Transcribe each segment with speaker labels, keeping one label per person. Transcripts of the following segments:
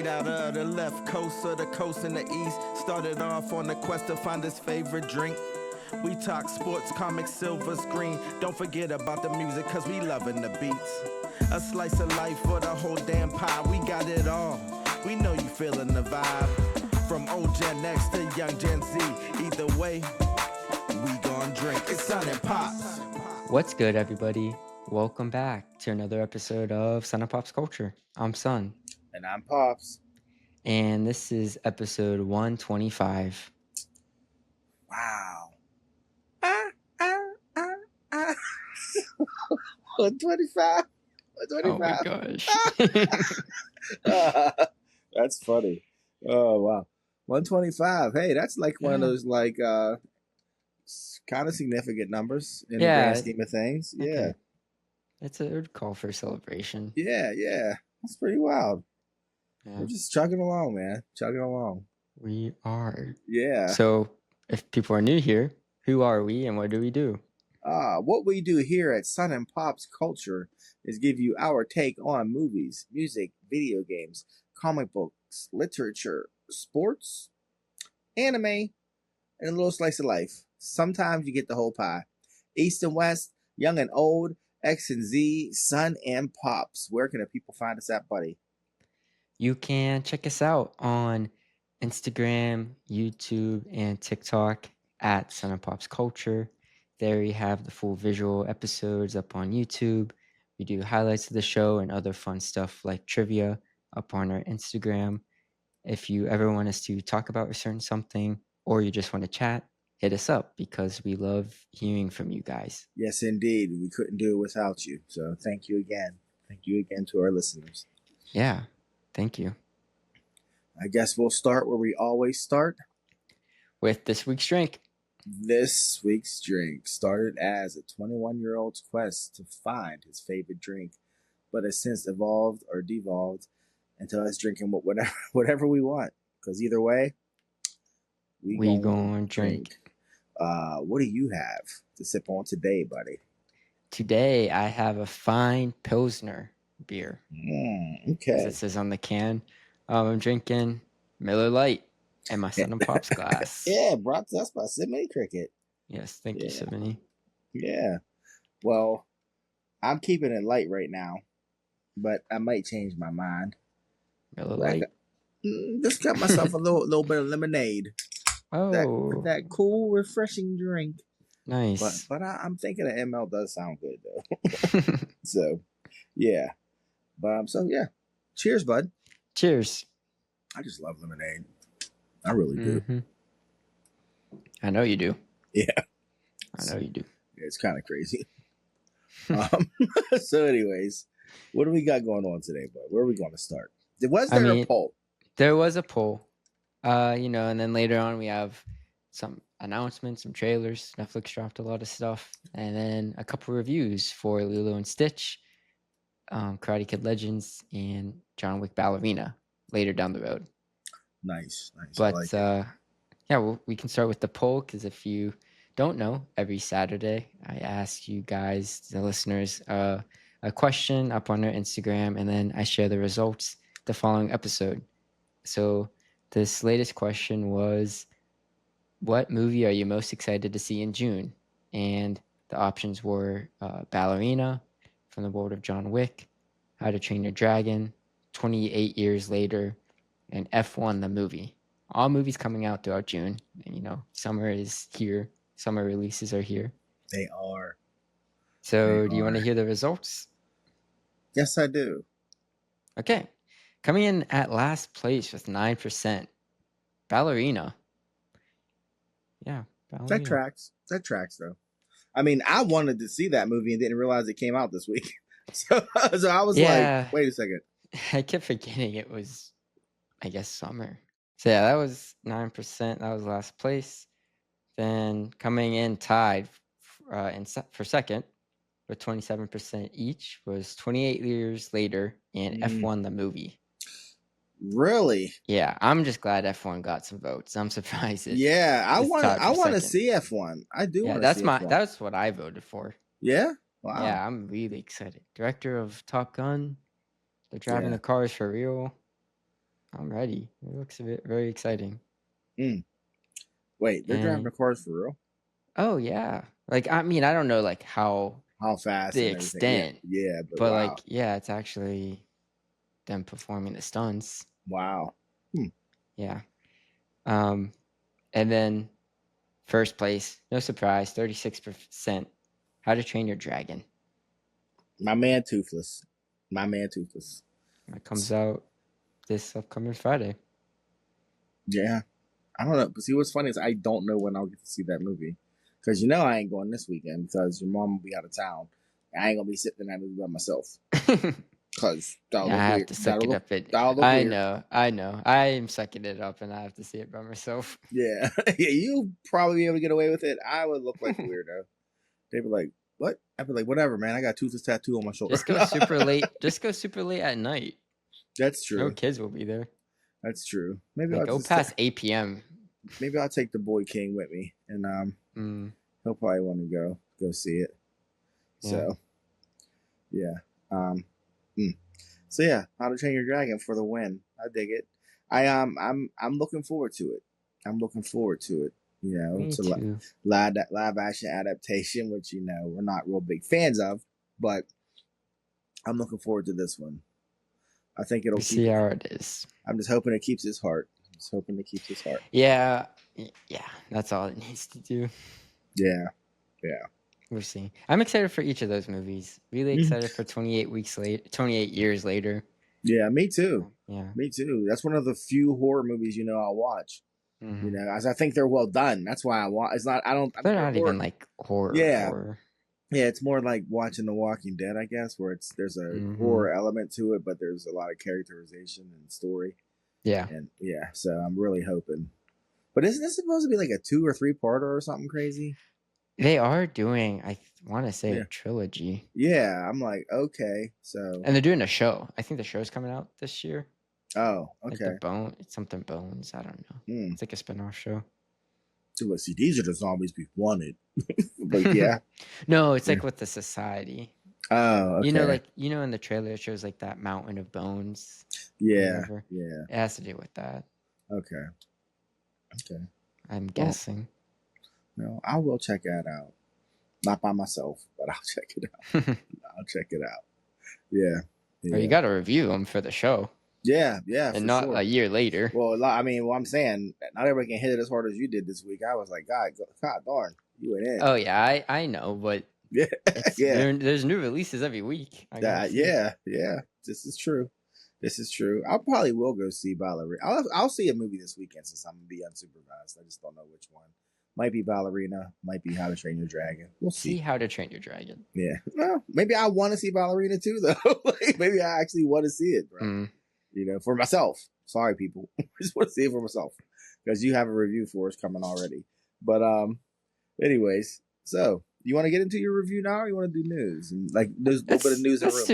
Speaker 1: Straight out of the left coast of the coast in the east. Started off on the quest to find his favorite drink. We talk sports, comics, silver screen. Don't forget about the music, cause we loving the beats. A slice of life for the whole damn pie. We got it all. We know you feeling the vibe. From old Gen X to young Gen Z. Either way, we gon' drink. It's Sun and Pops.
Speaker 2: What's good, everybody? Welcome back to another episode of Sun and Pops Culture. I'm Sun.
Speaker 3: And I'm Pops.
Speaker 2: And this is episode 125.
Speaker 3: Wow. 125? 125?
Speaker 2: Oh my gosh.
Speaker 3: That's funny. Oh, wow. 125. Hey, that's like one of those, like, kind of significant numbers in the grand scheme of things. Okay. Yeah.
Speaker 2: It's a good call for celebration.
Speaker 3: Yeah. That's pretty wild.
Speaker 2: Yeah.
Speaker 3: We're just chugging along, man. Chugging along.
Speaker 2: We are.
Speaker 3: Yeah.
Speaker 2: So, if people are new here, who are we and what do we do?
Speaker 3: What we do here at Sun and Pops Culture is give you our take on movies, music, video games, comic books, literature, sports, anime, and a little slice of life. Sometimes you get the whole pie. East and West, young and old, X and Z, Sun and Pops. Where can the people find us at, buddy?
Speaker 2: You can check us out on Instagram, YouTube, and TikTok at Sun and Pops Culture. There you have the full visual episodes up on YouTube. We do highlights of the show and other fun stuff like trivia up on our Instagram. If you ever want us to talk about a certain something or you just want to chat, hit us up because we love hearing from you guys.
Speaker 3: Yes, indeed. We couldn't do it without you. So thank you again. Thank you again to our listeners.
Speaker 2: Yeah, thank you.
Speaker 3: I guess we'll start where we always start.
Speaker 2: With this week's drink.
Speaker 3: This week's drink started as a 21-year-old's quest to find his favorite drink, but has since evolved or devolved into us drinking whatever we want. Because either way,
Speaker 2: we gonna drink.
Speaker 3: What do you have to sip on today, buddy?
Speaker 2: Today, I have a fine Pilsner beer.
Speaker 3: Okay.
Speaker 2: As it says on the can. I'm drinking Miller Lite in my Sun and Pops glass.
Speaker 3: Yeah, brought to us by Sydney Cricket.
Speaker 2: Yes, thank you, Sydney.
Speaker 3: Yeah. Well, I'm keeping it light right now, but I might change my mind.
Speaker 2: Miller Lite?
Speaker 3: Just got myself a little bit of lemonade.
Speaker 2: Oh.
Speaker 3: That cool, refreshing drink.
Speaker 2: Nice.
Speaker 3: But I'm thinking an ML does sound good, though. So, yeah. But, yeah. Cheers, bud.
Speaker 2: Cheers.
Speaker 3: I just love lemonade. I really do.
Speaker 2: Mm-hmm. I know you do.
Speaker 3: Yeah.
Speaker 2: I know you do.
Speaker 3: Yeah, it's kind of crazy. So anyways, what do we got going on today, bud? Where are we going to start? Was there a poll?
Speaker 2: There was a poll. And then later on we have some announcements, some trailers. Netflix dropped a lot of stuff. And then a couple reviews for Lilo and Stitch, Karate Kid Legends, and John Wick Ballerina later down the road.
Speaker 3: Nice.
Speaker 2: But we can start with the poll because if you don't know, every Saturday I ask you guys, the listeners, a question up on our Instagram, and then I share the results the following episode. So this latest question was, what movie are you most excited to see in June? And the options were Ballerina from the world of John Wick, How to Train Your Dragon, 28 Years Later, and F1 the movie. All movies coming out throughout June. And, summer is here. Summer releases are here.
Speaker 3: They are.
Speaker 2: So do you want to hear the results?
Speaker 3: Yes, I do.
Speaker 2: Okay. Coming in at last place with 9%. Ballerina. Yeah. Ballerina.
Speaker 3: That tracks, though. I mean, I wanted to see that movie and didn't realize it came out this week. So I was like, wait a second.
Speaker 2: I kept forgetting it was, I guess, summer. So yeah, that was 9%. That was last place. Then coming in tied for second with 27% each was 28 Years Later and F1 the movie.
Speaker 3: Really?
Speaker 2: Yeah, I'm just glad F1 got some votes. I'm surprised.
Speaker 3: I want to see F1. I do.
Speaker 2: Yeah, that's what I voted for.
Speaker 3: Yeah. Wow.
Speaker 2: Yeah, I'm really excited. Director of Top Gun. They're driving the cars for real. I'm ready. It looks very exciting.
Speaker 3: Mm. Wait, they're driving the
Speaker 2: And
Speaker 3: cars for real?
Speaker 2: oh yeah, like I mean, I don't know like how
Speaker 3: How fast
Speaker 2: the
Speaker 3: and everything? Yeah,
Speaker 2: extent,
Speaker 3: yeah, but
Speaker 2: but
Speaker 3: wow,
Speaker 2: like yeah, it's actually them performing the stunts.
Speaker 3: wow. Hmm.
Speaker 2: Yeah. Um, and then first place, no surprise, 36%. How to Train Your Dragon.
Speaker 3: My man Toothless. My man Toothless.
Speaker 2: That comes out this upcoming Friday.
Speaker 3: Yeah, I don't know. But see, what's funny is I don't know when I'll get to see that movie because you know I ain't going this weekend because your mom will be out of town. I ain't gonna be sitting in that movie by myself because that'll
Speaker 2: Yeah, I
Speaker 3: look
Speaker 2: have
Speaker 3: weird.
Speaker 2: to suck it up.
Speaker 3: That'll look
Speaker 2: I
Speaker 3: weird.
Speaker 2: know. I am sucking it up, and I have to see it by myself.
Speaker 3: Yeah, yeah. You probably be able to get away with it. I would look like a weirdo. They'd be like, "What?" I'd be like, "Whatever, man. I got Toothless tattoo on my shoulder."
Speaker 2: Just go super late. Just go super late at night.
Speaker 3: That's
Speaker 2: No
Speaker 3: true.
Speaker 2: kids will be there.
Speaker 3: That's true. Maybe
Speaker 2: Like
Speaker 3: I'll
Speaker 2: go
Speaker 3: just
Speaker 2: past 8 p.m.
Speaker 3: maybe I'll take the boy King with me, and he'll probably want to go see it.
Speaker 2: Yeah.
Speaker 3: So, yeah. So yeah, How to Train Your Dragon for the win. I dig it. I'm looking forward to it. I'm looking forward to it. You know,
Speaker 2: Me
Speaker 3: it's a
Speaker 2: too.
Speaker 3: live action adaptation, which you know we're not real big fans of, but I'm looking forward to this one. I think it'll
Speaker 2: We
Speaker 3: keep.
Speaker 2: see how it is.
Speaker 3: I'm just hoping it keeps his heart. I'm just hoping it keeps his heart.
Speaker 2: Yeah, yeah. That's all it needs to do.
Speaker 3: Yeah.
Speaker 2: We'll see. I'm excited for each of those movies. Really excited for 28 weeks later, 28 years later.
Speaker 3: Yeah, me too.
Speaker 2: Yeah.
Speaker 3: Me too. That's one of the few horror movies you know I'll watch.
Speaker 2: Mm-hmm.
Speaker 3: You know, as I think they're well done. That's why I want. It's not. I don't.
Speaker 2: They're not even like horror.
Speaker 3: Yeah.
Speaker 2: Horror.
Speaker 3: Yeah, it's more like watching The Walking Dead, I guess, where there's a horror element to it, but there's a lot of characterization and story.
Speaker 2: Yeah.
Speaker 3: And yeah, so I'm really hoping. But isn't this supposed to be like a 2 or 3 parter or something crazy?
Speaker 2: They are doing, I want to say,
Speaker 3: Yeah.
Speaker 2: a trilogy.
Speaker 3: Yeah, I'm like, okay, so.
Speaker 2: And they're doing a show. I think the show's coming out this year.
Speaker 3: Oh,
Speaker 2: Like
Speaker 3: okay.
Speaker 2: it's something Bones. I don't know. It's like a spinoff show.
Speaker 3: So let's see. These are the zombies we wanted. But yeah.
Speaker 2: No, it's like with the society.
Speaker 3: Oh, okay.
Speaker 2: You know, like in the trailer, it shows like that mountain of bones.
Speaker 3: Yeah, yeah.
Speaker 2: It has to do with that.
Speaker 3: Okay.
Speaker 2: I'm guessing.
Speaker 3: No, I will check that out. Not by myself, but I'll check it out. I'll check it out. Yeah.
Speaker 2: Well, you got to review them for the show.
Speaker 3: Yeah,
Speaker 2: and not
Speaker 3: sure.
Speaker 2: a year later.
Speaker 3: Well, I mean, I'm saying, not everybody can hit it as hard as you did this week. I was like, God darn, you went in.
Speaker 2: Oh yeah, I know, but
Speaker 3: yeah,
Speaker 2: there's new releases every week.
Speaker 3: Yeah. This is true. I probably will go see Ballerina. I'll see a movie this weekend since I'm gonna be unsupervised. I just don't know which one. Might be Ballerina. Might be How to Train Your Dragon. We'll see.
Speaker 2: How to Train Your Dragon.
Speaker 3: Yeah. Well, maybe I want to see Ballerina too, though. Like, maybe I actually want to see it, bro. You know, for myself. Sorry, people. I just want to see it for myself because you have a review for us coming already. But anyways, so you want to get into your review now, or you want to do news and like there's a little bit of news and rumors?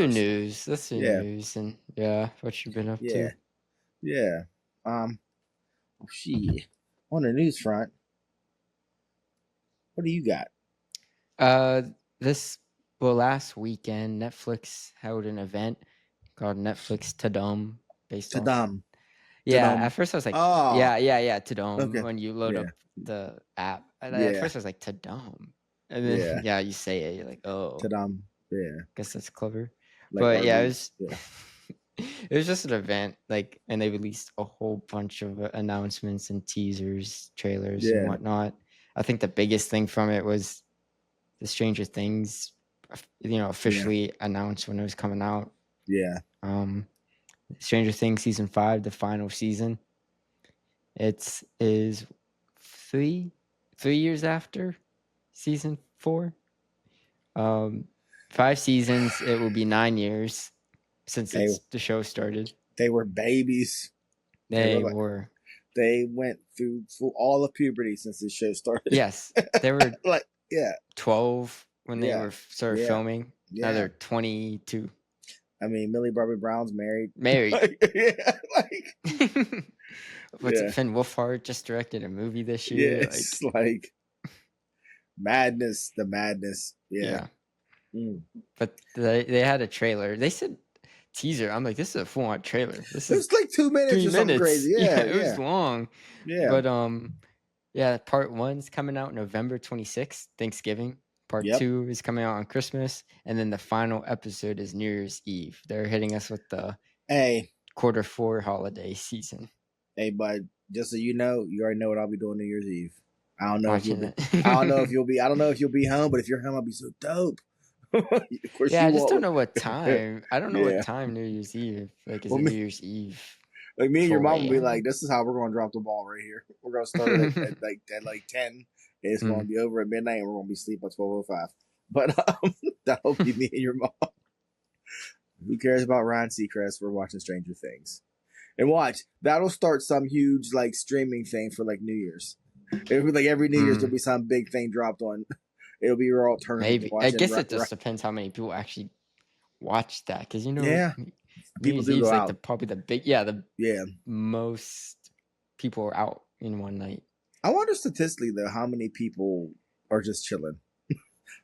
Speaker 2: Let's do news and what you've been up to.
Speaker 3: Yeah. Shit. On the news front, what do you got?
Speaker 2: Last weekend, Netflix held an event called Netflix Tudum.
Speaker 3: Tudum.
Speaker 2: Yeah, at first I was like, Tudum.
Speaker 3: Okay.
Speaker 2: When you load up the app, at first I was like Tudum, and then you say it, you're like, oh,
Speaker 3: Tudum. Yeah,
Speaker 2: guess that's clever.
Speaker 3: Like
Speaker 2: but it was it was just an event, like, and they released a whole bunch of announcements and teasers, trailers, and whatnot. I think the biggest thing from it was the Stranger Things, officially announced when it was coming out.
Speaker 3: Yeah.
Speaker 2: Stranger Things season 5, the final season. It is 3 years after season 4. 5 seasons. It will be 9 years since the show started.
Speaker 3: They were babies.
Speaker 2: They were.
Speaker 3: They went through all of puberty since the show started.
Speaker 2: Yes, they were
Speaker 3: 12
Speaker 2: when they were started filming. Now they're 22.
Speaker 3: I mean, Millie Bobby Brown's married.
Speaker 2: What's it? Finn Wolfhard just directed a movie this year.
Speaker 3: Yeah, it's like madness. The madness. Yeah.
Speaker 2: But they had a trailer. They said teaser. I'm like, this is a full on trailer. This
Speaker 3: It
Speaker 2: is
Speaker 3: was like 2 minutes
Speaker 2: 3
Speaker 3: or something
Speaker 2: minutes.
Speaker 3: crazy. Yeah,
Speaker 2: It was long.
Speaker 3: yeah.
Speaker 2: But yeah, part 1's coming out November 26th, Thanksgiving. Part 2 is coming out on Christmas, and then the final episode is New Year's Eve. They're hitting us with the quarter 4 holiday season.
Speaker 3: Hey, bud, just so you know, you already know what I'll be doing New Year's Eve. I don't know
Speaker 2: Watching
Speaker 3: if you'll be. I don't know if you'll be. I don't know if you'll be home, but if you're home, I'll be so dope. Of course,
Speaker 2: yeah, I just
Speaker 3: won't.
Speaker 2: don't know what time. I don't know what time New Year's Eve. Like, is it New Year's Eve?
Speaker 3: Like me and your
Speaker 2: 4
Speaker 3: mom will be
Speaker 2: a.m.?
Speaker 3: like, "This is how we're going to drop the ball right here. We're going to start at like 10, and it's going to be over at midnight, and we're going to be asleep at 12:05." But that'll be me and your mom. Who cares about Ryan Seacrest? We're watching Stranger Things, and watch that'll start some huge like streaming thing for like New Year's. It'll be like every New Year's there'll be some big thing dropped on. It'll be we're all turning.
Speaker 2: Maybe I guess it just depends how many people actually watch that, because
Speaker 3: people do go out.
Speaker 2: Probably most people are out in one night.
Speaker 3: I wonder statistically though how many people are just chilling.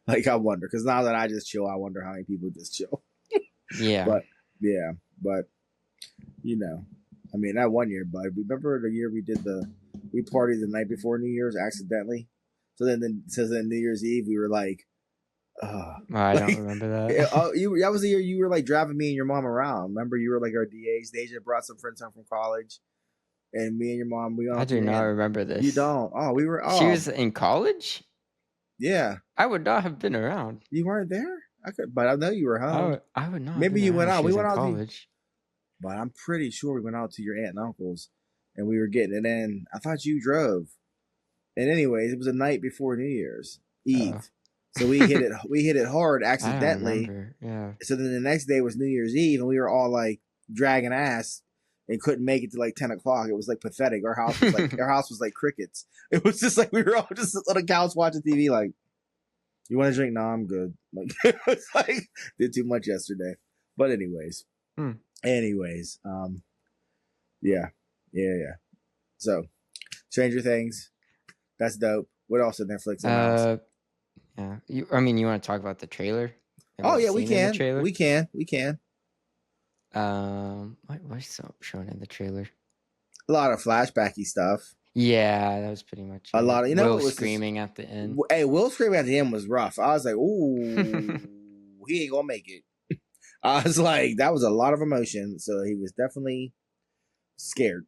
Speaker 3: Like I wonder, because now that I just chill, I wonder how many people just chill.
Speaker 2: Yeah,
Speaker 3: but I mean that one year, bud. Remember the year we partied the night before New Year's accidentally. So then New Year's Eve we were like,
Speaker 2: I don't remember that.
Speaker 3: That was the year you were like driving me and your mom around. Remember you were like our DAs. Deja brought some friends home from college, and me and your mom
Speaker 2: I do not remember this.
Speaker 3: You don't? Oh, we were. Oh.
Speaker 2: She was in college.
Speaker 3: Yeah,
Speaker 2: I would not have been around.
Speaker 3: You weren't there. But I know you were home.
Speaker 2: I would not.
Speaker 3: Maybe you went out. We went out.
Speaker 2: College.
Speaker 3: But I'm pretty sure we went out to your aunt and uncle's, and we were getting it in. I thought you drove. And anyways, it was the night before New Year's Eve, so we hit it. We hit it hard accidentally.
Speaker 2: Yeah.
Speaker 3: So then the next day was New Year's Eve, and we were all like dragging ass and couldn't make it to like 10 o'clock. It was like pathetic. Our house was like crickets. It was just like we were all just on the couch watching TV. Like, you want to drink? No, I'm good. Like it was like did too much yesterday. But anyways, yeah. So, Stranger Things. That's dope. What else did Netflix announce?
Speaker 2: Yeah. You want to talk about the trailer?
Speaker 3: Oh yeah, we can. We can.
Speaker 2: What's showing in the trailer?
Speaker 3: A lot of flashbacky stuff.
Speaker 2: Yeah, that was pretty much
Speaker 3: a lot of
Speaker 2: Will screaming at the end.
Speaker 3: Hey, Will screaming at the end was rough. I was like, ooh, he ain't gonna make it. I was like, that was a lot of emotion. So he was definitely scared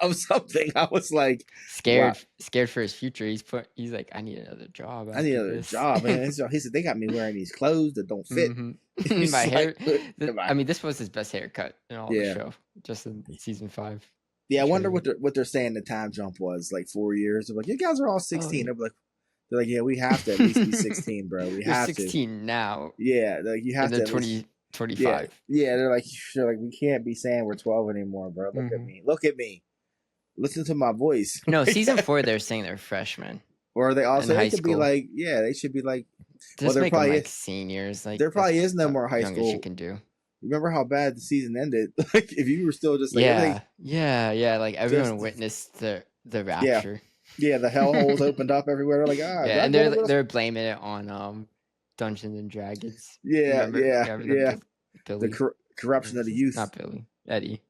Speaker 3: of something. I was like
Speaker 2: scared for his future. He's like, I need another job.
Speaker 3: I need another job, man. So he said they got me wearing these clothes that don't fit.
Speaker 2: My hair. This was his best haircut in all the show, just in season 5.
Speaker 3: Yeah, I wonder what they're saying the time jump was, like 4 years. They're like, you guys are all 16. They're like, yeah, we have to at least be 16, bro. We have
Speaker 2: 16 now.
Speaker 3: Yeah, like you have to.
Speaker 2: 25.
Speaker 3: Yeah, they're like, we can't be saying we're 12 anymore, bro. Look at me. Listen to my voice.
Speaker 2: No, season 4, they're saying they're freshmen.
Speaker 3: Or they also
Speaker 2: they could
Speaker 3: be like, they should be like,
Speaker 2: just make them like seniors. Like
Speaker 3: there probably is no more high school.
Speaker 2: You can do.
Speaker 3: Remember how bad the season ended? Like if you were still just like
Speaker 2: yeah, like everyone witnessed the rapture.
Speaker 3: Yeah, the hellholes opened up everywhere. They're like,
Speaker 2: and they're blaming it on Dungeons and Dragons.
Speaker 3: Yeah.
Speaker 2: Billy.
Speaker 3: The corruption of the youth.
Speaker 2: Not Billy. Eddie,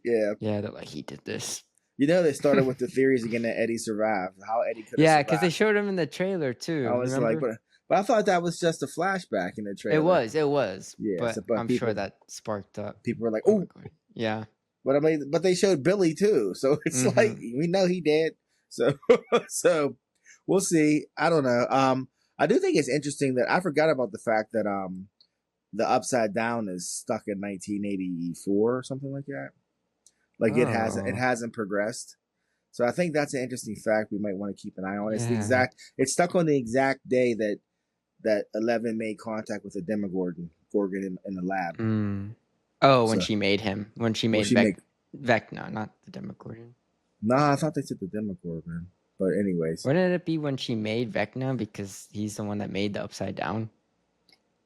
Speaker 3: yeah.
Speaker 2: Yeah, they're like, he did this.
Speaker 3: They started with the theories again that Eddie survived. How Eddie could have survived.
Speaker 2: Because they showed him in the trailer too.
Speaker 3: I was like, but I thought that was just a flashback in the trailer.
Speaker 2: It was. Yeah, but I'm sure that sparked up.
Speaker 3: People were like, oh.
Speaker 2: Yeah.
Speaker 3: But but they showed Billy too. So it's like, we know he did. So we'll see. I don't know. I do think it's interesting that I forgot about the fact that the Upside Down is stuck in 1984 or something like that. Like it hasn't progressed. So I think that's an interesting fact we might want to keep an eye on. It's it's stuck on the exact day that Eleven made contact with the Demogorgon in the lab.
Speaker 2: When she made him. When she made Vecna, not the Demogorgon.
Speaker 3: Nah, I thought they said the Demogorgon. But anyways.
Speaker 2: Wouldn't it be when she made Vecna because he's the one that made the Upside Down?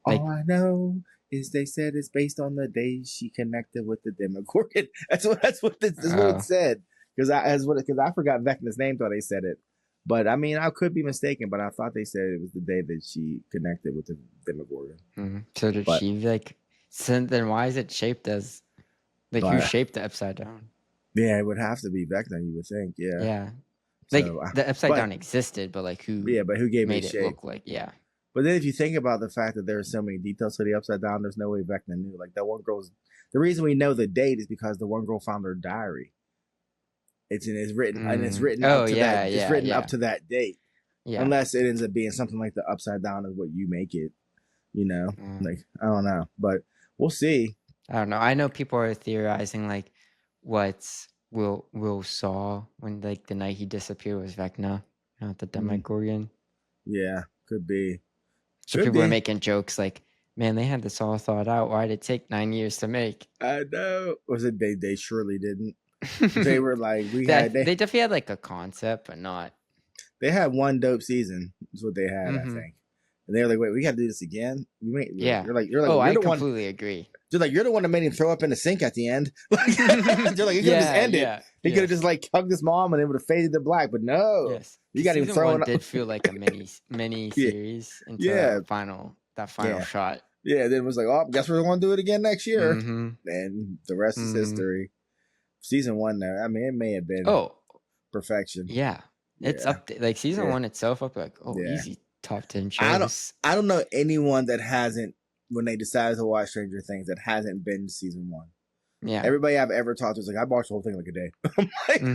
Speaker 3: All I know is they said it's based on the day she connected with the Demogorgon. That's what it said. Because I forgot Vecna's name till they said it. But I mean, I could be mistaken, but I thought they said it was the day that she connected with the Demogorgon.
Speaker 2: So did she So then why is it shaped as like who
Speaker 3: But
Speaker 2: shaped the upside down?
Speaker 3: yeah, it would have to be Vecna, you would think. Yeah.
Speaker 2: Yeah. Like
Speaker 3: So,
Speaker 2: the upside
Speaker 3: but
Speaker 2: down existed, but like who
Speaker 3: yeah, but who gave
Speaker 2: made
Speaker 3: it
Speaker 2: it
Speaker 3: shape?
Speaker 2: look like
Speaker 3: But then if you think about the fact that there are so many details to the upside down, there's no way Vecna knew. Like that one girl's. The reason we know the date is because the one girl found her diary. It's written
Speaker 2: Oh
Speaker 3: up to
Speaker 2: yeah,
Speaker 3: that. It's
Speaker 2: yeah,
Speaker 3: written
Speaker 2: yeah.
Speaker 3: up to that date.
Speaker 2: Yeah.
Speaker 3: Unless it ends up being something like the upside down is what you make it. You know, like I don't know, but we'll see.
Speaker 2: I don't know. I know people are theorizing like what Will saw when like the night he disappeared was Vecna, not the Demogorgon.
Speaker 3: Yeah, could be.
Speaker 2: So people were making jokes like, "Man, they had this all thought out. Why did it take 9 years to make?"
Speaker 3: I know. Was it they surely didn't. They were like they
Speaker 2: definitely had like a concept, but not.
Speaker 3: They had one dope season. Is what they had, I think. And they were like, "Wait, we got to do this again."
Speaker 2: Yeah.
Speaker 3: You're like,
Speaker 2: oh, I
Speaker 3: the
Speaker 2: completely agree.
Speaker 3: You're like, you're the one that made him throw up in the sink at the end. They're like, you could have just ended.
Speaker 2: Yeah,
Speaker 3: he could have just like hugged his mom and it would have faded to black. But no,
Speaker 2: yes,
Speaker 3: you got him throwing.
Speaker 2: Did feel like a mini series until that final shot.
Speaker 3: Yeah, then it was like, oh, guess we're going to do it again next year.
Speaker 2: Mm-hmm.
Speaker 3: And the rest is history. Season 1, though, I mean, it may have been perfection.
Speaker 2: Yeah, it's up to, like season 1 itself. Up like easy top 10 shows.
Speaker 3: I don't know anyone that hasn't, when they decided to watch Stranger Things, that hasn't been to season 1. Yeah, everybody I've ever talked to is like, I watched the whole thing like a day.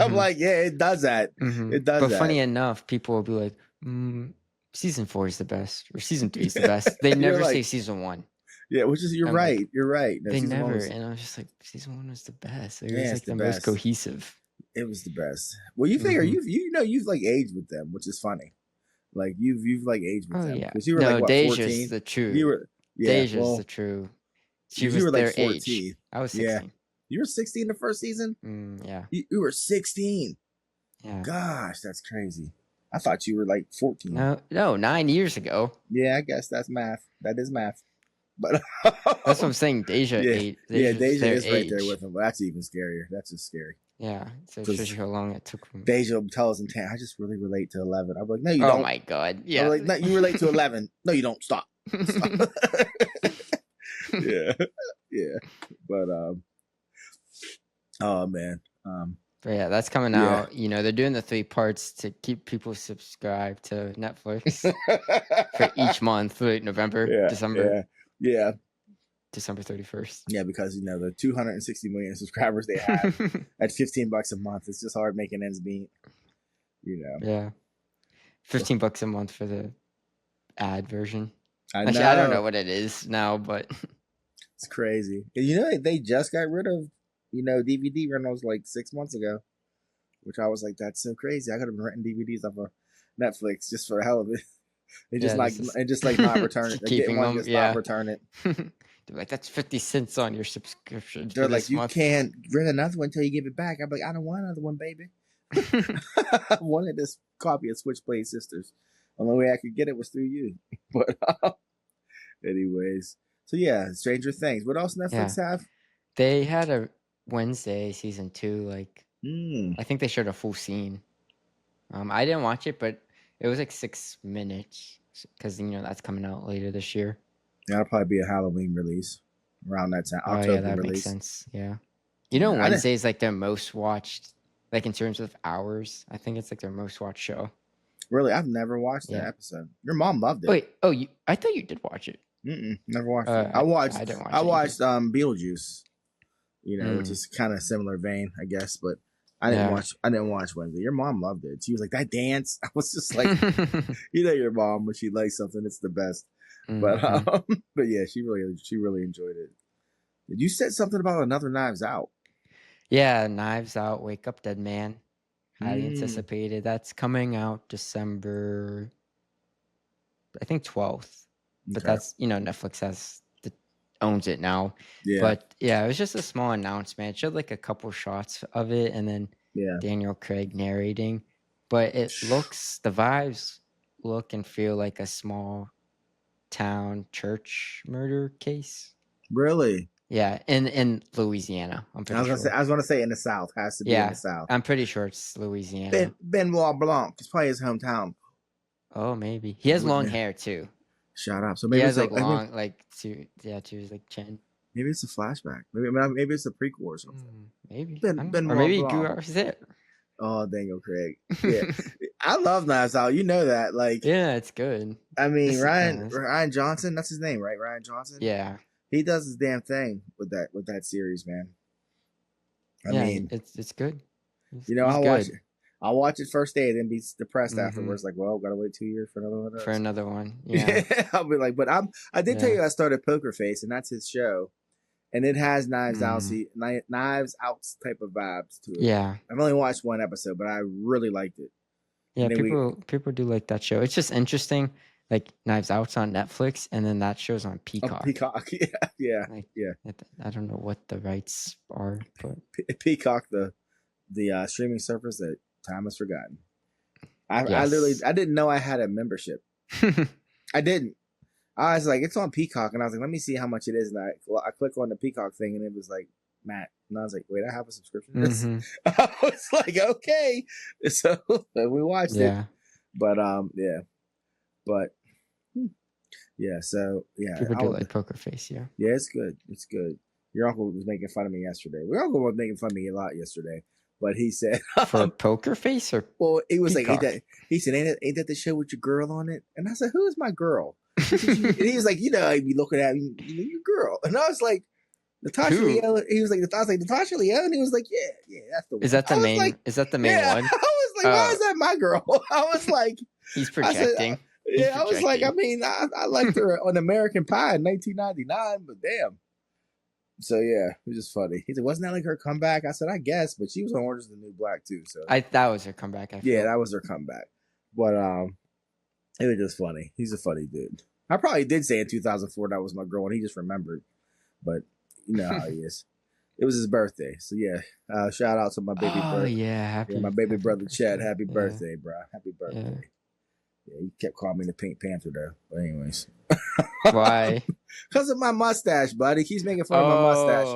Speaker 3: I'm like, yeah, it does that. It does. But that.
Speaker 2: Funny enough, people will be like, season 4 is the best, or season 3 is the best. They never say season 1.
Speaker 3: Yeah, which is you're right. Like, you're right. No,
Speaker 2: they never, and I was just like, season 1 was the best. It was like the
Speaker 3: best.
Speaker 2: most cohesive.
Speaker 3: It was the best. Well, you figure you've like aged with them, which is funny. Like you've like aged with them because you were like what,
Speaker 2: Deja's
Speaker 3: 14?
Speaker 2: The true.
Speaker 3: You were
Speaker 2: Deja's the true. She was their like 14. Age. I was 16.
Speaker 3: Yeah. You were 16 the first season?
Speaker 2: Yeah.
Speaker 3: You were 16.
Speaker 2: Yeah.
Speaker 3: Gosh, that's crazy. I thought you were like 14.
Speaker 2: No, 9 years ago.
Speaker 3: Yeah, I guess that's math. That is math. But
Speaker 2: that's what I'm saying. Deja,
Speaker 3: Deja is right there with him. But that's even scarier. That's just scary.
Speaker 2: Yeah, so it shows you how long it took.
Speaker 3: Deja will tell us in 10. I just really relate to 11. I'm like, no, you don't.
Speaker 2: Oh my god, yeah.
Speaker 3: Like, no, you relate to 11. No, you don't. Stop. Yeah. But oh man.
Speaker 2: But yeah, that's coming out. You know, they're doing the 3 parts to keep people subscribed to Netflix for each month, like November, December.
Speaker 3: Yeah.
Speaker 2: December 31st.
Speaker 3: Yeah, because you know the 260 million subscribers they have at $15 a month, it's just hard making ends meet. You know.
Speaker 2: Yeah. $15 a month for the ad version.
Speaker 3: Actually,
Speaker 2: I don't know what it is now, but
Speaker 3: it's crazy. You know, they just got rid of DVD rentals like 6 months ago, which I was like, that's so crazy. I could have been renting DVDs off of Netflix just for the hell of it. They just not return it.
Speaker 2: Keeping them,
Speaker 3: not return it.
Speaker 2: They're like, that's 50 cents on your subscription.
Speaker 3: They're like, you can't rent another one until you give it back. I'm like, I don't want another one, baby. I wanted this copy of Switchblade Sisters. The only way I could get it was through you. But anyways, so yeah, Stranger Things. What else Netflix have?
Speaker 2: They had a Wednesday season 2. Like, I think they showed a full scene. I didn't watch it, but it was like 6 minutes because that's coming out later this year.
Speaker 3: That'll probably be a Halloween release around that time. October
Speaker 2: that
Speaker 3: release.
Speaker 2: Makes sense. Yeah. Wednesday is like their most watched, like in terms of hours. I think it's like their most watched show.
Speaker 3: Really? I've never watched that episode. Your mom loved it.
Speaker 2: Wait, I thought you did watch it.
Speaker 3: Never watched it. I watched Beetlejuice,
Speaker 2: Mm.
Speaker 3: which is kind of similar vein, I guess, but I didn't watch Wednesday. Your mom loved it. She was like, that dance. I was just like, your mom, when she likes something, it's the best. But yeah, she really enjoyed it. Did you said something about another Knives Out?
Speaker 2: Yeah, Knives Out, Wake Up Dead Man. Highly anticipated. That's coming out December, I think 12th. But that's Netflix owns it now. Yeah. But yeah, it was just a small announcement. It showed like a couple shots of it, and then Daniel Craig narrating. But the vibes look and feel like a small town church murder case.
Speaker 3: Really?
Speaker 2: Yeah, in Louisiana. I'm pretty sure.
Speaker 3: I was gonna say in the South. Has to be in the South.
Speaker 2: I'm pretty sure it's Louisiana.
Speaker 3: Benoit Blanc. It's probably his hometown.
Speaker 2: Oh, maybe. He has long hair too.
Speaker 3: Shut up. So maybe
Speaker 2: he has long, to his like chin.
Speaker 3: Maybe it's a flashback. Maybe it's a prequel or something.
Speaker 2: Maybe.
Speaker 3: Been
Speaker 2: Or
Speaker 3: more
Speaker 2: maybe he
Speaker 3: long.
Speaker 2: grew out of it.
Speaker 3: Oh, Daniel Craig. Yeah, I love Knives Out. You know that. Like,
Speaker 2: Yeah, it's good.
Speaker 3: I mean,
Speaker 2: It's-
Speaker 3: Ryan Johnson. That's his name, right? Ryan Johnson.
Speaker 2: Yeah.
Speaker 3: He does his damn thing with that series, man. I mean,
Speaker 2: it's good.
Speaker 3: you know,
Speaker 2: He's good.
Speaker 3: I'll watch it first day, then be depressed
Speaker 2: Mhm.
Speaker 3: afterwards. Like, well, gotta wait 2 years for another one.
Speaker 2: For another one. Yeah.
Speaker 3: I'll be like, but I did tell
Speaker 2: Yeah.
Speaker 3: you I started Poker Face, and that's his show, and it has Knives Out type of vibes to it.
Speaker 2: Yeah.
Speaker 3: I've only watched one episode, but I really liked it.
Speaker 2: Yeah,
Speaker 3: And then
Speaker 2: people do like that show. It's just interesting. Like Knives Out's on Netflix, and then that show's on Peacock.
Speaker 3: Peacock, yeah.
Speaker 2: I don't know what the rights are, but
Speaker 3: Peacock, the streaming service that time has forgotten. I
Speaker 2: Yes.
Speaker 3: I didn't know I had a membership. I didn't. I was like, it's on Peacock, and I was like, let me see how much it is, and I click on the Peacock thing, and it was like, Matt, and I was like, wait, I have a subscription to this. I was like, okay, so we watched it, but so
Speaker 2: people do like Poker Face, yeah.
Speaker 3: Yeah, it's good. Your uncle was making fun of me yesterday. Your uncle was making fun of me a lot yesterday, but he said
Speaker 2: for Poker Face or
Speaker 3: well, he was
Speaker 2: Peacock?
Speaker 3: like, he said, ain't that the show with your girl on it? And I said, who is my girl? And he was like, I'd be looking at me, your girl, and I was like, Natasha Leone. He was like, I was like, Natasha Leone. He was like, yeah, that's the one.
Speaker 2: Is that the main? Is that the main one?
Speaker 3: I was like, why is that my girl? I was like,
Speaker 2: he's projecting.
Speaker 3: I was like, I mean, I liked her on American Pie in 1999, but damn. So yeah, it was just funny. He said, "Wasn't that like her comeback?" I said, "I guess," but she was on Orange is the New Black too. So
Speaker 2: that was her comeback.
Speaker 3: That was her comeback. But it was just funny. He's a funny dude. I probably did say in 2004 that was my girl, and he just remembered. But you know how he is. It was his birthday, so yeah. Shout out to my baby brother. My baby brother Chad. Happy birthday, bro. Happy birthday. Yeah, he kept calling me the Pink Panther though. But anyways.
Speaker 2: Why?
Speaker 3: Because of my mustache, buddy. He keeps making fun of my mustache.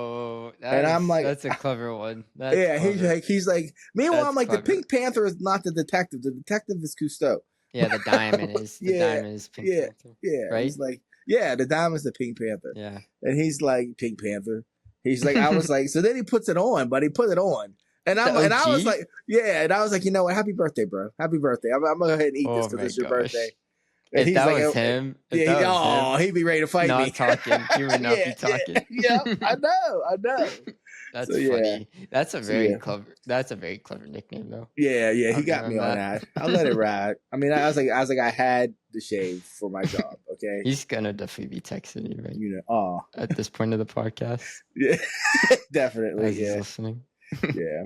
Speaker 3: And I'm like,
Speaker 2: that's a clever one.
Speaker 3: He's like, meanwhile, I'm like,
Speaker 2: clever.
Speaker 3: the Pink Panther is not the detective. The detective is Cousteau.
Speaker 2: Yeah, the diamond is diamond is Pink Panther.
Speaker 3: Yeah.
Speaker 2: Right?
Speaker 3: He's like, the diamond is the Pink Panther.
Speaker 2: Yeah.
Speaker 3: And he's like, Pink Panther. He's like, I was like, so then he puts it on, but he put it on. And I was like, and I was like, you know what? Happy birthday, bro. Happy birthday. I'm gonna go ahead and eat this because it's your birthday. And
Speaker 2: if that was him,
Speaker 3: he'd be ready to fight me.
Speaker 2: Not talking. He would not be talking.
Speaker 3: Yeah, I know.
Speaker 2: That's funny. That's a very clever. That's a very clever nickname, though.
Speaker 3: Yeah. He got me on that. I'll let it ride. I mean, I was like, I had the shave for my job. Okay.
Speaker 2: He's gonna definitely be texting you, right?
Speaker 3: You know,
Speaker 2: at this point of the podcast.
Speaker 3: Yeah, definitely.
Speaker 2: He's listening.
Speaker 3: Yeah.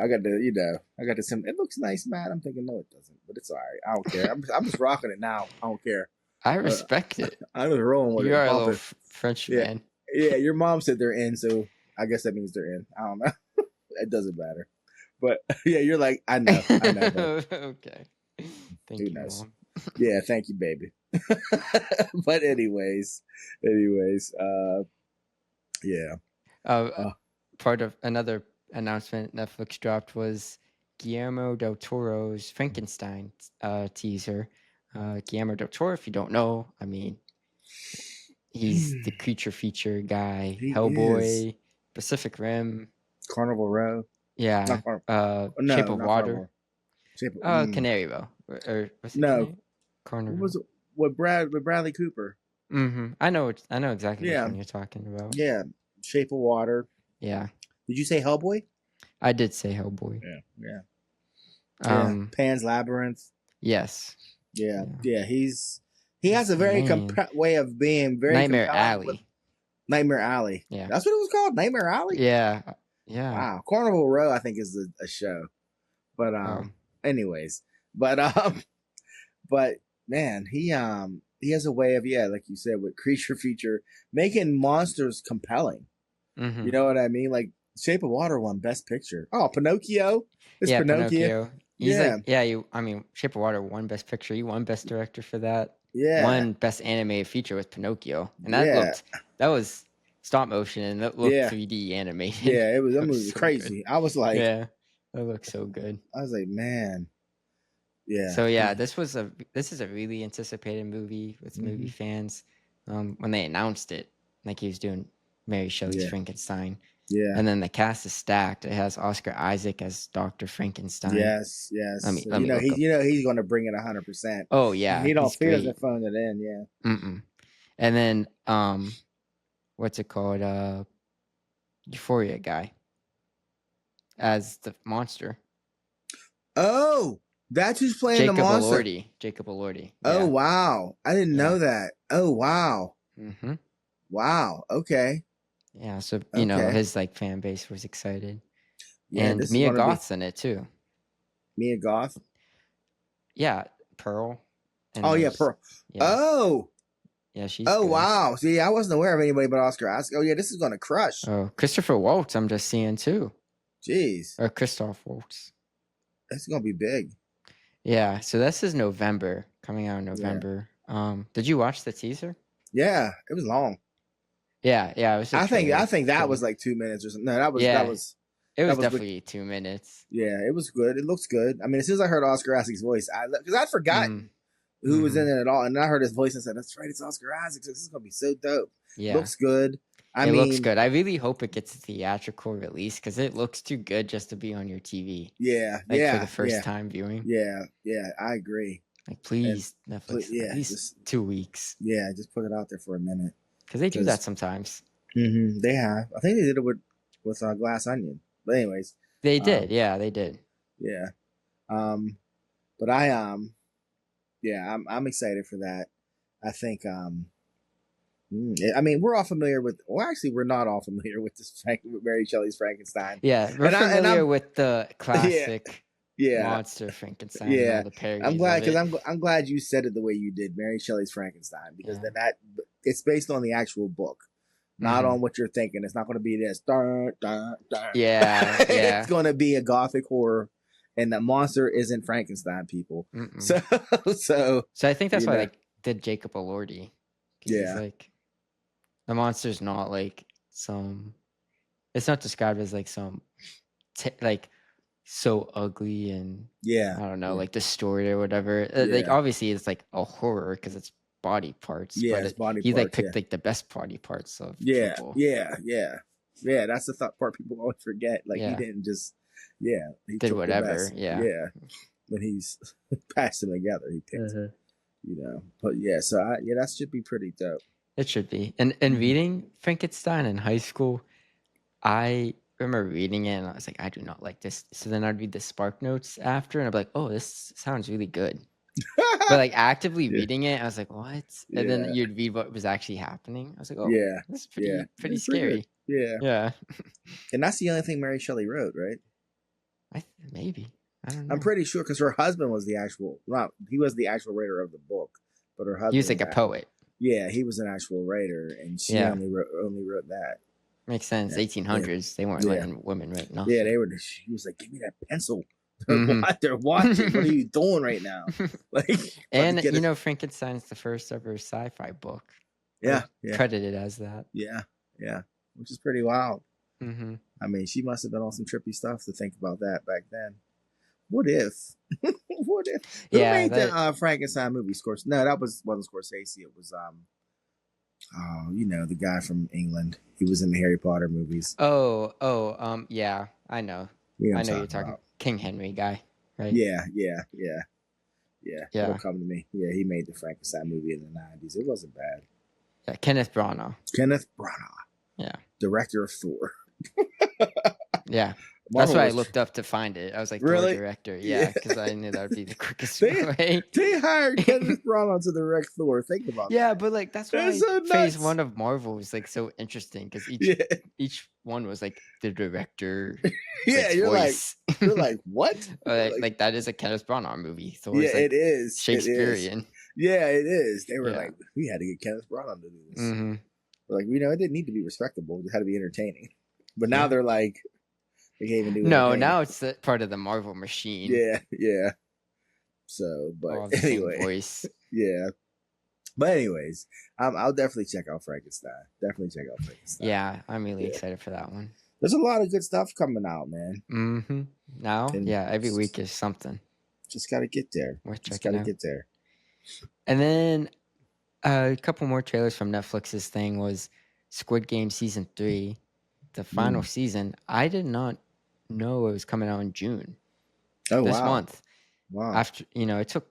Speaker 3: I got the sim. It looks nice, man. I'm thinking, no, it doesn't, but it's all right. I don't care. I'm just rocking it now. I don't care.
Speaker 2: I respect it.
Speaker 3: I was rolling with it.
Speaker 2: You are a little French man.
Speaker 3: Yeah, your mom said they're in, so I guess that means they're in. I don't know. It doesn't matter. But yeah, you're like, I know.
Speaker 2: Okay. Thank you, Mom.
Speaker 3: Yeah, thank you, baby. But anyways, yeah.
Speaker 2: Part of another announcement Netflix dropped was Guillermo Del Toro's Frankenstein teaser. Guillermo Del Toro, if you don't know, I mean, he's the creature feature guy. Hellboy, Pacific Rim,
Speaker 3: Carnival Row.
Speaker 2: Yeah. Shape of Water. Canary Row. Or what's it?
Speaker 3: No.
Speaker 2: Carnival.
Speaker 3: What was it? With Bradley Cooper.
Speaker 2: Mm-hmm. I know exactly which one you're talking about.
Speaker 3: Yeah. Shape of Water.
Speaker 2: Yeah.
Speaker 3: Did you say Hellboy?
Speaker 2: I did say Hellboy.
Speaker 3: Yeah. Pan's Labyrinth.
Speaker 2: Yes.
Speaker 3: Yeah. He has a very way of being very
Speaker 2: Nightmare Alley.
Speaker 3: Nightmare Alley.
Speaker 2: Yeah.
Speaker 3: That's what it was called? Nightmare Alley?
Speaker 2: Yeah.
Speaker 3: Wow. Carnival Row, I think, is a show. But anyways. But man, he has a way of, like you said, with creature feature, making monsters compelling.
Speaker 2: Mm-hmm.
Speaker 3: You know what I mean? Like Shape of Water won Best Picture. Oh, Pinocchio.
Speaker 2: Pinocchio. Shape of Water won Best Picture. He won Best Director for that.
Speaker 3: Yeah.
Speaker 2: Won Best Animated Feature with Pinocchio. And that was stop motion and that looked 3D animated.
Speaker 3: Yeah, it was so crazy. Good. I was like,
Speaker 2: that looked so good.
Speaker 3: I was like, man. Yeah.
Speaker 2: So this is a really anticipated movie with movie fans. When they announced it, like he was doing Mary Shelley's
Speaker 3: Yeah.
Speaker 2: Frankenstein.
Speaker 3: Yeah.
Speaker 2: And then the cast is stacked. It has Oscar Isaac as Dr. Frankenstein.
Speaker 3: Yes.
Speaker 2: Let me
Speaker 3: you know
Speaker 2: look
Speaker 3: he,
Speaker 2: up.
Speaker 3: you know he's going to bring it 100%.
Speaker 2: Oh yeah,
Speaker 3: He
Speaker 2: he's great.
Speaker 3: doesn't phone it in. Yeah.
Speaker 2: Mm-mm. And then what's it called? Euphoria guy as the monster.
Speaker 3: Oh, that's who's playing the monster.
Speaker 2: Jacob Elordi.
Speaker 3: Oh
Speaker 2: Yeah.
Speaker 3: wow, I didn't know that. Oh wow.
Speaker 2: Mm-hmm.
Speaker 3: Wow. Okay.
Speaker 2: Yeah. So you know
Speaker 3: Okay.
Speaker 2: his like fan base was excited,
Speaker 3: Yeah,
Speaker 2: and
Speaker 3: this is
Speaker 2: Mia
Speaker 3: gonna be
Speaker 2: Goth's in it too.
Speaker 3: Mia Goth.
Speaker 2: Yeah, Pearl. And
Speaker 3: Oh yeah,
Speaker 2: there's-
Speaker 3: Pearl.
Speaker 2: Yeah.
Speaker 3: Oh.
Speaker 2: Yeah, she's.
Speaker 3: Oh
Speaker 2: good.
Speaker 3: wow. See, I wasn't aware of anybody but Oscar Isaac. Oh yeah, this is gonna crush.
Speaker 2: Oh, Christopher Waltz. I'm just seeing too.
Speaker 3: Jeez,
Speaker 2: Or Christoph Waltz.
Speaker 3: that's gonna be big.
Speaker 2: Yeah. So this is November, coming out in November. Did you watch the teaser?
Speaker 3: Yeah, it was long.
Speaker 2: Yeah. It was.
Speaker 3: I think that was like 2 minutes or something. No, that was.
Speaker 2: It was
Speaker 3: was
Speaker 2: definitely 2 minutes.
Speaker 3: Yeah, it was good. It looks good. I mean, as soon as I heard Oscar Isaac's voice, because I'd forgotten who was in it at all, and I heard his voice and said, "That's right, it's Oscar Isaac. So this is gonna be so dope."
Speaker 2: Yeah.
Speaker 3: Looks good.
Speaker 2: It looks good. I really hope it gets a theatrical release because it looks too good just to be on your TV.
Speaker 3: Yeah,
Speaker 2: Like for the first time viewing.
Speaker 3: Yeah, I agree.
Speaker 2: Like please, Netflix, at least
Speaker 3: just
Speaker 2: 2 weeks.
Speaker 3: Yeah, just put it out there for a minute.
Speaker 2: Because they do that sometimes.
Speaker 3: Mm-hmm, they have. I think they did it with Glass Onion. But anyways,
Speaker 2: they did. Yeah, they did.
Speaker 3: Yeah. But I'm excited for that. I think I mean, we're all familiar with. Well, actually, we're not all familiar with this Mary Shelley's Frankenstein.
Speaker 2: Yeah, we're familiar with the classic monster Frankenstein.
Speaker 3: Yeah,
Speaker 2: and all the parodies
Speaker 3: I'm glad
Speaker 2: because
Speaker 3: I'm glad you said it the way you did, Mary Shelley's Frankenstein, because then it's based on the actual book, not on what you're thinking. It's not going to be this. Dun, dun, dun.
Speaker 2: Yeah.
Speaker 3: It's going to be a gothic horror, and the monster isn't Frankenstein, people. So
Speaker 2: I think that's why I did Jacob Elordi.
Speaker 3: Yeah,
Speaker 2: he's like. The monster's not like it's not described as like like so ugly and I don't know, like distorted or whatever. Like obviously it's like a horror because it's body parts.
Speaker 3: Yeah,
Speaker 2: but
Speaker 3: it's body
Speaker 2: he
Speaker 3: parts.
Speaker 2: Like picked like the best body parts of people.
Speaker 3: Yeah. That's the part people always forget. Like he didn't just he
Speaker 2: did whatever. Yeah.
Speaker 3: When he's passed them together, he picked. You know, but so that should be pretty dope.
Speaker 2: It should be. And reading Frankenstein in high school, I remember reading it and I was like, I do not like this. So then I'd read the Spark Notes after and I'd be like, oh, this sounds really good. But like actively reading it, I was like, what? And then you'd read what was actually happening. I was like, oh, this is pretty scary. Yeah.
Speaker 3: And that's the only thing Mary Shelley wrote, right?
Speaker 2: Maybe. I don't know.
Speaker 3: I'm pretty sure because her husband was the actual writer of the book, but her husband
Speaker 2: he was like a poet.
Speaker 3: Yeah, he was an actual writer, and she only wrote that.
Speaker 2: Makes sense. 1800s, they weren't letting women write nothing.
Speaker 3: Yeah, they were. She was like, "Give me that pencil." They're watching. What are you doing right now?
Speaker 2: And you know, Frankenstein's the first ever sci-fi book.
Speaker 3: Yeah.
Speaker 2: Credited as that.
Speaker 3: Yeah, which is pretty wild.
Speaker 2: Mm-hmm.
Speaker 3: I mean, she must have been on some trippy stuff to think about that back then. What if? What if? Who made the Frankenstein movie? No, that wasn't Scorsese. It was the guy from England. He was in the Harry Potter movies.
Speaker 2: Yeah, I know. I know you're talking about. King Henry guy, right?
Speaker 3: Yeah. It'll come to me. Yeah, he made the Frankenstein movie in the 90s. It wasn't bad.
Speaker 2: Yeah, Kenneth Branagh.
Speaker 3: Yeah. Director of Thor.
Speaker 2: Yeah. That's why I looked up to find it. I was like, really? Thor director. Yeah, because I knew that would be the quickest way.
Speaker 3: They hired Kenneth Branagh to direct Thor. Think about that.
Speaker 2: Yeah, but like that's why so Phase 1 of Marvel was like so interesting because each one was like the director.
Speaker 3: You're voice. like what?
Speaker 2: like that is a Kenneth Branagh movie. Thor is
Speaker 3: it is
Speaker 2: Shakespearean.
Speaker 3: It is. They were like, we had to get Kenneth Branagh to do this.
Speaker 2: Mm-hmm.
Speaker 3: Like, it didn't need to be respectable. It had to be entertaining. But now they're like. They can't even do
Speaker 2: now it's part of the Marvel machine.
Speaker 3: Yeah. So, but anyway,
Speaker 2: voice.
Speaker 3: Yeah. But anyways, I'll definitely check out Frankenstein.
Speaker 2: Yeah, I'm really excited for that one.
Speaker 3: There's a lot of good stuff coming out, man.
Speaker 2: Mm-hmm. Now, every week is something.
Speaker 3: Just got to get there. Get there.
Speaker 2: And then a couple more trailers from Netflix's thing was Squid Game season 3, the final season. I did not know it was coming out in June
Speaker 3: Oh
Speaker 2: this
Speaker 3: wow,
Speaker 2: month.
Speaker 3: wow.
Speaker 2: After it took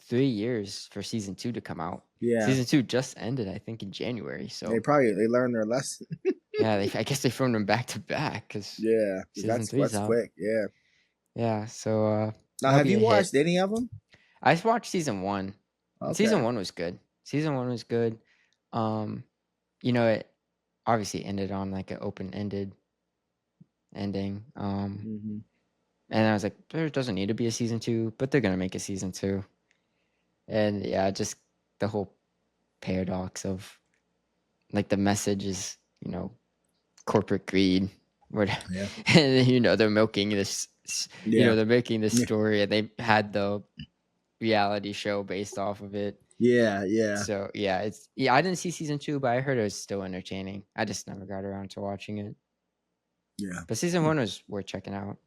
Speaker 2: 3 years for season 2 to come out.
Speaker 3: Yeah,
Speaker 2: Season 2 just ended, I think, in January. So
Speaker 3: they learned their lesson.
Speaker 2: yeah, I guess they filmed them back to back because
Speaker 3: Yeah,
Speaker 2: season 3's
Speaker 3: that's
Speaker 2: out.
Speaker 3: quick. Yeah.
Speaker 2: Yeah, so
Speaker 3: Now,
Speaker 2: that'll
Speaker 3: have
Speaker 2: be
Speaker 3: you
Speaker 2: a hit.
Speaker 3: watched any of them?
Speaker 2: I watched season 1. And
Speaker 3: Okay.
Speaker 2: season 1 was good. Season 1 was good. It obviously ended on like an open-ended ending.
Speaker 3: Mm-hmm.
Speaker 2: And I was like, there doesn't need to be a season 2, but they're gonna make a season 2. And yeah, just the whole paradox of like the message is, corporate greed.
Speaker 3: Yeah.
Speaker 2: And they're milking this.
Speaker 3: Yeah.
Speaker 2: They're making this
Speaker 3: Yeah.
Speaker 2: story, and they had the reality show based off of it.
Speaker 3: Yeah. Yeah.
Speaker 2: So yeah, I didn't see season 2, but I heard it was still entertaining. I just never got around to watching it.
Speaker 3: Yeah.
Speaker 2: But season 1 was worth checking out.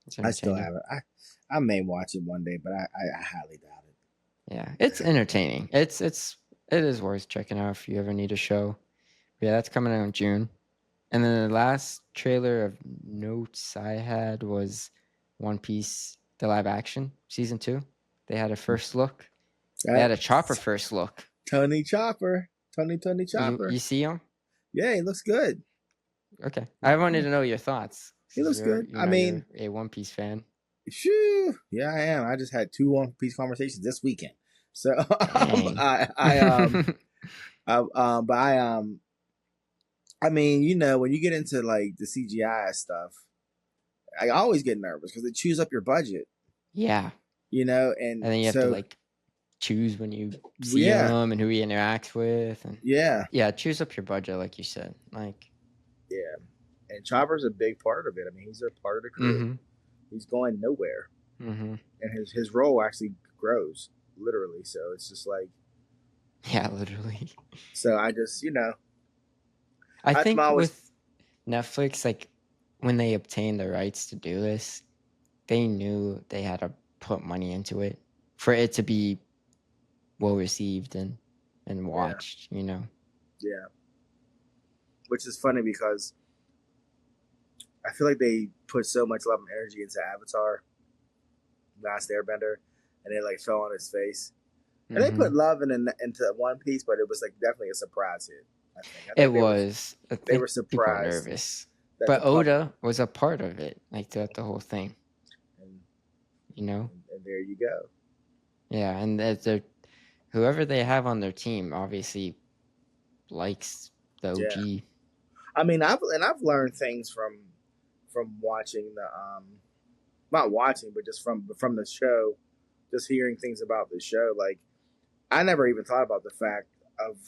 Speaker 2: It's
Speaker 3: I still
Speaker 2: entertaining.
Speaker 3: haven't. I may watch it one day, but I highly doubt it.
Speaker 2: Yeah, it's entertaining. It is worth checking out if you ever need a show. But yeah, that's coming out in June. And then the last trailer of notes I had was One Piece, the live action season 2. They had a first look. They had a Chopper first look.
Speaker 3: Tony Chopper. Tony Chopper.
Speaker 2: You see him?
Speaker 3: Yeah, he looks good.
Speaker 2: Okay. I wanted to know your thoughts.
Speaker 3: He looks good.
Speaker 2: I mean, you're a One Piece fan.
Speaker 3: Shoo. Yeah, I am. I just had 2 One Piece conversations this weekend. So I mean, when you get into like the CGI stuff, I always get nervous because it chews up your budget.
Speaker 2: Yeah.
Speaker 3: And
Speaker 2: then you have to like choose when you see him and who he interacts with, and yeah, choose up your budget, like you said. Like,
Speaker 3: yeah, and Chopper's a big part of it. I mean, he's a part of the crew. Mm-hmm. He's going nowhere, and his role actually grows literally. So it's just like,
Speaker 2: yeah, literally.
Speaker 3: So I just
Speaker 2: I think with Netflix, like when they obtained the rights to do this, they knew they had to put money into it for it to be well received and watched. Yeah.
Speaker 3: Which is funny because I feel like they put so much love and energy into Avatar, Last Airbender, and it like fell on his face. And they put love into One Piece, but it was like definitely a surprise hit. I think
Speaker 2: it was.
Speaker 3: They were surprised.
Speaker 2: People were nervous, but Oda was a part of it, like throughout the whole thing. And
Speaker 3: there you go.
Speaker 2: Yeah, and whoever they have on their team obviously likes the OG.
Speaker 3: Yeah. I mean, I've learned things from watching the not watching, but just from the show, just hearing things about the show. Like, I never even thought about the fact of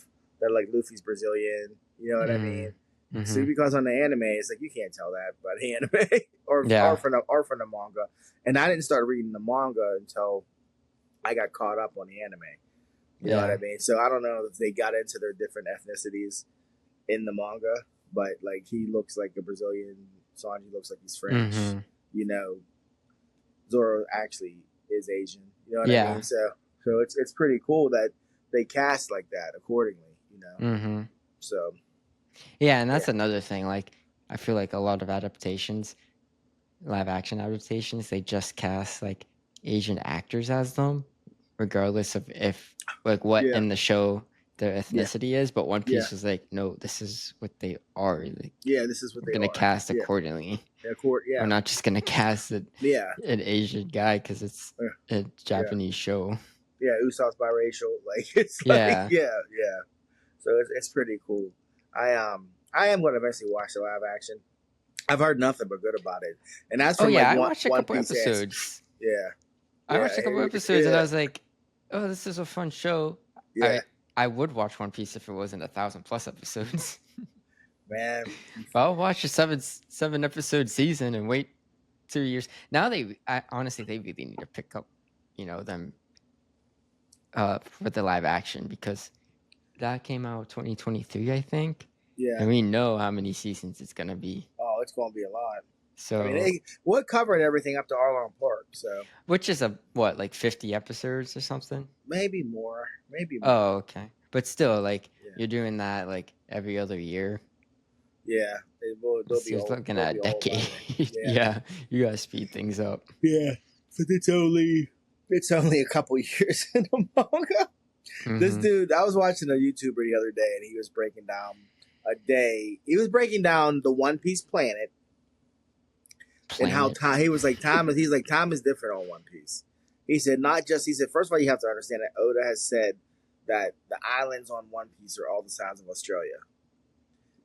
Speaker 3: that, like, Luffy's Brazilian. You know what I mean? Mm-hmm. So because on the anime, it's like you can't tell that by the anime or from the manga. And I didn't start reading the manga until I got caught up on the anime. You know what I mean? So I don't know if they got into their different ethnicities in the manga, but like he looks like a Brazilian, Sanji looks like he's French. Mm-hmm. Zoro actually is Asian. You know what I mean? So it's pretty cool that they cast like that accordingly.
Speaker 2: Mm-hmm.
Speaker 3: So.
Speaker 2: Yeah, and that's another thing. Like, I feel like a lot of adaptations, live action adaptations, they just cast like Asian actors as them, regardless of if like what in the show their ethnicity is. But One Piece was like, no, this is what they are. Like,
Speaker 3: this is what
Speaker 2: we're gonna cast accordingly.
Speaker 3: We're
Speaker 2: not just gonna cast an Asian guy because it's a Japanese show.
Speaker 3: Yeah, Usopp's biracial. Like it's like, yeah. So it's pretty cool. I am going to eventually watch the live action. I've heard nothing but good about it, and that's from
Speaker 2: I watched a couple episodes. I watched a couple episodes, and I was like, "Oh, this is a fun show." Yeah, I would watch One Piece if it wasn't 1,000+ episodes.
Speaker 3: Man,
Speaker 2: I'll watch a seven episode season and wait 2 years. Now honestly they really need to pick up, them for the live action because that came out 2023, I think.
Speaker 3: Yeah.
Speaker 2: And we know how many seasons it's going to be.
Speaker 3: Oh, it's going to be a lot.
Speaker 2: So,
Speaker 3: I mean, what covered everything up to Arlong Park, so
Speaker 2: which is like 50 episodes or something?
Speaker 3: maybe more.
Speaker 2: Oh, okay. But still, like,
Speaker 3: Yeah.
Speaker 2: you're doing that like every other year.
Speaker 3: Yeah, they'll be
Speaker 2: You're
Speaker 3: old.
Speaker 2: looking
Speaker 3: They'll
Speaker 2: at
Speaker 3: be
Speaker 2: a
Speaker 3: old by
Speaker 2: decade.
Speaker 3: then.
Speaker 2: Yeah, you gotta speed things up.
Speaker 3: Yeah, but it's only a couple years in the manga. This
Speaker 2: Mhm.
Speaker 3: dude, I was watching a YouTuber the other day, and he was breaking down a day. He was breaking down the One Piece planet and how time. He was like time is. He's like time is different on One Piece. He said not just. He said first of all you have to understand that Oda has said that the islands on One Piece are all the size of Australia,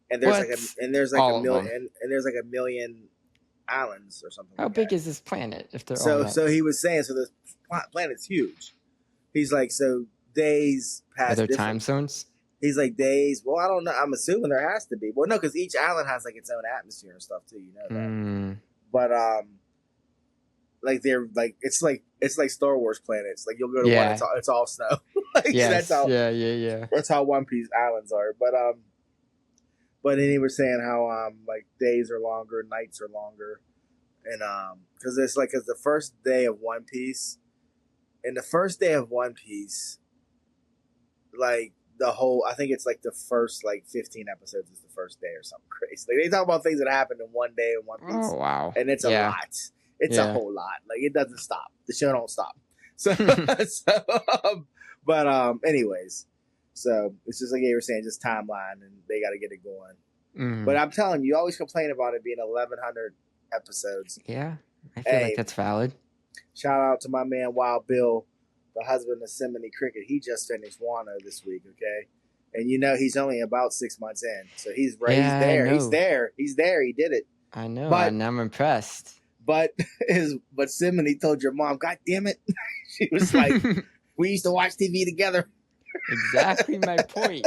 Speaker 3: and there's
Speaker 2: All
Speaker 3: a
Speaker 2: of
Speaker 3: million
Speaker 2: them.
Speaker 3: and there's like a million islands or something.
Speaker 2: How
Speaker 3: like
Speaker 2: big
Speaker 3: that.
Speaker 2: is this planet? If they're all
Speaker 3: So
Speaker 2: that?
Speaker 3: so he was saying so this planet's huge. He's like so days pass.
Speaker 2: Are there
Speaker 3: different.
Speaker 2: time zones?
Speaker 3: He's like days. Well, I don't know. I'm assuming there has to be. Well, no, because each island has like its own atmosphere and stuff too. You know that.
Speaker 2: Hmm.
Speaker 3: But like they're like it's like Star Wars planets. Like you'll go to one, it's all snow. Like
Speaker 2: Yes.
Speaker 3: yeah. That's how One Piece islands are. But then he was saying how like days are longer, nights are longer, and because it's like because the first day of One Piece, like the whole I think it's like the first like 15 episodes is the first day or something crazy. Like they talk about things that happened in one day in One Piece.
Speaker 2: Oh wow.
Speaker 3: And it's a lot. It's a whole lot. Like it doesn't stop. The show don't stop. So, anyways, so it's just like you were saying, just timeline, and they got to get it going.
Speaker 2: Mm.
Speaker 3: But I'm telling you, you always complain about it being 1,100 episodes.
Speaker 2: Yeah, I feel like that's valid.
Speaker 3: Shout out to my man Wild Bill, the husband of Simony Cricket. He just finished Wano this week. Okay, and you know he's only about 6 months in, so he's there. He's there. He did it.
Speaker 2: I know, and I'm impressed.
Speaker 3: But Simony told your mom, God damn it. She was like, we used to watch TV together.
Speaker 2: Exactly my point.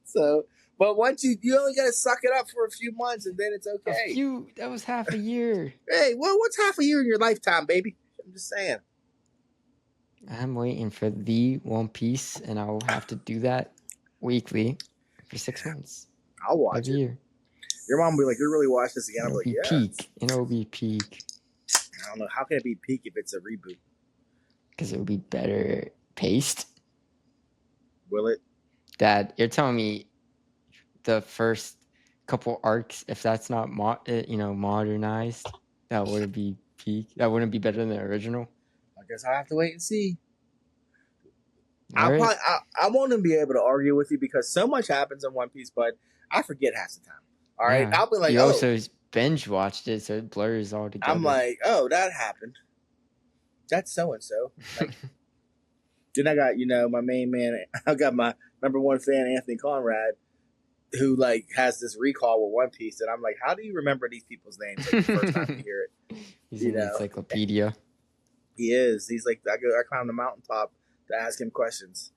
Speaker 3: So, but once you only got to suck it up for a few months and then it's okay.
Speaker 2: That was half a year.
Speaker 3: Hey, well, what's half a year in your lifetime, baby? I'm just saying.
Speaker 2: I'm waiting for the One Piece, and I'll have to do that weekly for 6 months.
Speaker 3: I'll watch
Speaker 2: every year.
Speaker 3: Your mom will be like, you really watch this again? I'm like, yeah.
Speaker 2: It'll be peak.
Speaker 3: I don't know. How can it be peak if it's a reboot?
Speaker 2: Because it will be better paced.
Speaker 3: Will it?
Speaker 2: Dad, you're telling me the first couple arcs, if that's not modernized, that wouldn't be peak? That wouldn't be better than the original?
Speaker 3: I guess I'll have to wait and see.
Speaker 2: Right.
Speaker 3: I won't even be able to argue with you because so much happens in One Piece, but I forget half the time. All right, I'll be like,
Speaker 2: you also binge watched it, so it blurs all together.
Speaker 3: I'm like, oh, that happened. That's so and so. Then I got my main man. I got my number one fan, Anthony Conrad, who like has this recall with One Piece, and I'm like, how do you remember these people's names like, the first time you hear it?
Speaker 2: He's an encyclopedia.
Speaker 3: He is. He's like, I climbed the mountaintop to ask him questions.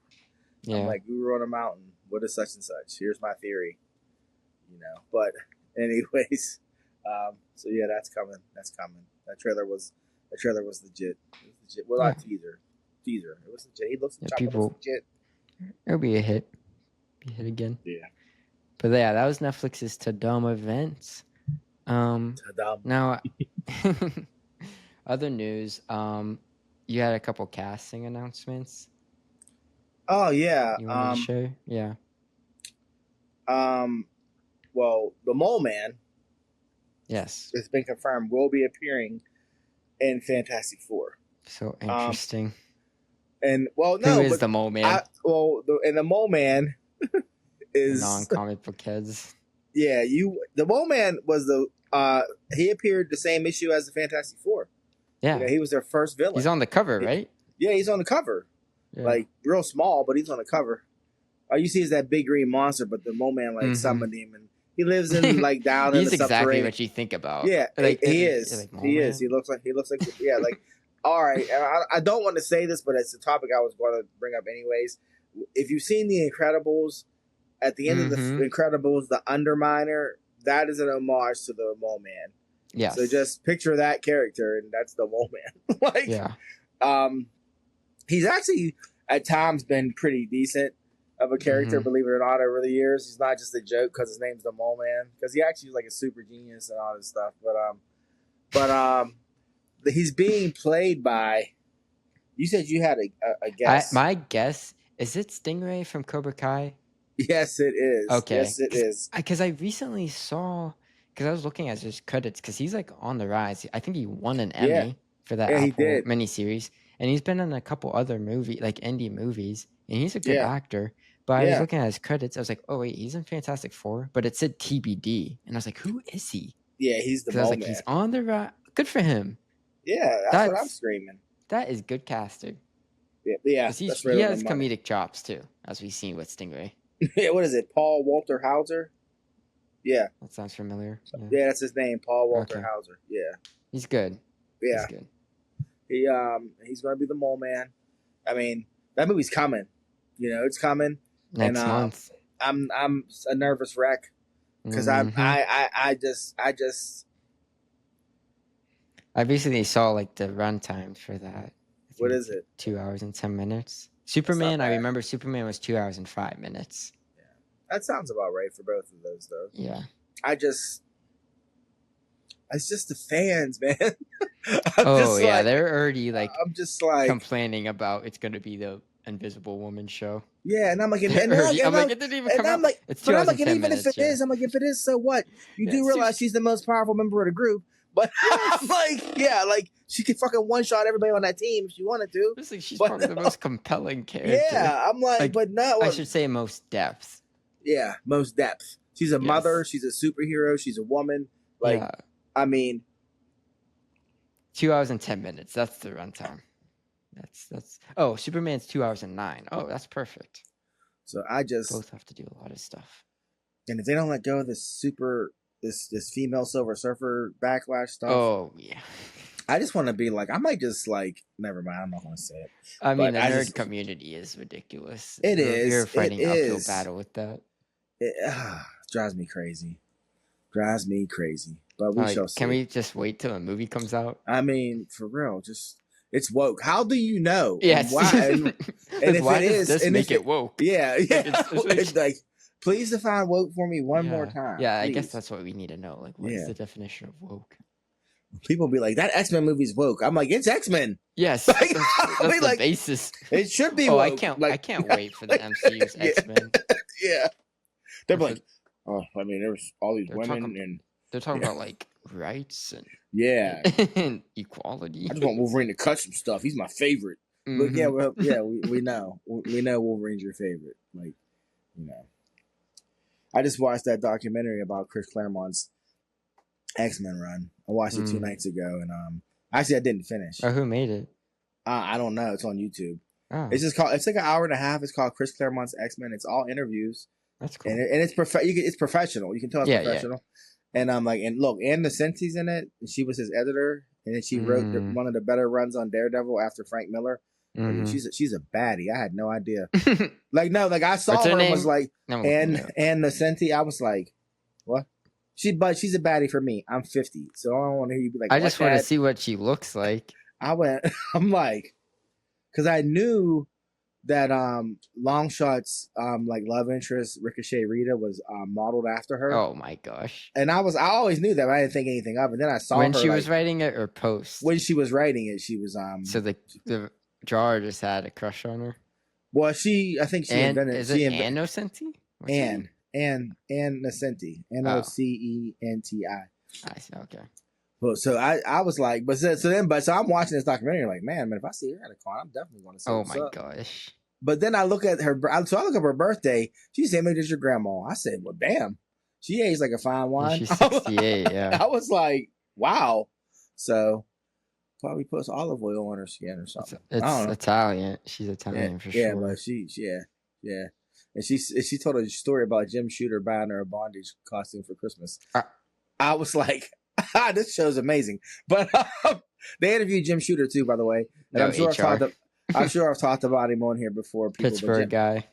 Speaker 3: Yeah. I'm like, we were on a mountain. What is such and such? Here's my theory. But anyways, so yeah, that's coming. That trailer was legit. It was legit. Well, not teaser. It was legit. He looks legit.
Speaker 2: It'll be a hit. Be a hit again.
Speaker 3: Yeah.
Speaker 2: But yeah, that was Netflix's Tudum events.
Speaker 3: Tudum.
Speaker 2: Now, other news. You had a couple casting announcements.
Speaker 3: Oh yeah.
Speaker 2: You want to share? Yeah.
Speaker 3: Well, the Moleman.
Speaker 2: Yes.
Speaker 3: It's been confirmed will be appearing in Fantastic Four.
Speaker 2: So interesting.
Speaker 3: And
Speaker 2: who is the Moleman?
Speaker 3: The Moleman is
Speaker 2: non-comic book heads.
Speaker 3: Yeah, the Moleman was he appeared the same issue as the Fantastic Four.
Speaker 2: Yeah,
Speaker 3: he was their first villain.
Speaker 2: He's on the cover, right?
Speaker 3: Yeah, he's on the cover. Yeah. Like real small, but he's on the cover. All you see is that big green monster, but the Moleman summoned him, and he lives in like down in the
Speaker 2: He's exactly
Speaker 3: subterranean.
Speaker 2: what you think about.
Speaker 3: Yeah, he is. He is. He looks like yeah. Like all right. I don't want to say this, but it's a topic I was going to bring up anyways. If you've seen The Incredibles, at the end of the Incredibles, the Underminer, that is an homage to the Moleman.
Speaker 2: Yeah.
Speaker 3: So just picture that character, and that's the Moleman. He's actually at times been pretty decent. of a character, believe it or not, over the years. He's not just a joke because his name's the Moleman, because he actually is like a super genius and all this stuff. But he's being played by. You said you had a guess.
Speaker 2: My guess is it Stingray from Cobra Kai.
Speaker 3: Yes, it is.
Speaker 2: Okay.
Speaker 3: Yes, it is.
Speaker 2: Because I recently saw, because I was looking at his credits, because he's like on the rise. I think he won an Emmy for that
Speaker 3: he
Speaker 2: Apple
Speaker 3: did.
Speaker 2: miniseries, and he's been in a couple other like indie movies, and he's a good actor. But I was looking at his credits, I was like, oh wait, he's in Fantastic Four, but it said TBD, and I was like, who is he?
Speaker 3: Yeah, he's the Moleman.
Speaker 2: I was like, he's on the rise. Good for him.
Speaker 3: Yeah, that's what I'm screaming.
Speaker 2: That is good casting.
Speaker 3: Yeah.
Speaker 2: He has comedic chops too, as we've seen with Stingray.
Speaker 3: Yeah, what is it? Paul Walter Hauser? Yeah.
Speaker 2: That sounds familiar.
Speaker 3: Yeah, that's his name, Paul Walter Hauser. Yeah.
Speaker 2: He's good.
Speaker 3: Yeah.
Speaker 2: He's good.
Speaker 3: He's gonna be the Mole Man. I mean, that movie's coming. You know, it's coming.
Speaker 2: Next month.
Speaker 3: I'm a nervous wreck. Because I
Speaker 2: basically saw like the runtime for that.
Speaker 3: What is it?
Speaker 2: 2 hours and 10 minutes. Superman, I remember Superman was 2 hours and 5 minutes.
Speaker 3: Yeah. That sounds about right for both of those, though.
Speaker 2: Yeah.
Speaker 3: It's just the fans, man.
Speaker 2: They're already like
Speaker 3: I'm just like
Speaker 2: complaining about it's gonna be the Invisible Woman show.
Speaker 3: Yeah, and I'm like, it didn't even come out. It's even if it is, so what? You do realize she's the most powerful member of the group. But I'm like, she could fucking one-shot everybody on that team if she wanted to.
Speaker 2: Like she's probably the most compelling character.
Speaker 3: Yeah, I'm like, but no.
Speaker 2: I should say most depth.
Speaker 3: Yeah, most depth. She's a mother. She's a superhero. She's a woman. I mean,
Speaker 2: 2 hours and 10 minutes. That's the runtime. That's. Oh, Superman's 2 hours and 9. Oh, that's perfect.
Speaker 3: So I just
Speaker 2: both have to do a lot of stuff.
Speaker 3: And if they don't let go of this female Silver Surfer backlash stuff.
Speaker 2: Oh yeah.
Speaker 3: I just want to be like, I might just like, never mind. I'm not going to say it.
Speaker 2: I mean, the nerd community is ridiculous.
Speaker 3: It is.
Speaker 2: You're fighting an uphill battle with that.
Speaker 3: It drives me crazy. But we shall see.
Speaker 2: Can we just wait till a movie comes out?
Speaker 3: I mean, for real, it's woke. How do you know?
Speaker 2: Yes.
Speaker 3: And why? And if
Speaker 2: why
Speaker 3: it
Speaker 2: does
Speaker 3: is,
Speaker 2: this make it woke?
Speaker 3: Yeah. It's like, please define woke for me one more time.
Speaker 2: Yeah,
Speaker 3: please.
Speaker 2: I guess that's what we need to know. Like, what is the definition of woke?
Speaker 3: People be like, that X-Men movie's woke. I'm like, it's X-Men.
Speaker 2: Yes, that's the basis.
Speaker 3: It should be woke.
Speaker 2: I can't wait for the MCU's X-Men.
Speaker 3: Yeah. They're like, I mean, there's all these women and
Speaker 2: they're talking about like rights and and equality.
Speaker 3: I just want Wolverine to cut some stuff. He's my favorite. But we know Wolverine's your favorite. Like, you know, I just watched that documentary about Chris Claremont's X-Men run. I watched it 2 nights ago, and actually I didn't finish.
Speaker 2: Oh, who made it?
Speaker 3: I don't know. It's on YouTube.
Speaker 2: Oh.
Speaker 3: It's like an hour and a half. It's called Chris Claremont's X-Men. It's all interviews.
Speaker 2: That's cool.
Speaker 3: And it's it's professional. You can tell it's professional. Yeah. And I'm like, and look, Ann Nocenti's in it. And she was his editor, and then she wrote one of the better runs on Daredevil after Frank Miller. Mm-hmm. She's a baddie. I had no idea. I saw her and was like, Ann Nocenti. I was like, what? She's a baddie for me. I'm 50, so I don't want to hear you be like.
Speaker 2: I just want to see what she looks like.
Speaker 3: I'm like, because I knew that Longshot's like love interest Ricochet Rita was modeled after her.
Speaker 2: Oh my gosh!
Speaker 3: And I always knew that, but I didn't think anything of it. Then I saw
Speaker 2: when
Speaker 3: her
Speaker 2: she was writing it or post.
Speaker 3: When she was writing it, she was
Speaker 2: So the drawer just had a crush on her.
Speaker 3: Well, I think she invented.
Speaker 2: Is it Ann Nocenti?
Speaker 3: Ann Nocenti. Nocenti.
Speaker 2: I see. Okay.
Speaker 3: Well, so I was like, so I'm watching this documentary, like, man, if I see her at a con, I'm definitely going to see.
Speaker 2: Oh my gosh!
Speaker 3: But then I look at her. So I look up her birthday. She's the same age as your grandma. I said, well, damn, she aged like a fine wine.
Speaker 2: She's 68. Yeah.
Speaker 3: I was like, wow. So probably puts olive oil on her skin or something.
Speaker 2: It's Italian. She's Italian for sure.
Speaker 3: Yeah, but yeah. And she told a story about Jim Shooter buying her a bondage costume for Christmas. I was like, this show's amazing. But they interviewed Jim Shooter too, by the way. And I'm sure I've talked about him on here before.
Speaker 2: Pittsburgh guy.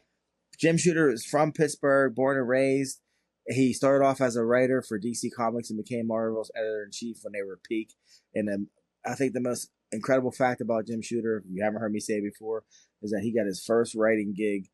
Speaker 3: Jim Shooter is from Pittsburgh, born and raised. He started off as a writer for DC Comics and became Marvel's editor-in-chief when they were at peak. And I think the most incredible fact about Jim Shooter, if you haven't heard me say it before, is that he got his first writing gig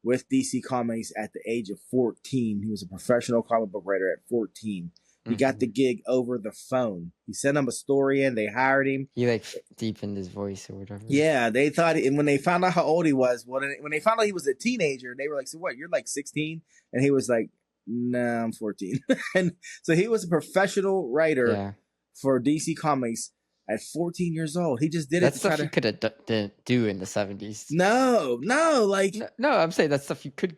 Speaker 3: with DC Comics at the age of 14. He was a professional comic book writer at 14. He got the gig over the phone. He sent him a story in. They hired him.
Speaker 2: He like deepened his voice or whatever.
Speaker 3: Yeah, they thought, and when they found out how old he was, when they found out he was a teenager, they were like, "So what? You're like 16?" And he was like, "No, I'm 14." And so he was a professional writer for DC Comics at 14 years old. He just did
Speaker 2: that's
Speaker 3: it.
Speaker 2: Stuff you could do in the 70s.
Speaker 3: No, like
Speaker 2: no, I'm saying that's stuff you could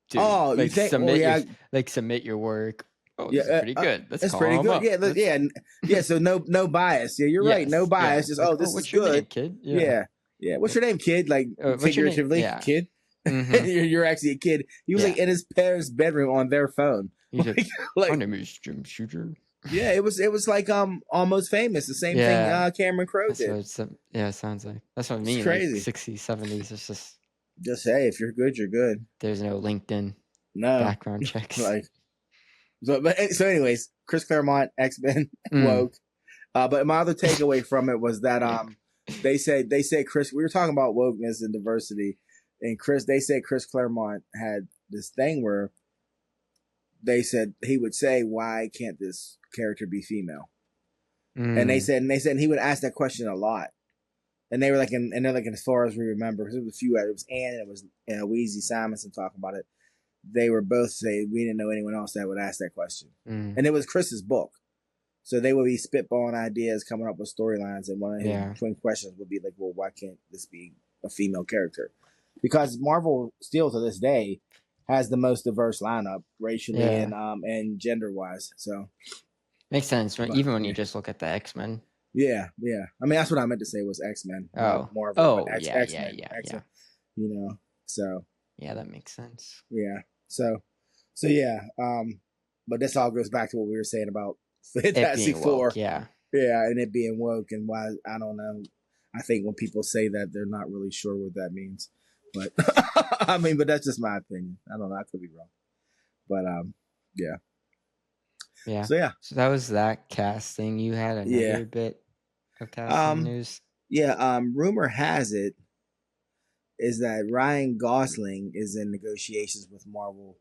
Speaker 2: do.
Speaker 3: Oh,
Speaker 2: like
Speaker 3: you think?
Speaker 2: submit your work. Oh,
Speaker 3: yeah,
Speaker 2: this is pretty good.
Speaker 3: That's pretty good. Yeah. So no bias. Yeah, you're right. No bias. Just
Speaker 2: like,
Speaker 3: this
Speaker 2: what's
Speaker 3: is
Speaker 2: your
Speaker 3: good,
Speaker 2: name, kid.
Speaker 3: Yeah. What's your name, kid? Like figuratively, kid. You're actually a kid. He was like in his parents' bedroom on their phone.
Speaker 2: He's like, my name is Jim Shooter.
Speaker 3: Yeah, it was like Almost Famous. The same thing Cameron Crowe did.
Speaker 2: It sounds like that's what I mean.
Speaker 3: It's crazy.
Speaker 2: Like 60s, 70s. It's
Speaker 3: just hey, if you're good, you're good.
Speaker 2: There's no LinkedIn background checks.
Speaker 3: So anyways, Chris Claremont, X-Men, woke. But my other takeaway from it was that they said Chris. We were talking about wokeness and diversity, and they said Chris Claremont had this thing where they said he would say, "Why can't this character be female?" And they said he would ask that question a lot. And they were like, and they're like, as far as we remember, because it was a few. It was Ann and it was Weezy Simonson talking about it. They were both saying we didn't know anyone else that would ask that question. And it was Chris's book. So they would be spitballing ideas, coming up with storylines, and one of his twin questions would be like, well, why can't this be a female character? Because Marvel still to this day has the most diverse lineup racially and gender-wise. So
Speaker 2: makes sense, right? Even when you just look at the X-Men.
Speaker 3: Yeah. I mean, that's what I meant to say was X-Men.
Speaker 2: Marvel.
Speaker 3: X-Men. You know, so.
Speaker 2: Yeah, that makes sense.
Speaker 3: Yeah. So but this all goes back to what we were saying about Fantastic Four.
Speaker 2: Yeah,
Speaker 3: and it being woke and why, I don't know. I think when people say that, they're not really sure what that means. But I mean, but that's just my opinion. I don't know. I could be wrong. But yeah. So
Speaker 2: that was that casting. You had another bit of casting news.
Speaker 3: Yeah. Rumor has it is that Ryan Gosling is in negotiations with Marvel,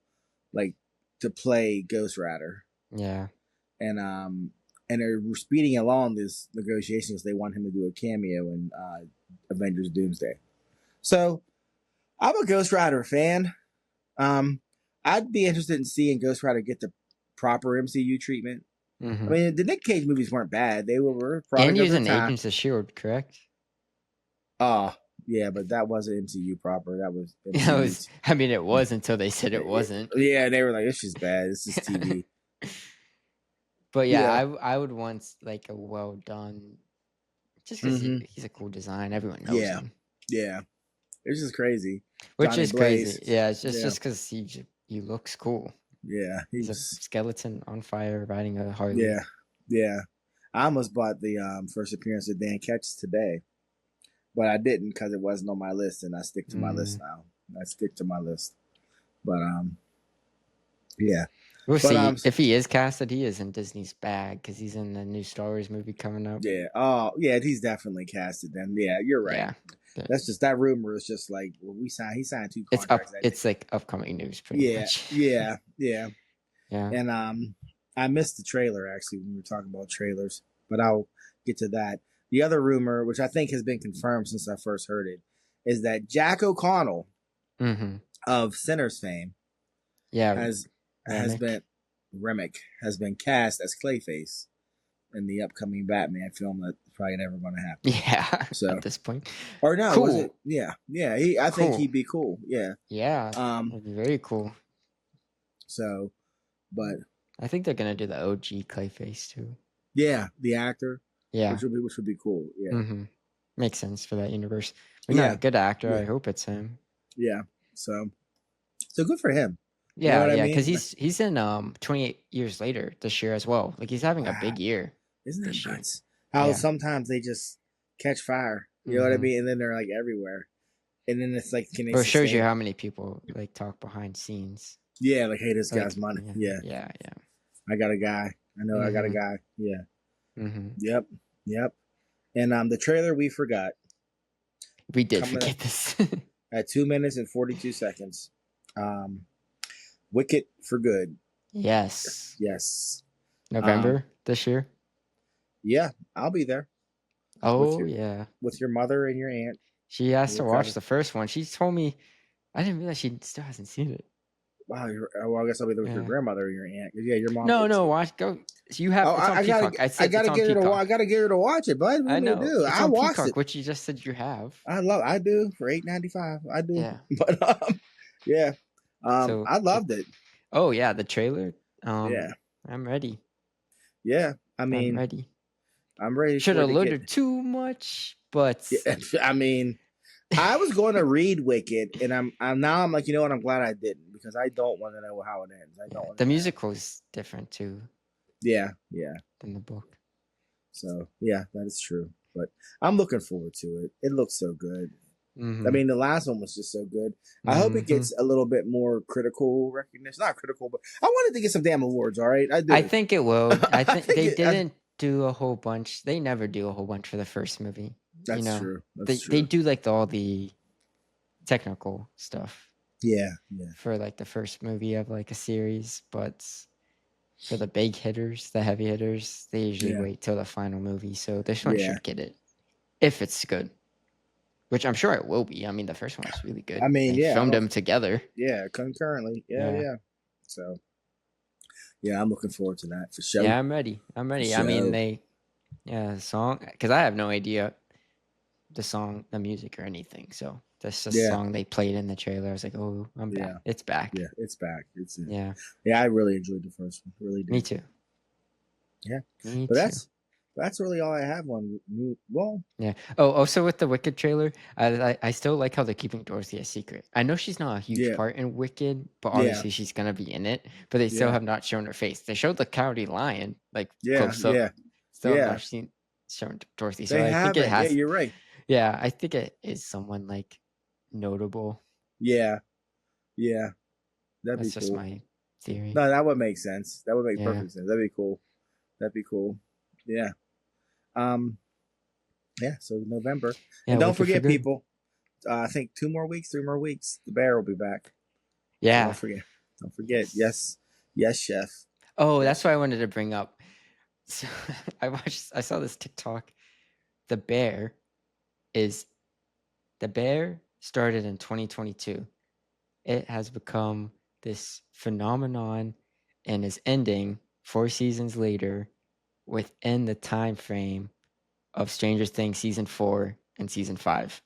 Speaker 3: like to play Ghost Rider.
Speaker 2: Yeah.
Speaker 3: And they're speeding along this negotiations. They want him to do a cameo in Avengers Doomsday. So I'm a Ghost Rider fan. I'd be interested in seeing Ghost Rider get the proper MCU treatment. I mean, the Nick Cage movies weren't bad. They were probably.
Speaker 2: And he was in Agents of S.H.I.E.L.D., correct?
Speaker 3: Yeah, but that wasn't MCU proper. That was.
Speaker 2: It was until they said it wasn't.
Speaker 3: Yeah, they were like, "This is bad. This is TV."
Speaker 2: But I would want like a well done, just because he's a cool design. Everyone knows him.
Speaker 3: Yeah, it's just crazy.
Speaker 2: Which Johnny is Blaze. Crazy. Yeah, it's just because he looks cool.
Speaker 3: Yeah,
Speaker 2: he's a skeleton on fire riding a Harley.
Speaker 3: Yeah. I almost bought the first appearance of Dan Ketch today. But I didn't because it wasn't on my list, and I stick to my list now. But yeah,
Speaker 2: we'll see if he is casted. He is in Disney's bag because he's in the new Star Wars movie coming up.
Speaker 3: Yeah, he's definitely casted. Then you're right. Yeah. That's just that rumor is just like he signed 2 contracts.
Speaker 2: It's like upcoming news, pretty much.
Speaker 3: Yeah.
Speaker 2: Yeah.
Speaker 3: And I missed the trailer actually when we were talking about trailers, but I'll get to that. The other rumor, which I think has been confirmed since I first heard it, is that Jack O'Connell of Sinners fame has been cast as Clayface in the upcoming Batman film that's probably never going to happen.
Speaker 2: Yeah,
Speaker 3: so
Speaker 2: at this point,
Speaker 3: or no,
Speaker 2: cool.
Speaker 3: Was it? Yeah. I think he'd be cool. Yeah,
Speaker 2: it'd be very cool.
Speaker 3: So, but
Speaker 2: I think they're gonna do the OG Clayface too.
Speaker 3: Yeah, the actor.
Speaker 2: Yeah,
Speaker 3: which would be cool. Yeah,
Speaker 2: makes sense for that universe. But a good actor.
Speaker 3: Yeah.
Speaker 2: I hope it's him.
Speaker 3: Yeah, so good for him.
Speaker 2: Yeah, because he's in 28 Years Later this year as well. Like he's having a big year.
Speaker 3: Isn't it nuts? How sometimes they just catch fire. You know what I mean? And then they're like everywhere. And then it's like, can they?
Speaker 2: It shows you how many people like talk behind scenes.
Speaker 3: Yeah, like, hey, this guy's money. Yeah. I got a guy. I know I got a guy. Yeah. Yep. And the trailer we forgot.
Speaker 2: We did forget this.
Speaker 3: At 2 minutes and 42 seconds. Um, Wicked for Good.
Speaker 2: Yes.
Speaker 3: Yes.
Speaker 2: November this year.
Speaker 3: Yeah, I'll be there
Speaker 2: Oh, yeah.
Speaker 3: with your mother and your aunt.
Speaker 2: She has to
Speaker 3: Your
Speaker 2: watch
Speaker 3: cousin.
Speaker 2: the first one. She told me, I didn't realize she still hasn't seen it.
Speaker 3: Wow. Well, I guess I'll be there with your
Speaker 2: Yeah.
Speaker 3: grandmother and your aunt. Yeah, your mom.
Speaker 2: No, watch. Go. You have.
Speaker 3: Oh,
Speaker 2: It's on
Speaker 3: I
Speaker 2: Peacock.
Speaker 3: gotta,
Speaker 2: I said it's on
Speaker 3: get her to. I
Speaker 2: Peacock.
Speaker 3: gotta get her to watch it, bud. What
Speaker 2: I
Speaker 3: do you
Speaker 2: know.
Speaker 3: do?
Speaker 2: It's
Speaker 3: I
Speaker 2: on
Speaker 3: watched
Speaker 2: Peacock,
Speaker 3: it.
Speaker 2: which you just said you have.
Speaker 3: I do for $8.95. I do.
Speaker 2: Yeah.
Speaker 3: But yeah.
Speaker 2: So
Speaker 3: I loved it.
Speaker 2: Oh yeah, the trailer.
Speaker 3: Yeah.
Speaker 2: I'm ready.
Speaker 3: Yeah. I mean,
Speaker 2: I'm ready.
Speaker 3: I'm ready.
Speaker 2: Should
Speaker 3: for
Speaker 2: have
Speaker 3: it to
Speaker 2: looked
Speaker 3: get.
Speaker 2: at too much, but
Speaker 3: Yeah, I mean, I was going to read Wicked, and I'm now I'm like, you know what? I'm glad I didn't because I don't want to know how it ends. I don't.
Speaker 2: the musical is different too
Speaker 3: Yeah.
Speaker 2: than the book.
Speaker 3: So yeah, that is true. But I'm looking forward to it. It looks so good.
Speaker 2: Mhm.
Speaker 3: I mean, the last one was just so good. I hope it gets a little bit more critical recognition. Not critical, but I wanted to get some damn awards. All right, I do.
Speaker 2: I think it will. I think they
Speaker 3: it-
Speaker 2: didn't do a whole bunch. They never do a whole bunch for the first movie.
Speaker 3: That's true.
Speaker 2: They do like all the technical stuff
Speaker 3: Yeah.
Speaker 2: for like the first movie of like a series, but for the big hitters, the heavy hitters, they usually wait till the final movie. So this one should get it if it's good, which I'm sure it will be. I mean, the first one was really good.
Speaker 3: I mean,
Speaker 2: they filmed them together.
Speaker 3: Yeah, concurrently. Yeah. So yeah, I'm looking forward to that for sure.
Speaker 2: Yeah, I'm ready. I mean, the song, because I have no idea the music or anything. So that's just a song they played in the trailer. I was like, oh, I'm back. It's back.
Speaker 3: Yeah, it's back.
Speaker 2: Yeah.
Speaker 3: Yeah, I really enjoyed the first one. Really did.
Speaker 2: Me too.
Speaker 3: Yeah.
Speaker 2: Me
Speaker 3: But
Speaker 2: too.
Speaker 3: that's really all I have on. Well,
Speaker 2: yeah. Oh, also with the Wicked trailer, I still like how they're keeping Dorothy a secret. I know she's not a huge part in Wicked, but obviously she's gonna be in it. But they still have not shown her face. They showed the Cowardly Lion like close up. Still have not shown Dorothy. So I think it has.
Speaker 3: Yeah, you're right.
Speaker 2: Yeah, I think it is someone like notable.
Speaker 3: Yeah.
Speaker 2: That's just my theory.
Speaker 3: No, that would make sense. That would make perfect sense. That'd be cool. Yeah. Yeah, so November. And don't forget, people, I think 3 more weeks, the bear will be back.
Speaker 2: Yeah.
Speaker 3: So don't forget. Yes, chef.
Speaker 2: Oh, that's what I wanted to bring up. So I saw this TikTok. The bear started in 2022. It has become this phenomenon and is ending 4 seasons later within the time frame of Stranger Things season 4 and season 5.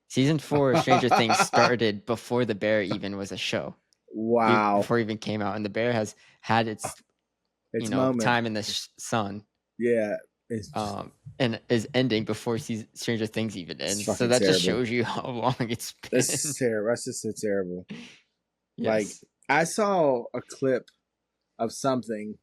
Speaker 2: Season 4 of Stranger Things started before the bear even was a show.
Speaker 3: Wow.
Speaker 2: Before it even came out. And the bear has had its
Speaker 3: moment.
Speaker 2: Time in the sun.
Speaker 3: Yeah.
Speaker 2: And is ending before Stranger Things even ends. So that just shows you how long it's been.
Speaker 3: That's terrible. That's just so terrible.
Speaker 2: Yes.
Speaker 3: Like, I saw a clip of something.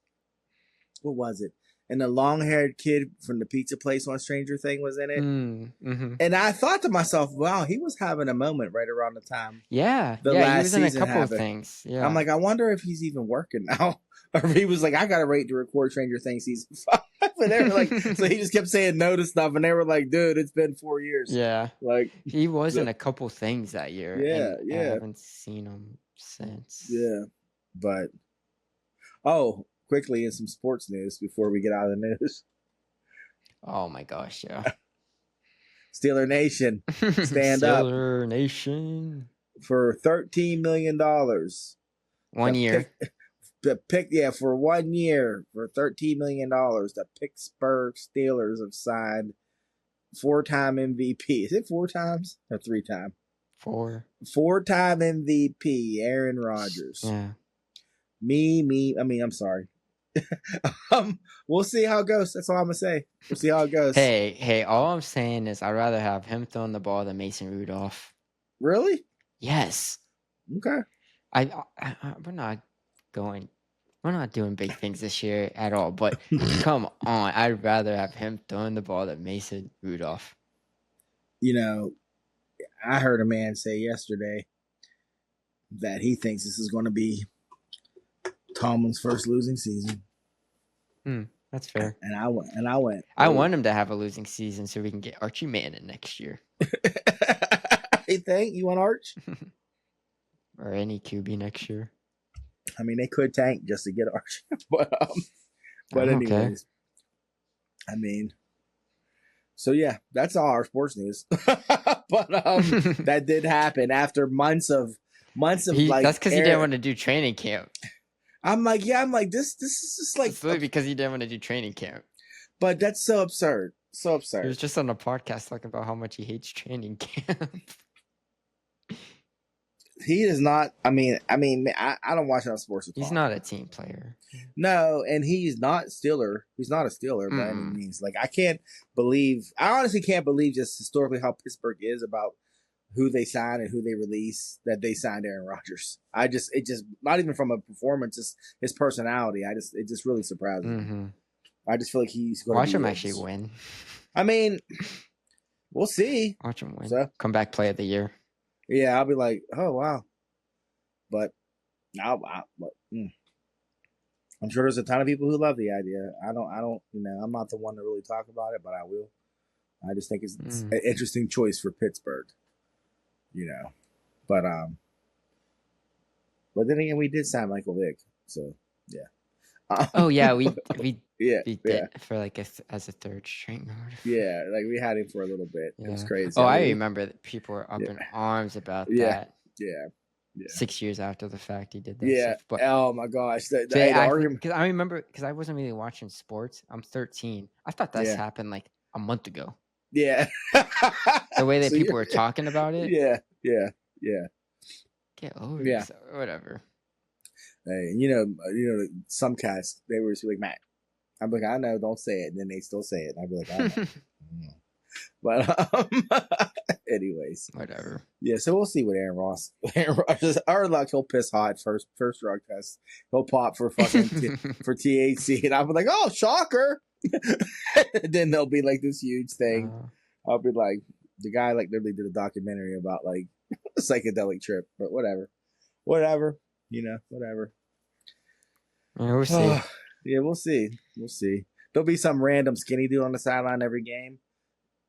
Speaker 3: What was it? And the long-haired kid from the pizza place on Stranger Things was in it.
Speaker 2: Mm-hmm.
Speaker 3: And I thought to myself, wow, he was having a moment right around the time.
Speaker 2: Yeah.
Speaker 3: The last
Speaker 2: he was in a couple
Speaker 3: happened.
Speaker 2: of things. Yeah.
Speaker 3: I'm like, I wonder if he's even working now. Or if he was like, I got to wait to record Stranger Things season 5. And they were like, so he just kept saying no to stuff. And they were like, dude, it's been 4 years.
Speaker 2: Yeah.
Speaker 3: Like,
Speaker 2: he was in a couple things that year.
Speaker 3: Yeah.
Speaker 2: I haven't seen him since.
Speaker 3: Yeah. But, quickly in some sports news before we get out of the news.
Speaker 2: Oh my gosh, yeah.
Speaker 3: Steeler Nation, stand up.
Speaker 2: Steeler Nation.
Speaker 3: For $13 million.
Speaker 2: 1 year.
Speaker 3: For 1 year, for $13 million, the Pittsburgh Steelers have signed 4-time MVP. Is it 4 times or 3 times?
Speaker 2: 4.
Speaker 3: 4-time MVP, Aaron Rodgers.
Speaker 2: Yeah.
Speaker 3: I'm sorry. We'll see how it goes. That's all I'm gonna say. We'll see how it goes.
Speaker 2: Hey, all I'm saying is I'd rather have him throwing the ball than Mason Rudolph.
Speaker 3: Really?
Speaker 2: Yes.
Speaker 3: Okay.
Speaker 2: We're not doing big things this year at all, but come on, I'd rather have him throwing the ball than Mason Rudolph.
Speaker 3: I heard a man say yesterday that he thinks this is going to be Tomlin's first losing season.
Speaker 2: That's fair.
Speaker 3: And I went.
Speaker 2: I want him to have a losing season so we can get Archie Manning next year.
Speaker 3: You think? You want Arch?
Speaker 2: or any QB next year.
Speaker 3: I mean, they could tank just to get Archie, but
Speaker 2: I'm okay.
Speaker 3: anyways, I mean, so yeah, that's all our sports news. But that did happen after months of like.
Speaker 2: That's because he didn't want to do training camp.
Speaker 3: I'm like, this is just like
Speaker 2: It's literally because he didn't want to do training camp.
Speaker 3: But that's so absurd. So absurd.
Speaker 2: He was just on a podcast talking about how much he hates training camp.
Speaker 3: He is not. I don't watch enough sports.
Speaker 2: He's not a team player.
Speaker 3: No, and he's not Steeler. He's not a Steeler by any means. Like, I honestly can't believe just historically how Pittsburgh is about who they sign and who they release, that they signed Aaron Rodgers. It just not even from a performance, just his personality. It just really surprised me. I just feel like he's going to
Speaker 2: watch him actually win.
Speaker 3: I mean, we'll see.
Speaker 2: Watch him win.
Speaker 3: So,
Speaker 2: comeback play of the year.
Speaker 3: Yeah, I'll be like, oh wow, but I'm sure there's a ton of people who love the idea. I don't, I'm not the one to really talk about it, but I will. I just think it's an interesting choice for Pittsburgh, but then again, we did sign Michael Vick, so yeah.
Speaker 2: Oh yeah, we did for like as a third string.
Speaker 3: Yeah, like we had him for a little bit. Yeah. It was crazy.
Speaker 2: Oh, I remember that people were up in arms about that.
Speaker 3: Yeah.
Speaker 2: 6 years after the fact, he did that.
Speaker 3: Yeah.
Speaker 2: Stuff. But,
Speaker 3: oh my gosh, the
Speaker 2: argument. Because I remember, because I wasn't really watching sports. I'm 13. I thought this happened like a month ago.
Speaker 3: Yeah.
Speaker 2: The way that people were talking about it.
Speaker 3: Yeah.
Speaker 2: Get over it. So, whatever.
Speaker 3: Hey, some cats, they were just like, Matt, I'm like, I know, don't say it. And then they still say it. And I'd be like, I know. But anyways,
Speaker 2: whatever.
Speaker 3: Yeah, so we'll see what Aaron Rodgers. Our luck, he'll piss hot first drug test. He'll pop for fucking for THC, and I'll be like, oh, shocker. Then there'll be like this huge thing. I'll be like, the guy like literally did a documentary about like a psychedelic trip, but whatever. Whatever.
Speaker 2: Yeah, we'll see.
Speaker 3: Yeah, we'll see. There'll be some random skinny dude on the sideline every game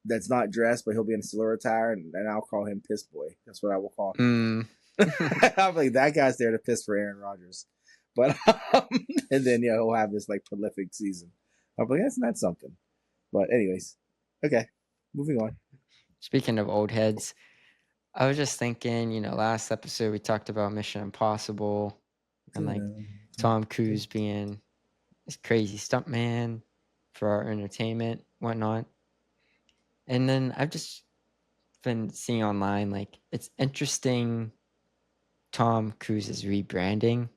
Speaker 3: that's not dressed, but he'll be in a Steeler attire, and I'll call him Piss Boy. That's what I will call him. I'm like, that guy's there to piss for Aaron Rodgers. But and then he'll have this like prolific season. I'm like, that's not something. But anyways, okay, moving on.
Speaker 2: Speaking of old heads, I was just thinking, last episode we talked about Mission Impossible and like Tom Cruise being this crazy stuntman for our entertainment, whatnot. And then I've just been seeing online, like, it's interesting Tom Cruise's rebranding.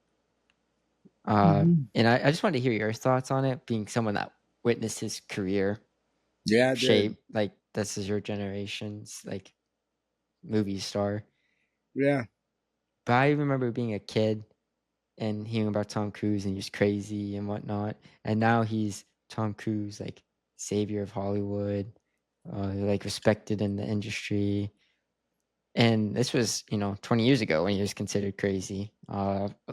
Speaker 2: And I just wanted to hear your thoughts on it, being someone that witnessed his career shape. Like, this is your generation's, like, movie star.
Speaker 3: Yeah.
Speaker 2: But I remember being a kid and hearing about Tom Cruise and he was crazy and whatnot. And now he's Tom Cruise, like, savior of Hollywood, like, respected in the industry. And this was, 20 years ago when he was considered crazy.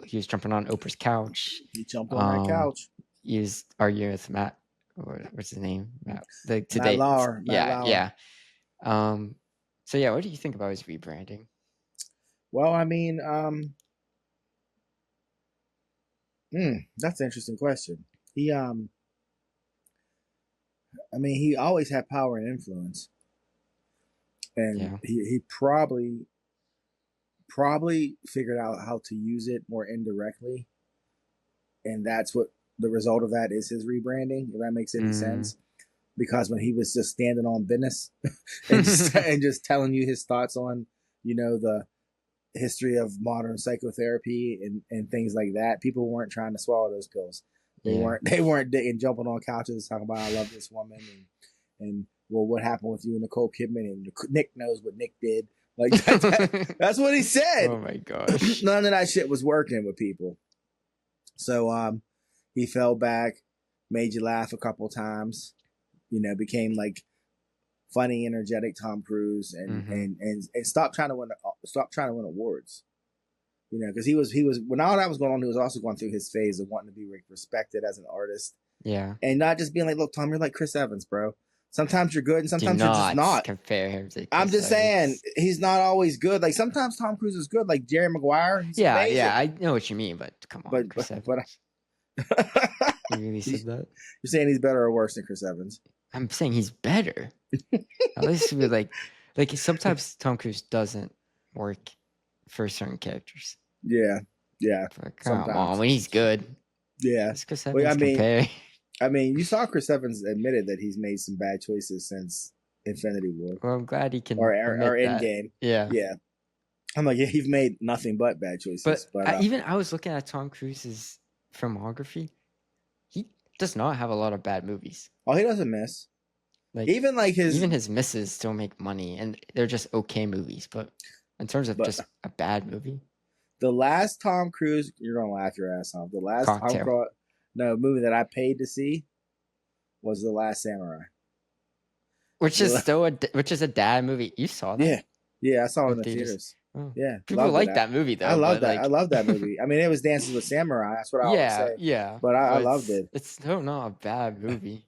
Speaker 2: He was jumping on Oprah's couch.
Speaker 3: He jumped on that couch.
Speaker 2: He was arguing with Matt, or what's his name? Matt
Speaker 3: Lauer.
Speaker 2: Yeah. So yeah, what do you think about his rebranding?
Speaker 3: Well, I mean, that's an interesting question. He always had power and influence, and he probably figured out how to use it more indirectly, and that's what the result of that is, his rebranding. If that makes any sense. Because when he was just standing on business and just telling you his thoughts on, the history of modern psychotherapy and things like that, people weren't trying to swallow those pills. They weren't jumping on couches talking about, I love this woman and well, what happened with you and Nicole Kidman, and Nick knows what Nick did. Like that's what he said.
Speaker 2: Oh my gosh.
Speaker 3: None of that shit was working with people. So he fell back, made you laugh a couple times. Became like funny, energetic Tom Cruise, and stop trying to win awards. Because he was when all that was going on, he was also going through his phase of wanting to be respected as an artist.
Speaker 2: Yeah,
Speaker 3: and not just being like, look, Tom, you're like Chris Evans, bro. Sometimes you're good, and
Speaker 2: Do
Speaker 3: sometimes you're just
Speaker 2: not
Speaker 3: not.
Speaker 2: compare him to
Speaker 3: I'm
Speaker 2: Chris
Speaker 3: just saying
Speaker 2: Evans.
Speaker 3: he's not always good. Like sometimes Tom Cruise is good, like Jerry Maguire. He's
Speaker 2: Yeah,
Speaker 3: amazing.
Speaker 2: yeah, I know what you mean, but come on,
Speaker 3: But-
Speaker 2: Chris
Speaker 3: but-
Speaker 2: Evans.
Speaker 3: but-
Speaker 2: You really said that?
Speaker 3: You're saying he's better or worse than Chris Evans?
Speaker 2: I'm saying he's better. At least be like sometimes Tom Cruise doesn't work for certain characters.
Speaker 3: Yeah, yeah,
Speaker 2: But come
Speaker 3: sometimes.
Speaker 2: on, when he's good,
Speaker 3: yeah.
Speaker 2: it's Chris
Speaker 3: Well,
Speaker 2: Evans compare.
Speaker 3: I mean, you saw Chris Evans admitted that he's made some bad choices since Infinity War
Speaker 2: Well, I'm glad he can
Speaker 3: or
Speaker 2: admit that.
Speaker 3: Endgame.
Speaker 2: Yeah.
Speaker 3: Yeah, I'm like, yeah, you've made nothing but bad choices.
Speaker 2: But I was looking at Tom Cruise's filmography. He does not have a lot of bad movies.
Speaker 3: Oh, he doesn't miss.
Speaker 2: Like
Speaker 3: Even
Speaker 2: his misses still make money, and they're just okay movies. But in terms of just a bad movie,
Speaker 3: the last Tom Cruise, you're gonna laugh your ass off. The last
Speaker 2: Cocktail.
Speaker 3: movie that I paid to see was The Last Samurai.
Speaker 2: which is still a dad movie. You saw that?
Speaker 3: Yeah, I saw it in the
Speaker 2: Theaters.
Speaker 3: theaters.
Speaker 2: Oh.
Speaker 3: Yeah,
Speaker 2: People
Speaker 3: loved
Speaker 2: like
Speaker 3: it.
Speaker 2: that movie though.
Speaker 3: I love
Speaker 2: but,
Speaker 3: that.
Speaker 2: like,
Speaker 3: I love that movie. I mean, it was Dances with Samurai. That's what I always say.
Speaker 2: Yeah.
Speaker 3: But I loved it.
Speaker 2: It's still not a bad movie.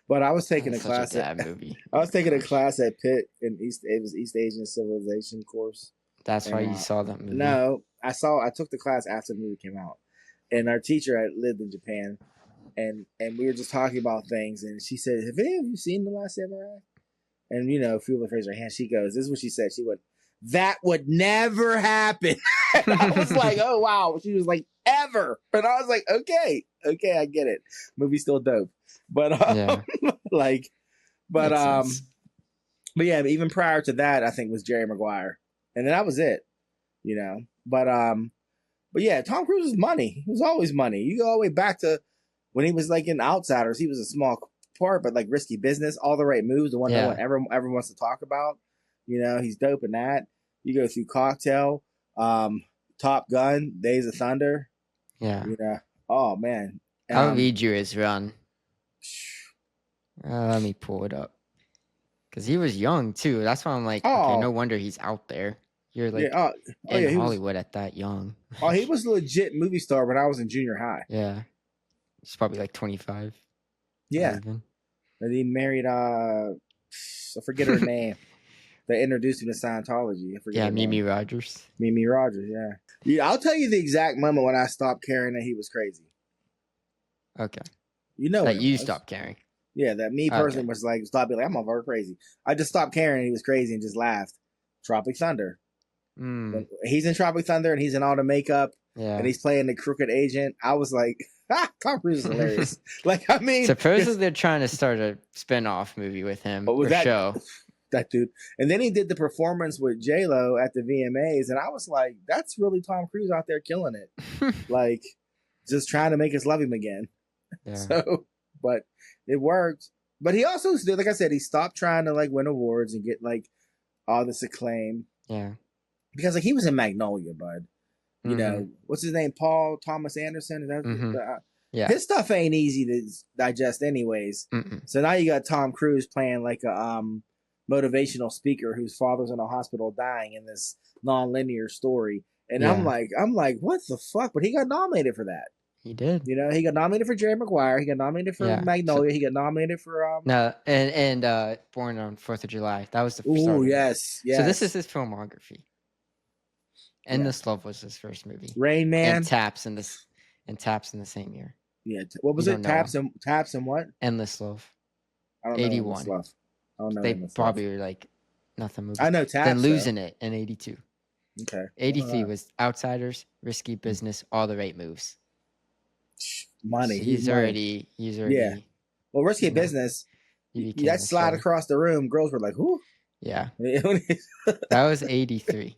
Speaker 3: But I was taking a
Speaker 2: It's such
Speaker 3: class
Speaker 2: bad movie.
Speaker 3: I was taking a
Speaker 2: Gosh.
Speaker 3: class at Pitt in it was East Asian Civilization course.
Speaker 2: That's why
Speaker 3: and,
Speaker 2: you saw that movie.
Speaker 3: No, I took the class after the movie came out. And our teacher had lived in Japan, and we were just talking about things, and she said, "Have any of you seen The Last Samurai?" And a few of us raised our hands. She goes, "This is what she said." She went, "That would never happen." And I was like, "Oh wow." She was like, "Ever." And I was like, "Okay, I get it. Movie's still dope." But
Speaker 2: Yeah.
Speaker 3: like, but
Speaker 2: Makes sense.
Speaker 3: but yeah, even prior to that, I think was Jerry Maguire, and then that was it. But yeah, Tom Cruise's money. It was always money. You go all the way back to when he was like in Outsiders. He was a small part, but like Risky Business, All the Right Moves, the one no one ever wants to talk about. He's dope in that. You go through Cocktail, Top Gun, Days of Thunder.
Speaker 2: Yeah.
Speaker 3: Oh man.
Speaker 2: I'll read you his run. Let me pull it up. Because he was young too. That's why I'm like, okay, no wonder he's out there. You're like in Hollywood at that young.
Speaker 3: Oh, he was a legit movie star when I was in junior high.
Speaker 2: Yeah. He's probably like 25.
Speaker 3: Yeah. And he married I forget her name. That introduced him to Scientology. I forget.
Speaker 2: Yeah, Mimi Rogers.
Speaker 3: Mimi Rogers, yeah. I'll tell you the exact moment when I stopped caring that he was crazy.
Speaker 2: Okay.
Speaker 3: That
Speaker 2: you stopped caring.
Speaker 3: Yeah, that me personally was like, stop being like, I'm over crazy. I just stopped caring and he was crazy and just laughed. Tropic Thunder. He's in Tropic Thunder and he's in all the makeup.
Speaker 2: Yeah.
Speaker 3: And he's playing the crooked agent. I was like, Tom Cruise is hilarious.
Speaker 2: Supposedly they're trying to start a spin-off movie with him or show.
Speaker 3: That dude. And then he did the performance with J-Lo at the VMAs. And I was like, that's really Tom Cruise out there killing it. Like, just trying to make us love him again.
Speaker 2: Yeah.
Speaker 3: So, but it worked. But he also, like I said, he stopped trying to like win awards and get like all this acclaim.
Speaker 2: Yeah.
Speaker 3: Because like he was in Magnolia, bud. What's his name? Paul Thomas Anderson. Is that
Speaker 2: yeah.
Speaker 3: His stuff ain't easy to digest, anyways. So now you got Tom Cruise playing like a motivational speaker whose father's in a hospital dying in this non-linear story, and I'm like, what the fuck? But he got nominated for that.
Speaker 2: He did.
Speaker 3: He got nominated for Jerry Maguire. He got nominated for Magnolia. He got nominated for
Speaker 2: and Born on 4th of July. That was the first.
Speaker 3: Oh yes.
Speaker 2: So this is his filmography. Endless Love was his first movie.
Speaker 3: Rain Man
Speaker 2: and Taps in the same year.
Speaker 3: Yeah. What was it? Taps and what?
Speaker 2: Endless Love.
Speaker 3: I don't know.
Speaker 2: 81.
Speaker 3: Endless Love. I don't know.
Speaker 2: They probably were like nothing movies.
Speaker 3: I know Taps.
Speaker 2: Then Losing It in 82.
Speaker 3: Okay.
Speaker 2: 83 was Outsiders, Risky Business, All the Right Moves.
Speaker 3: Money.
Speaker 2: So he's already.
Speaker 3: Yeah. Well, Risky Business. That slide across the room. Girls were like, "Who?"
Speaker 2: Yeah. That was 83.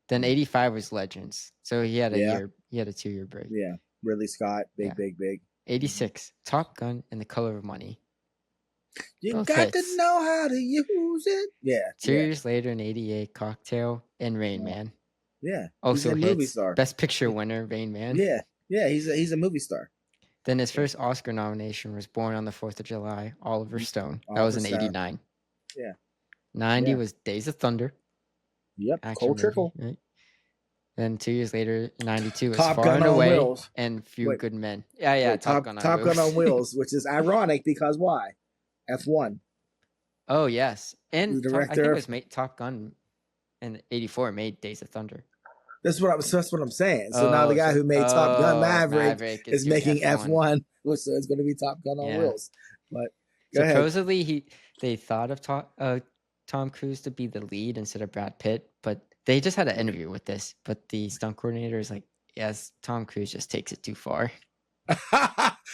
Speaker 2: Then 85 was Legends. So he had a year. He had a 2-year break.
Speaker 3: Yeah. Ridley Scott. Big.
Speaker 2: 86. Top Gun and The Color of Money.
Speaker 3: You
Speaker 2: Both
Speaker 3: got
Speaker 2: hits.
Speaker 3: to know how to use it. Yeah.
Speaker 2: 2 years later in 88, Cocktail and Rain Man.
Speaker 3: Yeah.
Speaker 2: Also
Speaker 3: he's a movie star.
Speaker 2: Best Picture winner, Rain Man.
Speaker 3: Yeah. Yeah. He's a movie star.
Speaker 2: Then his first Oscar nomination was Born on the 4th of July, Oliver Stone. That was in 89.
Speaker 3: Yeah.
Speaker 2: 90 was Days of Thunder.
Speaker 3: Yep. Cold Trickle.
Speaker 2: Right? Then 2 years later, 92 was
Speaker 3: Top
Speaker 2: Far
Speaker 3: Gun
Speaker 2: and
Speaker 3: on
Speaker 2: Away
Speaker 3: Wheels.
Speaker 2: and Few Good Men. Yeah.
Speaker 3: Top Gun on Wheels, which is ironic because why? F1.
Speaker 2: Oh yes, and
Speaker 3: The
Speaker 2: I think
Speaker 3: director
Speaker 2: it
Speaker 3: of.
Speaker 2: was made Top Gun in '84 made Days of Thunder.
Speaker 3: That's what I'm saying. So now the guy who made Top Gun Maverick
Speaker 2: Maverick is
Speaker 3: is
Speaker 2: doing
Speaker 3: making
Speaker 2: F1.
Speaker 3: F1, so it's going to be Top Gun on
Speaker 2: Yeah.
Speaker 3: wheels. But go ahead.
Speaker 2: Supposedly they thought of Tom Cruise to be the lead instead of Brad Pitt, but they just had an interview with this. But the stunt coordinator is like, yes, Tom Cruise just takes it too far.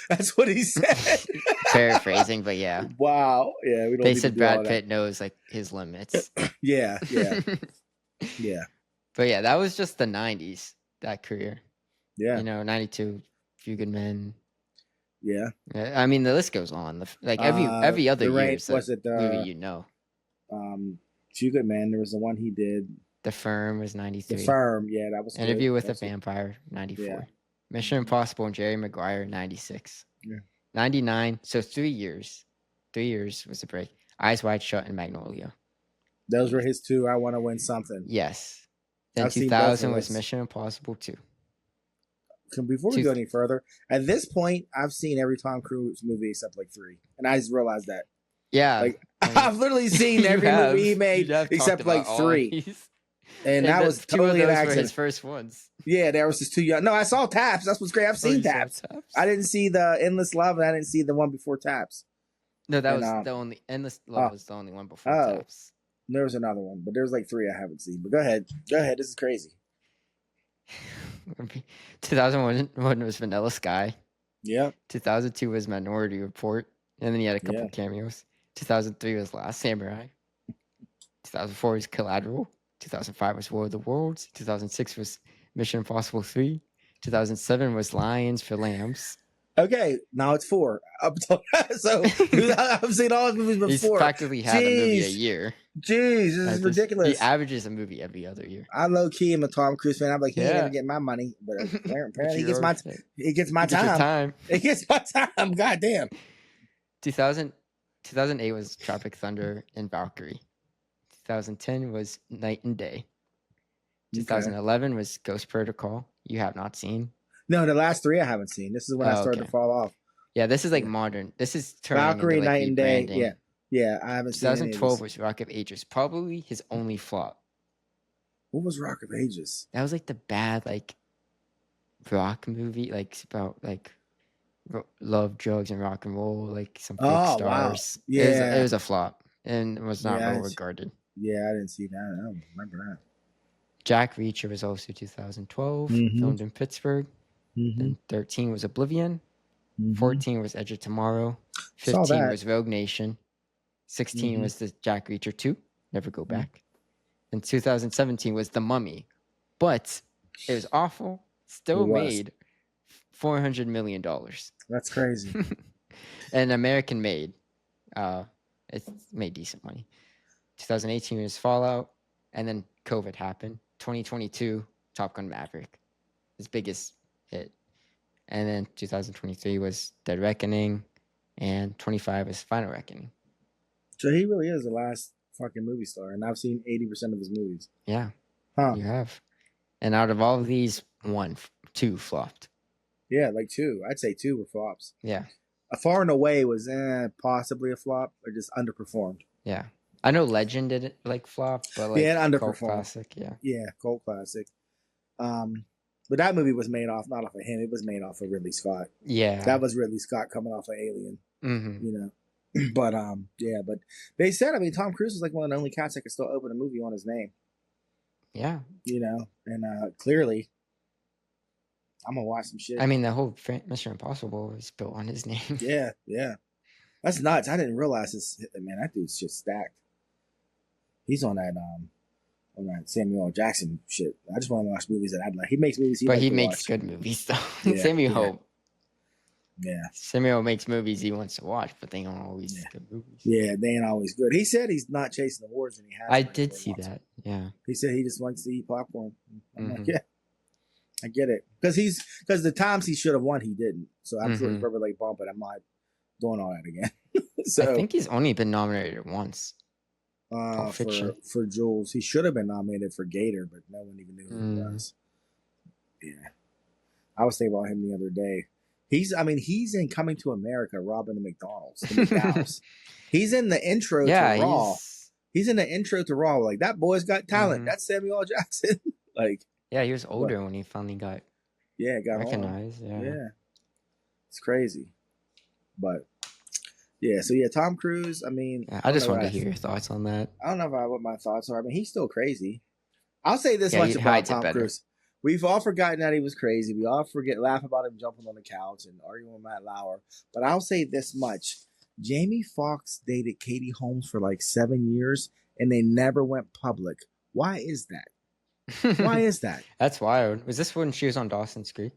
Speaker 3: That's what he said.
Speaker 2: Paraphrasing, but yeah.
Speaker 3: Wow. Yeah, we don't.
Speaker 2: They
Speaker 3: need
Speaker 2: said
Speaker 3: to do all
Speaker 2: Brad
Speaker 3: that.
Speaker 2: Pitt knows like his limits.
Speaker 3: Yeah.
Speaker 2: But yeah, that was just the '90s. That career.
Speaker 3: Yeah.
Speaker 2: You know, '92, Few Good Men.
Speaker 3: Yeah.
Speaker 2: I mean, the list goes on. Like every other
Speaker 3: the
Speaker 2: year
Speaker 3: rain,
Speaker 2: is
Speaker 3: was
Speaker 2: a
Speaker 3: it
Speaker 2: movie you know.
Speaker 3: Few Good Men? There was the one he did.
Speaker 2: The Firm was '93.
Speaker 3: The Firm, yeah, that was
Speaker 2: Interview
Speaker 3: good.
Speaker 2: with a
Speaker 3: That's
Speaker 2: Vampire, '94.
Speaker 3: Yeah.
Speaker 2: Mission Impossible and Jerry Maguire, '96.
Speaker 3: Yeah.
Speaker 2: '99. So 3 years. 3 years was the break. Eyes Wide Shut and Magnolia.
Speaker 3: Those were his two. I Want to Win Something.
Speaker 2: Yes. Then
Speaker 3: I've seen
Speaker 2: 2000
Speaker 3: both of
Speaker 2: was
Speaker 3: those.
Speaker 2: Mission Impossible 2.
Speaker 3: Before we go any further, at this point, I've seen every Tom Cruise movie except like 3, and I just realized that.
Speaker 2: Yeah.
Speaker 3: Like I've literally seen every movie he made except like 3, and that was totally an accident.
Speaker 2: His first ones.
Speaker 3: Yeah, there was just too young. No, I saw Taps. That's what's great. I've seen Taps. I didn't see the Endless Love, and I didn't see the one before Taps.
Speaker 2: No, that was the only Endless Love was the only one before Taps.
Speaker 3: There was another one, but there's like 3 I haven't seen. But go ahead. This is crazy.
Speaker 2: 2001 was Vanilla Sky.
Speaker 3: Yeah.
Speaker 2: 2002 was Minority Report, and then he had a couple cameos. 2003 was Last Samurai. 2004 was Collateral. 2005 was War of the Worlds. 2006 was Mission Impossible 3. 2007 was Lions for Lambs.
Speaker 3: Okay, now it's 4. So I've seen all his movies before.
Speaker 2: He's practically had a movie a year.
Speaker 3: Jeez, this is ridiculous.
Speaker 2: He averages a movie every other year.
Speaker 3: I low key am a Tom Cruise fan. I'm like, he ain't gonna get my money, but apparently he gets my time. He gets my time. God damn.
Speaker 2: 2008 was Tropic Thunder and Valkyrie. 2010 was Night and Day. 2011 was Ghost Protocol. You have not seen.
Speaker 3: No, the last 3 I haven't seen. This is when I started to fall off.
Speaker 2: Yeah, this is like modern. This is turning
Speaker 3: Valkyrie,
Speaker 2: into like
Speaker 3: Night and Day. Yeah, I haven't seen.
Speaker 2: 2012 was Rock of Ages, probably his only flop.
Speaker 3: What was Rock of Ages?
Speaker 2: That was like the bad like rock movie, like about like love, drugs, and rock and roll, like some fake stars. Wow. Yeah, it was a flop and was not well regarded.
Speaker 3: Yeah, I didn't see that. I don't remember that.
Speaker 2: Jack Reacher was also 2012, filmed in Pittsburgh. Then 13 was Oblivion. 14 was Edge of Tomorrow. 15 was Rogue Nation. 16 was the Jack Reacher 2, Never Go Back. And 2017 was The Mummy. But it was awful. Still made $400 million.
Speaker 3: That's crazy.
Speaker 2: And American made. It made decent money. 2018 was Fallout. And then COVID happened. 2022, Top Gun Maverick. His biggest hit. And then 2023 was Dead Reckoning. And 25 was Final Reckoning.
Speaker 3: So he really is the last fucking movie star. And I've seen 80% of his movies.
Speaker 2: Yeah.
Speaker 3: Huh.
Speaker 2: You have. And out of all of these, 2 flopped.
Speaker 3: Yeah, like 2. I'd say 2 were flops.
Speaker 2: Yeah.
Speaker 3: A Far and Away was possibly a flop or just underperformed.
Speaker 2: Yeah. I know Legend didn't like flop, but like
Speaker 3: underperformed.
Speaker 2: Cult classic,
Speaker 3: Yeah, cult classic. But that movie was made off not off of him. It was made off of Ridley Scott.
Speaker 2: Yeah,
Speaker 3: that was Ridley Scott coming off of Alien.
Speaker 2: Mm-hmm.
Speaker 3: You know, but but they said Tom Cruise is like one of the only cats that could still open a movie on his name.
Speaker 2: Yeah,
Speaker 3: you know, and clearly, I'm gonna watch some shit.
Speaker 2: I mean, the whole Mission Impossible is built on his name.
Speaker 3: Yeah, that's nuts. I didn't realize this. Man, that dude's just stacked. He's on that Samuel L. Jackson shit. I just want to watch movies that I'd like. He makes movies,
Speaker 2: but he makes good movies though.
Speaker 3: Yeah,
Speaker 2: Samuel.
Speaker 3: Yeah.
Speaker 2: Samuel makes movies he wants to watch, but they aren't always good movies.
Speaker 3: Yeah, they ain't always good. He said he's not chasing awards, and he has.
Speaker 2: I did see that. Yeah.
Speaker 3: He said he just wants to eat popcorn. I'm like, yeah, I get it, because the times he should have won, he didn't. So I'm sure he's probably like bumping. I'm not doing all that again. So
Speaker 2: I think he's only been nominated once.
Speaker 3: For Jules, he should have been nominated for Gator, but no one even knew who he was. Yeah, I was thinking about him the other day. He's in Coming to America, robbing the McDonald's. He's in the intro to Raw. He's in the intro to Raw. Like, that boy's got talent. That's Samuel L. Jackson. Like,
Speaker 2: yeah, he was older when he finally got recognized.
Speaker 3: Yeah, it's crazy. But yeah, so Tom Cruise. I mean,
Speaker 2: I just wanted to hear your thoughts on that.
Speaker 3: I don't know what my thoughts are. I mean, he's still crazy. I'll say this much about Tom Cruise. We've all forgotten that he was crazy. We all laugh about him jumping on the couch and arguing with Matt Lauer. But I'll say this much. Jamie Foxx dated Katie Holmes for like 7 years, and they never went public. Why is that? Why is that?
Speaker 2: That's wild. Was this when she was on Dawson's Creek?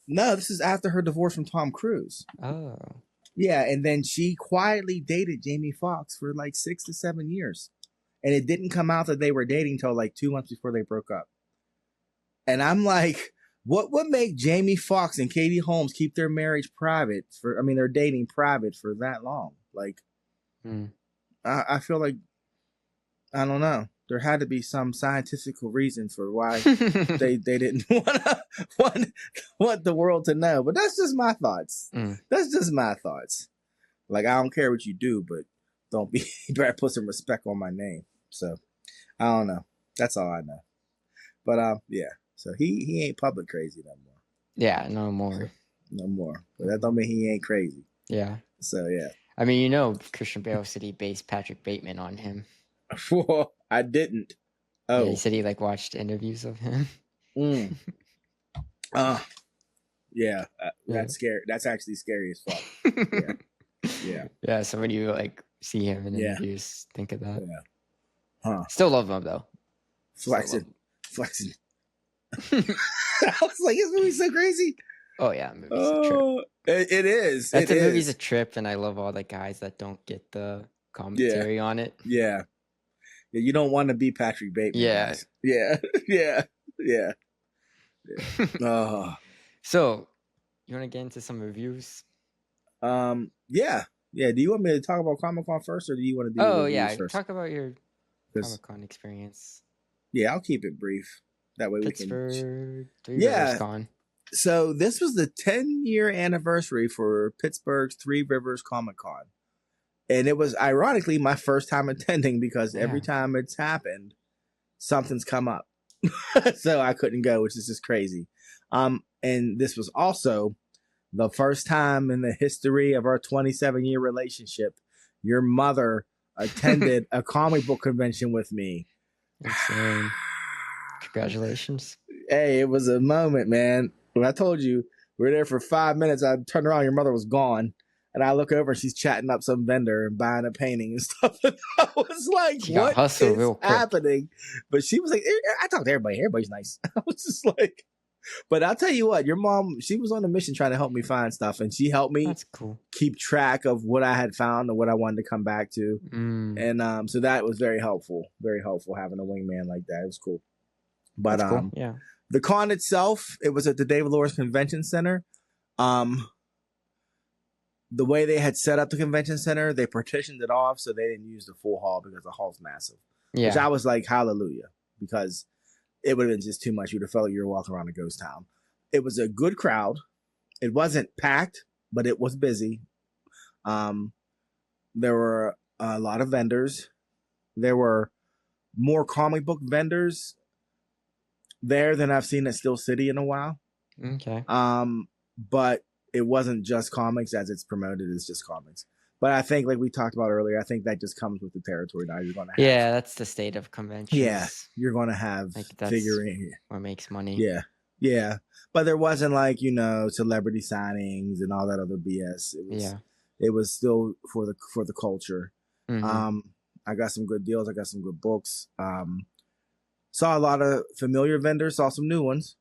Speaker 3: No, this is after her divorce from Tom Cruise.
Speaker 2: Oh.
Speaker 3: Yeah, and then she quietly dated Jamie Foxx for like 6 to 7 years. And it didn't come out that they were dating until like 2 months before they broke up. And I'm like, what would make Jamie Foxx and Katie Holmes keep their marriage private their dating private for that long? Like, I feel like, I don't know. There had to be some scientific reason for why they didn't want the world to know. But that's just my thoughts. That's just my thoughts. Like, I don't care what you do, but you better put some respect on my name. So, I don't know. That's all I know. But, yeah. So, he ain't public crazy no more.
Speaker 2: Yeah, no more.
Speaker 3: No more. But that don't mean he ain't crazy.
Speaker 2: Yeah.
Speaker 3: So, yeah.
Speaker 2: I mean, Christian Bale said he based Patrick Bateman on him.
Speaker 3: I didn't. Oh.
Speaker 2: Yeah, he said he watched interviews of him.
Speaker 3: Yeah. That's scary. That's actually scary as fuck. Yeah.
Speaker 2: Yeah. So when you see him in interviews, think of that.
Speaker 3: Yeah. Huh.
Speaker 2: Still love him though.
Speaker 3: Flexing. I was like, this movie's so crazy.
Speaker 2: Oh yeah, movie's a trip.
Speaker 3: It is.
Speaker 2: That movie's a trip, and I love all the guys that don't get the commentary on it.
Speaker 3: Yeah. You don't want to be Patrick Bateman.
Speaker 2: Yeah.
Speaker 3: Yeah.
Speaker 2: So, you want to get into some reviews?
Speaker 3: Yeah. Do you want me to talk about Comic-Con first, or do you want to do reviews first?
Speaker 2: Talk about your Comic-Con experience.
Speaker 3: Yeah, I'll keep it brief. That way
Speaker 2: Pittsburgh,
Speaker 3: we can...
Speaker 2: Three Rivers Con.
Speaker 3: So this was the 10-year anniversary for Pittsburgh's Three Rivers Comic-Con. And it was, ironically, my first time attending because every time it's happened, something's come up. So I couldn't go, which is just crazy. And this was also the first time in the history of our 27-year relationship, your mother attended a comic book convention with me.
Speaker 2: Insane. Congratulations.
Speaker 3: Hey, it was a moment, man. When I told you we were there for 5 minutes, I turned around, your mother was gone. And I look over and she's chatting up some vendor and buying a painting and stuff. And I was like, what is happening? But she was like, I talk to everybody. Everybody's nice. I was just like, but I'll tell you what, your mom, she was on a mission trying to help me find stuff. And she helped me keep track of what I had found and what I wanted to come back to. And so that was very helpful having a wingman like that. It was cool. But the con itself, it was at the David Lawrence Convention Center. The way they had set up the convention center, they partitioned it off so they didn't use the full hall because the hall's massive. Yeah. Which I was like, hallelujah, because it would have been just too much. You'd have felt like you were walking around a ghost town. It was a good crowd. It wasn't packed, but it was busy. There were a lot of vendors. There were more comic book vendors there than I've seen at Steel City in a while.
Speaker 2: Okay.
Speaker 3: But it wasn't just comics as it's promoted as just comics. But I think, like we talked about earlier, I think that just comes with the territory now. You're going to have.
Speaker 2: Yeah, that's the state of conventions. Yeah,
Speaker 3: you're going to have figurine.
Speaker 2: What makes money.
Speaker 3: Yeah. But there wasn't celebrity signings and all that other BS. It was still for the culture. Mm-hmm. I got some good deals. I got some good books. Saw a lot of familiar vendors. Saw some new ones.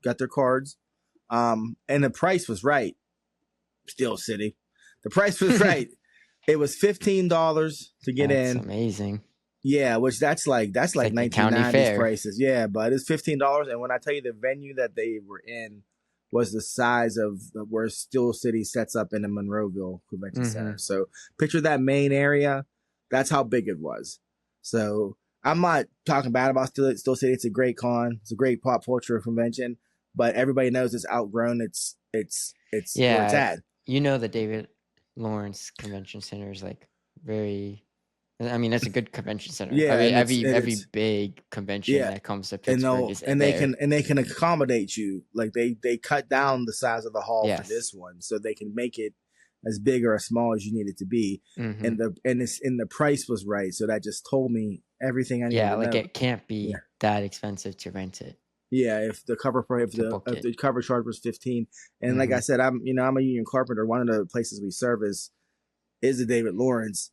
Speaker 3: Got their cards. And the price was right. Steel City. The price was right. It was $15 to get in.
Speaker 2: That's amazing.
Speaker 3: Yeah, which that's like 1990s prices. Yeah, but it's $15. And when I tell you the venue that they were in was the size of where Steel City sets up in the Monroeville Convention Center. So picture that main area. That's how big it was. So I'm not talking bad about Steel City. It's a great con. It's a great pop culture convention. But everybody knows it's outgrown its it's where it's
Speaker 2: Yeah,
Speaker 3: at.
Speaker 2: you know the David Lawrence Convention Center is like very. I mean, that's a good convention center.
Speaker 3: Yeah, and
Speaker 2: Every
Speaker 3: it's
Speaker 2: big convention
Speaker 3: yeah,
Speaker 2: that comes to
Speaker 3: and
Speaker 2: Pittsburgh is
Speaker 3: they
Speaker 2: there.
Speaker 3: can accommodate you. Like they cut down the size of the hall for
Speaker 2: Yes.
Speaker 3: this one, so they can make it as big or as small as you need it to be.
Speaker 2: Mhm.
Speaker 3: And the price was right, so that just told me everything I needed
Speaker 2: Yeah,
Speaker 3: to
Speaker 2: like
Speaker 3: know.
Speaker 2: it can't be
Speaker 3: Yeah.
Speaker 2: that expensive to rent it.
Speaker 3: Yeah, if the cover if the cover charge was 15, and like I said, I'm a union carpenter. One of the places we service is the David Lawrence,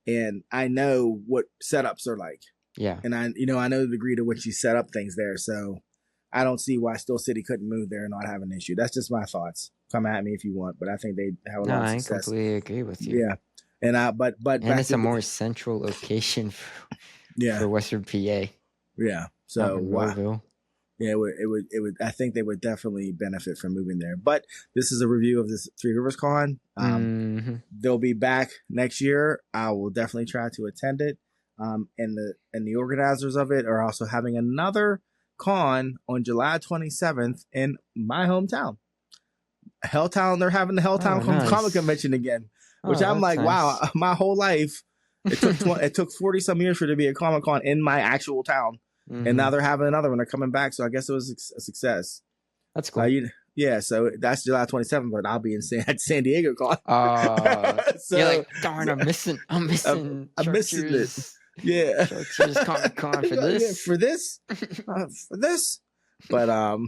Speaker 3: and I know what setups are like.
Speaker 2: Yeah,
Speaker 3: And I know the degree to which you set up things there, so I don't see why Steel City couldn't move there and not have an issue. That's just my thoughts. Come at me if you want, but I think they have a lot of
Speaker 2: I
Speaker 3: success.
Speaker 2: completely agree with you.
Speaker 3: Yeah, and but
Speaker 2: and it's a more central location for Western PA.
Speaker 3: Yeah, so
Speaker 2: Monroeville.
Speaker 3: Yeah, it would. I think they would definitely benefit from moving there. But this is a review of this Three Rivers Con. They'll be back next year. I will definitely try to attend it. And the organizers of it are also having another con on July 27th in my hometown, Helltown. They're having the Helltown Comic Convention again, which I'm like, nice. Wow, my whole life it took 40 some years for it to be a Comic Con in my actual town. And now they're having another one. They're coming back, so I guess it was a success.
Speaker 2: That's cool.
Speaker 3: Yeah, so that's July 27th, but I'll be at San Diego Con.
Speaker 2: So you're like, darn, I'm missing
Speaker 3: I'm missing it. Yeah,
Speaker 2: Chartreuse Comic Con for this.
Speaker 3: Yeah, for this, for this. But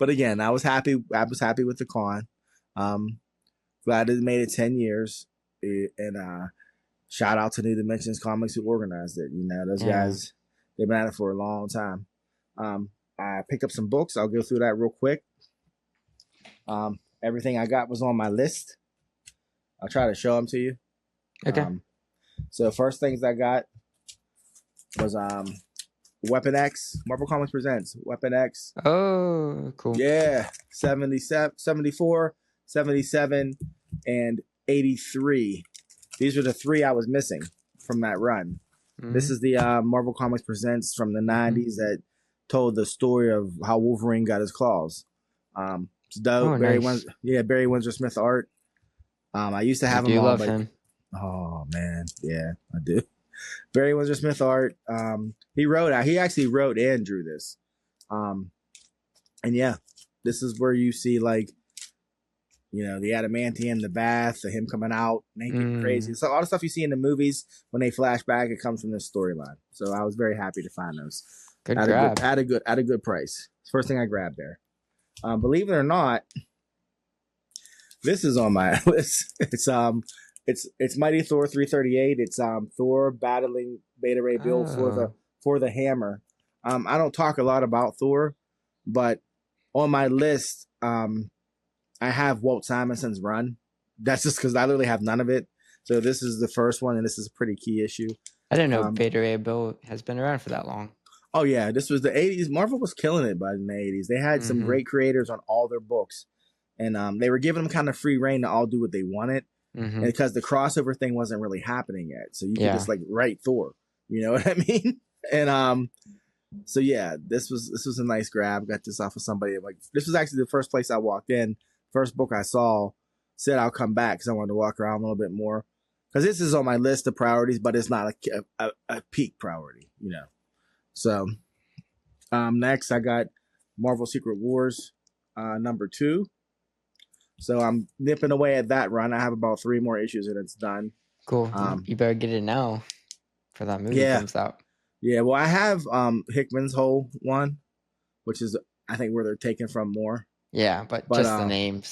Speaker 3: again, I was happy. I was happy with the con. Glad it made it 10 years, and shout out to New Dimensions Comics who organized it. Those guys, they've been at it for a long time. I picked up some books. I'll go through that real quick. Everything I got was on my list. I'll try to show them to you.
Speaker 2: Okay.
Speaker 3: So first things I got was Weapon X. Marvel Comics presents Weapon X.
Speaker 2: Oh, cool.
Speaker 3: Yeah. 77, 74, 77, and 83. These were the three I was missing from that run. This is the Marvel Comics Presents from the 90s that told the story of how Wolverine got his claws. It's dope.
Speaker 2: Oh,
Speaker 3: Barry Windsor Smith art. I used to have him.
Speaker 2: You love him.
Speaker 3: Oh man, yeah, I do. Barry Windsor Smith art. He actually wrote and drew this. And yeah, this is where you see like, the adamantium, the bath, him coming out, naked, crazy. So all the stuff you see in the movies when they flash back, it comes from this storyline. So I was very happy to find those.
Speaker 2: Good grab.
Speaker 3: At a good price. First thing I grabbed there. Believe it or not, this is on my list. It's Mighty Thor 338. It's Thor battling Beta Ray Bill for the hammer. I don't talk a lot about Thor, but on my list, I have Walt Simonson's run. That's just because I literally have none of it. So this is the first one, and this is a pretty key issue.
Speaker 2: I didn't know Beta Ray Bill has been around for that long.
Speaker 3: Oh, yeah. This was the 80s. Marvel was killing it in the 80s. They had some great creators on all their books. And they were giving them kind of free reign to all do what they wanted. And because the crossover thing wasn't really happening yet. So you could just like write Thor. You know what I mean? And so yeah, this was a nice grab. Got this off of somebody. Like, this was actually the first place I walked in. First book I saw, said I'll come back because I wanted to walk around a little bit more. Because this is on my list of priorities, but it's not a peak priority, So next I got Marvel Secret Wars #2. So I'm nipping away at that run. I have about 3 more issues and it's done.
Speaker 2: Cool. You better get it now for that movie comes out.
Speaker 3: Yeah, well I have Hickman's whole one, which is I think where they're taking from more.
Speaker 2: Yeah, but just the name.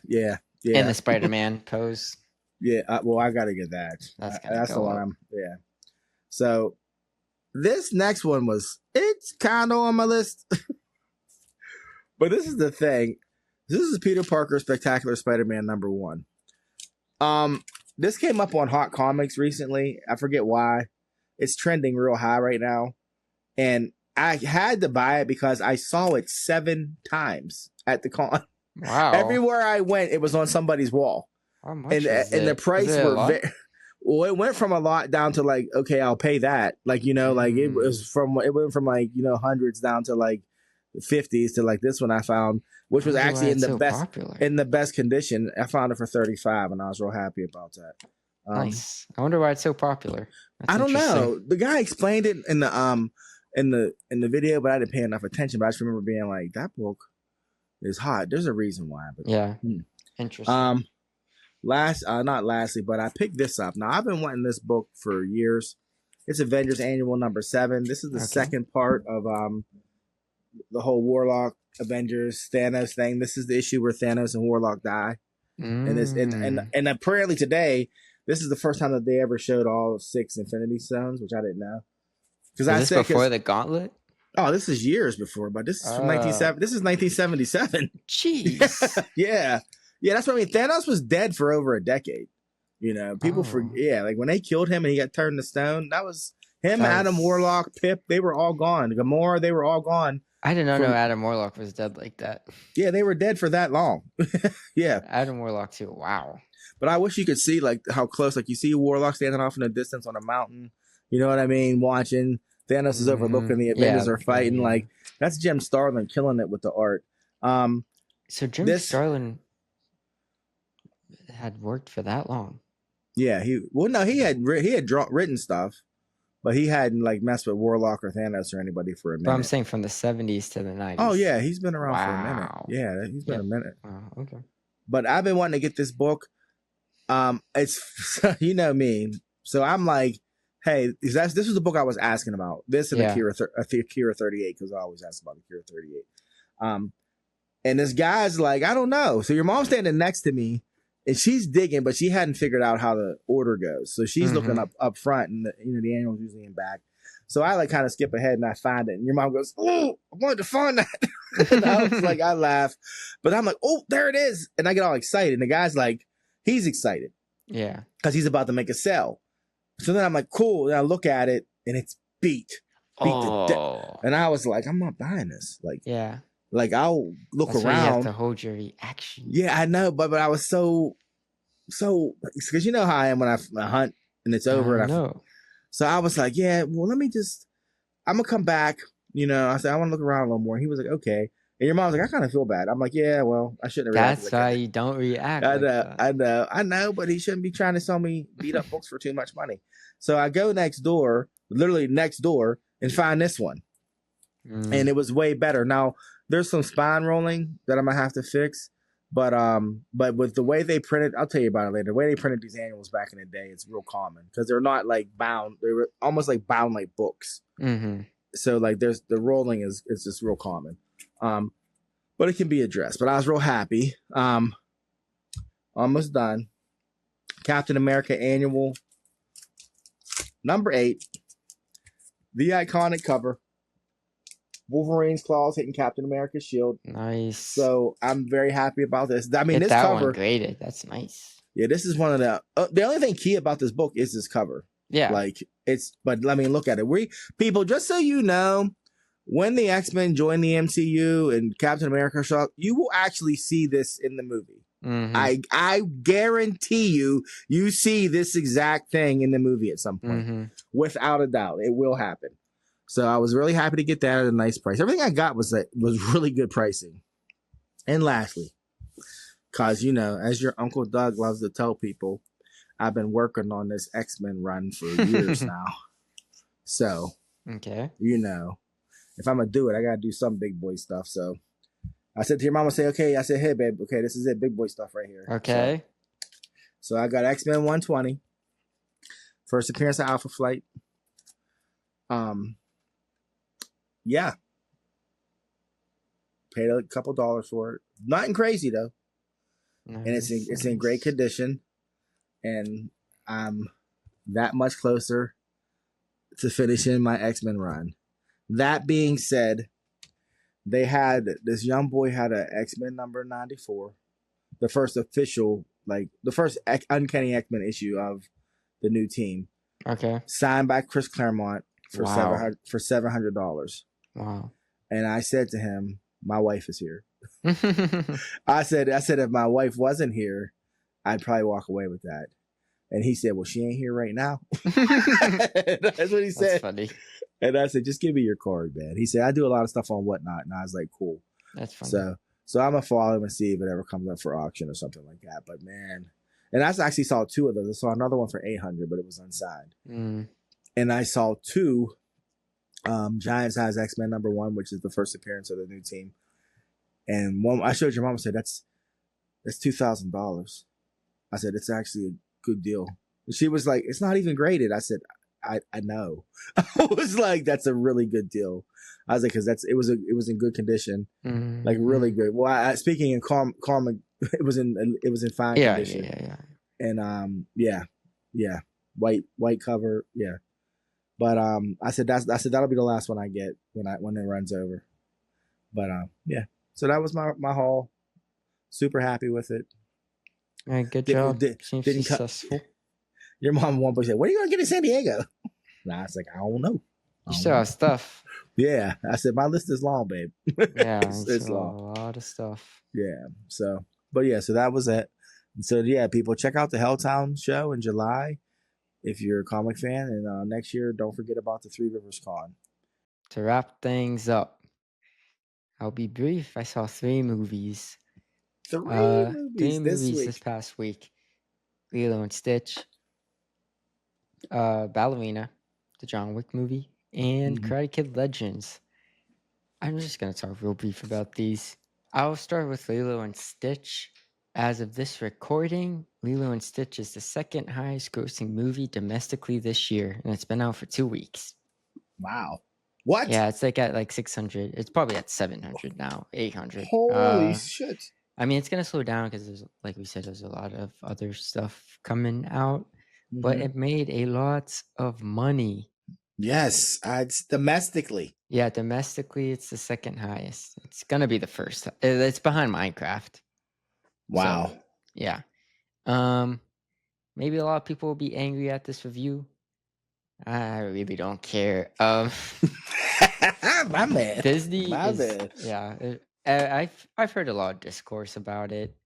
Speaker 3: Yeah.
Speaker 2: And the Spider-Man pose.
Speaker 3: Yeah, well, I got to get that. That's the one yeah. So this next one it's kind of on my list. But this is the thing. This is Peter Parker Spectacular Spider-Man #1. This came up on Hot Comics recently. I forget why. It's trending real high right now. And I had to buy it because I saw it 7 times at the con.
Speaker 2: Wow.
Speaker 3: Everywhere I went, it was on somebody's wall.
Speaker 2: How much
Speaker 3: and the price well, it went from a lot down to like, okay, I'll pay that. Like, like it went from like, hundreds down to like 50s to like this one I found, which was actually in the best
Speaker 2: popular.
Speaker 3: in the best condition. I found it for 35, and I was real happy about that.
Speaker 2: Nice. I wonder why it's so popular. That's
Speaker 3: I don't know. The guy explained it in the video, but I didn't pay enough attention. But I just remember being like, that book is hot. There's a reason why. But
Speaker 2: yeah, interesting.
Speaker 3: Not lastly, but I picked this up. Now I've been wanting this book for years. It's Avengers Annual number 7. This is the second part of the whole Warlock Avengers Thanos thing. This is the issue where Thanos and Warlock die. And apparently today, this is the first time that they ever showed all 6 Infinity Stones, which I didn't know.
Speaker 2: Is this before the Gauntlet?
Speaker 3: Oh, this is years before, but this is from 1977.
Speaker 2: Jeez.
Speaker 3: Yeah, that's what I mean. Thanos was dead for over a decade. You know, people forget. Like when they killed him and he got turned to stone, that was him, Adam Warlock, Pip. They were all gone. Gamora, they were all gone.
Speaker 2: I did not know Adam Warlock was dead like that.
Speaker 3: Yeah, they were dead for that long. Yeah,
Speaker 2: Adam Warlock too. Wow.
Speaker 3: But I wish you could see like how close. Like you see Warlock standing off in the distance on a mountain. You know what I mean? Watching Thanos is overlooking the Avengers are fighting. Yeah. Like that's Jim Starlin killing it with the art.
Speaker 2: So Jim Starlin had worked for that long.
Speaker 3: Yeah, he had written stuff, but he hadn't like messed with Warlock or Thanos or anybody for a minute.
Speaker 2: But I'm saying from the 70s to the 90s.
Speaker 3: Oh yeah, he's been around for a minute. Yeah, he's been a minute.
Speaker 2: Wow, okay.
Speaker 3: But I've been wanting to get this book. It's you know me, so I'm like, hey, this was the book I was asking about. This and Akira 38, because I always ask about Akira 38. And this guy's like, I don't know. So your mom's standing next to me. And she's digging, but she hadn't figured out how the order goes. So she's looking up front, and the annual's usually in back. So I like kind of skip ahead and I find it. And your mom goes, "Oh, I wanted to find that." And I was like, I laugh, but I'm like, "Oh, there it is!" And I get all excited. And the guy's like, he's excited,
Speaker 2: yeah,
Speaker 3: because he's about to make a sale. So then I'm like, cool. And I look at it, and it's beat to death. And I was like, I'm not buying this. Like, yeah. Like I'll look around.
Speaker 2: You have to hold your reaction.
Speaker 3: Yeah, I know, but I was so because you know how I am when I hunt and it's over. So I was like, yeah, well, I'm gonna come back. You know, I said I want to look around a little more. And he was like, okay. And your mom was like, I kind of feel bad. I'm like, yeah, well, I shouldn't have reacted.
Speaker 2: That's why you don't react.
Speaker 3: I know, but he shouldn't be trying to sell me beat up books for too much money. So I go literally next door, and find this one, and it was way better. Now there's some spine rolling that I'm gonna have to fix, but with the way they printed, I'll tell you about it later. The way they printed these annuals back in the day, it's real common because they're not like bound. They were almost like bound like books. Mm-hmm. So like the rolling is just real common, but it can be addressed. But I was real happy. Almost done. Captain America Annual number 8, the iconic cover. Wolverine's claws hitting Captain America's shield.
Speaker 2: Nice.
Speaker 3: So I'm very happy about this. I mean, this
Speaker 2: that
Speaker 3: cover
Speaker 2: one graded. That's nice.
Speaker 3: Yeah, this is one of the only thing key about this book is this cover.
Speaker 2: Yeah,
Speaker 3: like but let me look at it. People, just so you know, when the X-Men join the MCU and Captain America show up, you will actually see this in the movie. Mm-hmm. I guarantee you see this exact thing in the movie at some point, without a doubt. It will happen. So I was really happy to get that at a nice price. Everything I got was really good pricing. And lastly, because, you know, as your Uncle Doug loves to tell people, I've been working on this X-Men run for years now. So, okay, you know, if I'm going to do it, I got to do some big boy stuff. So I said to your mama, okay, I said, hey, babe, okay, this is it, big boy stuff right here.
Speaker 2: Okay.
Speaker 3: So I got X-Men 120. First appearance of Alpha Flight. Yeah. Paid a couple dollars for it. Nothing crazy though. Nice. And it's in great condition. And I'm that much closer to finishing my X-Men run. That being said, this young boy had an X-Men number 94. The first official, the first Uncanny X-Men issue of the new team. Okay. Signed by Chris Claremont for $700. Wow. And I said to him, my wife is here. I said if my wife wasn't here, I'd probably walk away with that. And he said, well, she ain't here right now. That's what he said. That's funny. And I said, just give me your card, man. He said, I do a lot of stuff on Whatnot. And I was like, cool.
Speaker 2: That's funny.
Speaker 3: So I'm going to follow him and see if it ever comes up for auction or something like that. But man, and I actually saw two of those. I saw another one for 800, but it was unsigned. And I saw two Giant Size X-Men #1, which is the first appearance of the new team. And one I showed your mom and said, that's $2,000. I said, it's actually a good deal. And she was like, it's not even graded. I said, I know. I was like, that's a really good deal. I was like, because it was in good condition, like really good. Well, speaking in calm, it was in fine condition.
Speaker 2: Yeah.
Speaker 3: And yeah, white cover, yeah. But I said that'll be the last one I get when it runs over. But yeah, so that was my haul. Super happy with it.
Speaker 2: All right, good job. Seems successful.
Speaker 3: Your mom one point said, "What are you gonna get in San Diego?" And I was like, "I don't know."
Speaker 2: You still have stuff.
Speaker 3: Yeah, I said my list is long, babe.
Speaker 2: Yeah,
Speaker 3: it's long.
Speaker 2: A lot of stuff.
Speaker 3: Yeah. So, but yeah, so that was it. And so yeah, people check out the Helltown show in July if you're a comic fan, and next year don't forget about the Three Rivers Con.
Speaker 2: To wrap things up, I'll be brief. I saw 3 movies.
Speaker 3: Three movies
Speaker 2: this past week: Lilo and Stitch, Ballerina, the John Wick movie, and Karate Kid Legends. I'm just gonna talk real brief about these. I'll start with Lilo and Stitch. As of this recording, Lilo and Stitch is the second highest grossing movie domestically this year, and it's been out for 2 weeks.
Speaker 3: Wow. What?
Speaker 2: Yeah, it's like at like 600. It's probably at 700 now, 800.
Speaker 3: Holy shit.
Speaker 2: I mean, it's going to slow down because there's, like we said, there's a lot of other stuff coming out, but it made a lot of money.
Speaker 3: Yes, it's domestically.
Speaker 2: Yeah, domestically, it's the second highest. It's going to be the first. It's behind Minecraft.
Speaker 3: Wow.
Speaker 2: So, yeah. Maybe a lot of people will be angry at this review. I really don't care.
Speaker 3: My man.
Speaker 2: Disney
Speaker 3: My
Speaker 2: is,
Speaker 3: man.
Speaker 2: yeah. I've heard a lot of discourse about it.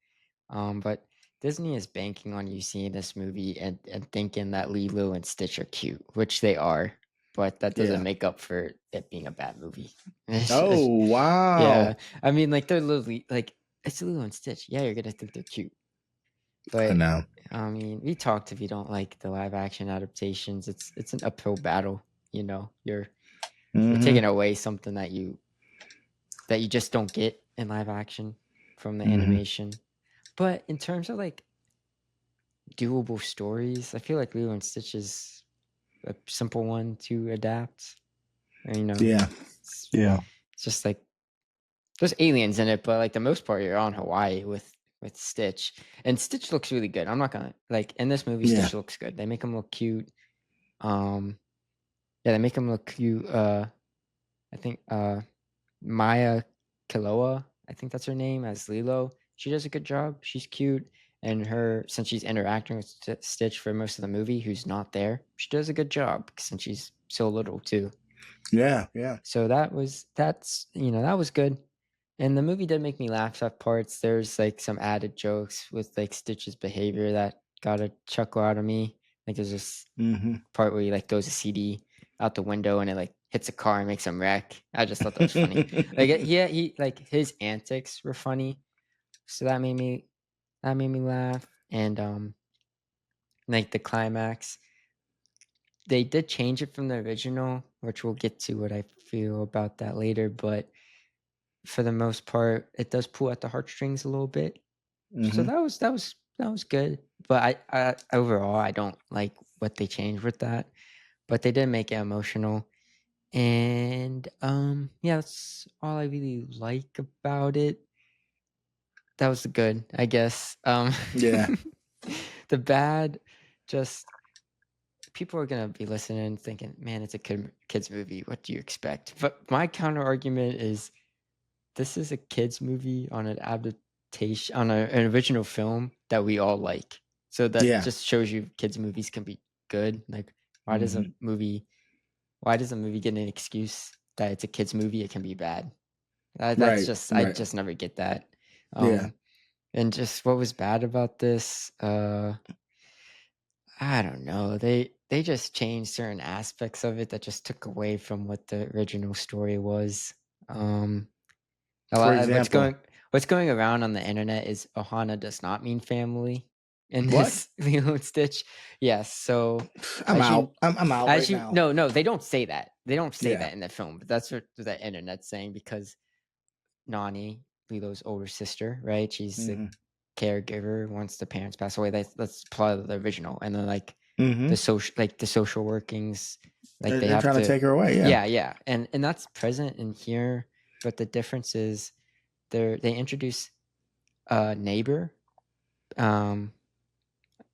Speaker 2: But Disney is banking on you seeing this movie and thinking that Lilo and Stitch are cute, which they are, but that doesn't make up for it being a bad movie.
Speaker 3: Oh, wow.
Speaker 2: Yeah. I mean, like, they're literally, like, it's Lilo and Stitch. Yeah, you're going to think they're cute. But,
Speaker 3: I know.
Speaker 2: I mean, we talked if you don't like the live action adaptations. It's an uphill battle, you know. You're taking away something that you just don't get in live action from the animation. But in terms of like doable stories, I feel like Lilo and Stitch is a simple one to adapt. You know, it's just like there's aliens in it, but like the most part, you're on Hawaii with Stitch, and Stitch looks really good. I'm not gonna like in this movie, Stitch looks good. They make him look cute. They make him look cute. I think Maya Kiloa, I think that's her name, as Lilo. She does a good job. She's cute. And since she's interacting with Stitch for most of the movie, who's not there, she does a good job since she's so little too.
Speaker 3: Yeah.
Speaker 2: So that was good. And the movie did make me laugh at parts. There's like some added jokes with like Stitch's behavior that got a chuckle out of me. Like there's this part where he like throws a CD out the window and it like hits a car and makes him wreck. I just thought that was funny. Like he like his antics were funny. So that made me laugh. And like the climax, they did change it from the original, which we'll get to what I feel about that later, but for the most part it does pull at the heartstrings a little bit. So that was good. But I overall I don't like what they changed with that, but they did make it emotional. And yeah, that's all I really like about it. That was good, I guess.
Speaker 3: Yeah.
Speaker 2: The bad, just people are gonna be listening and thinking, man, it's a kids movie. What do you expect? But my counter argument is this is a kids movie on an adaptation on an original film that we all like. So that just shows you kids movies can be good. Like why does a movie get an excuse that it's a kids movie? It can be bad. I just never get that. And just what was bad about this? I don't know. They just changed certain aspects of it that just took away from what the original story was. Um, a
Speaker 3: For
Speaker 2: lot
Speaker 3: example,
Speaker 2: what's going around on the internet is Ohana does not mean family in
Speaker 3: what?
Speaker 2: this Lilo and Stitch. Yes, so
Speaker 3: I'm
Speaker 2: as you
Speaker 3: out. I'm out
Speaker 2: as
Speaker 3: right
Speaker 2: you
Speaker 3: now.
Speaker 2: no, they don't say that. They don't say
Speaker 3: Yeah.
Speaker 2: that in the film, but that's what the internet's saying because Nani, Lilo's older sister, right? She's the
Speaker 3: Mm-hmm.
Speaker 2: caregiver once the parents pass away. That's part of the original. And then like
Speaker 3: Mm-hmm.
Speaker 2: the social workings, like they
Speaker 3: They're
Speaker 2: have
Speaker 3: trying to
Speaker 2: to
Speaker 3: take her away. Yeah.
Speaker 2: yeah. And that's present in here, but the difference is they introduce a neighbor. Um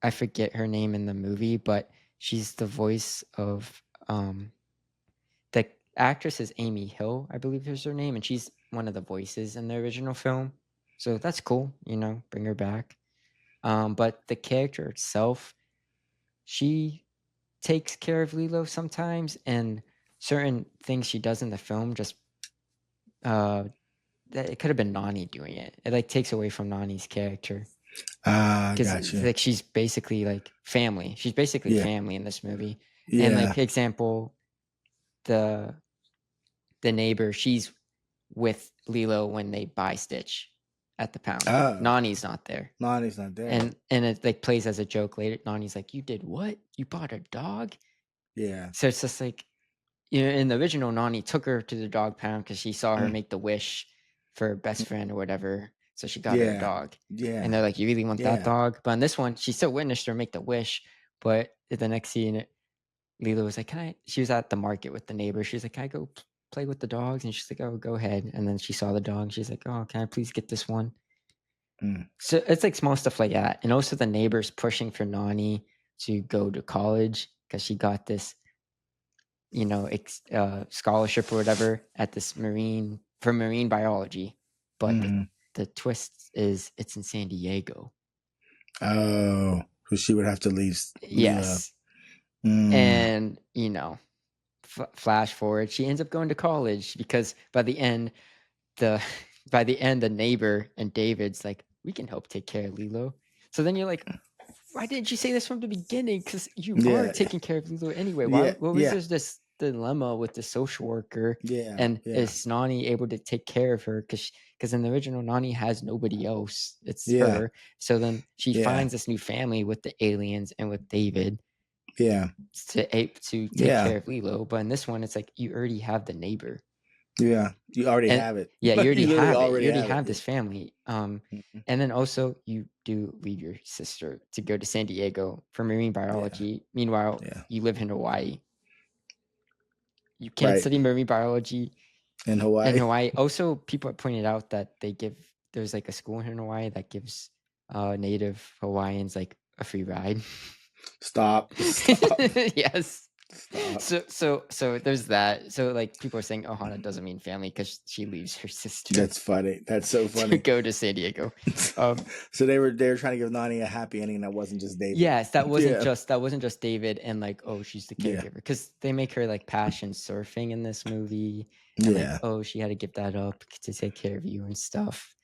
Speaker 2: I forget her name in the movie, but she's the voice of the actress is Amy Hill, I believe is her name, and she's one of the voices in the original film. So that's cool, bring her back. But the character itself, she takes care of Lilo sometimes, and certain things she does in the film just it could have been Nani doing it. It like takes away from Nani's character because
Speaker 3: Gotcha.
Speaker 2: like she's basically like family. She's basically
Speaker 3: Yeah.
Speaker 2: family in this movie. And
Speaker 3: Yeah.
Speaker 2: like example, the neighbor, she's with Lilo when they buy Stitch at the pound.
Speaker 3: Oh,
Speaker 2: Nani's not there.
Speaker 3: Lonnie's not there.
Speaker 2: And it like plays as a joke later. Nani's like, "You did what? You bought a dog?"
Speaker 3: Yeah.
Speaker 2: So it's just like, in the original, Nani took her to the dog pound because she saw her make the wish for her best friend or whatever. So she got her a
Speaker 3: Yeah.
Speaker 2: dog.
Speaker 3: Yeah.
Speaker 2: And they're like, "You really want that
Speaker 3: Yeah.
Speaker 2: dog?" But in this one, she still witnessed her make the wish. But the next scene, Lila was like, "Can I?" She was at the market with the neighbor. She was like, "Can I go play with the dogs?" And she's like, "Oh, go ahead." And then she saw the dog. She's like, "Oh, can I please get this one?"
Speaker 3: Mm.
Speaker 2: So it's like small stuff like that. And also the neighbors pushing for Nani to go to college because she got this, scholarship or whatever at this marine biology. But
Speaker 3: Mm-hmm.
Speaker 2: the twist is it's in San Diego.
Speaker 3: Oh, so she would have to leave Lilo.
Speaker 2: Yes.
Speaker 3: Mm.
Speaker 2: And, flash forward, she ends up going to college because by the end, the neighbor and David's like, "We can help take care of Lilo." So then you're like, why didn't you say this from the beginning? Because you are
Speaker 3: Yeah.
Speaker 2: taking care of Lilo anyway.
Speaker 3: Yeah.
Speaker 2: What was
Speaker 3: Yeah.
Speaker 2: this dilemma with the social worker?
Speaker 3: Yeah.
Speaker 2: And
Speaker 3: Yeah.
Speaker 2: is Nani able to take care of her? Because in the original, Nani has nobody else. It's
Speaker 3: Yeah.
Speaker 2: her. So then she
Speaker 3: Yeah.
Speaker 2: finds this new family with the aliens and with David
Speaker 3: Yeah.
Speaker 2: to take
Speaker 3: Yeah.
Speaker 2: care of Lilo. But in this one, it's like you already have the neighbor.
Speaker 3: Yeah. You already
Speaker 2: And
Speaker 3: have it.
Speaker 2: yeah, you already
Speaker 3: literally
Speaker 2: have it.
Speaker 3: already
Speaker 2: You already
Speaker 3: have
Speaker 2: have
Speaker 3: it.
Speaker 2: this family.
Speaker 3: Mhm.
Speaker 2: And then also you do leave your sister to go to San Diego for marine biology. Meanwhile,
Speaker 3: Yeah.
Speaker 2: you live in Hawaii. You can't
Speaker 3: Right.
Speaker 2: study marine biology
Speaker 3: In
Speaker 2: in
Speaker 3: Hawaii.
Speaker 2: Hawaii. Also, people have pointed out that there's like a school in Hawaii that gives native Hawaiians like a free ride.
Speaker 3: Stop. Stop.
Speaker 2: Yes.
Speaker 3: Stop.
Speaker 2: So there's that. So like people are saying Ohana doesn't mean family because she leaves her sister
Speaker 3: That's funny. That's so
Speaker 2: to
Speaker 3: funny.
Speaker 2: go to San Diego.
Speaker 3: So they were trying to give Nani a happy ending that wasn't just David.
Speaker 2: Yes, that wasn't
Speaker 3: Yeah.
Speaker 2: just David and like, oh, she's the
Speaker 3: Yeah.
Speaker 2: caregiver because they make her like passion surfing in this movie and like,
Speaker 3: Yeah.
Speaker 2: oh, she had to give that up to take care of you and stuff.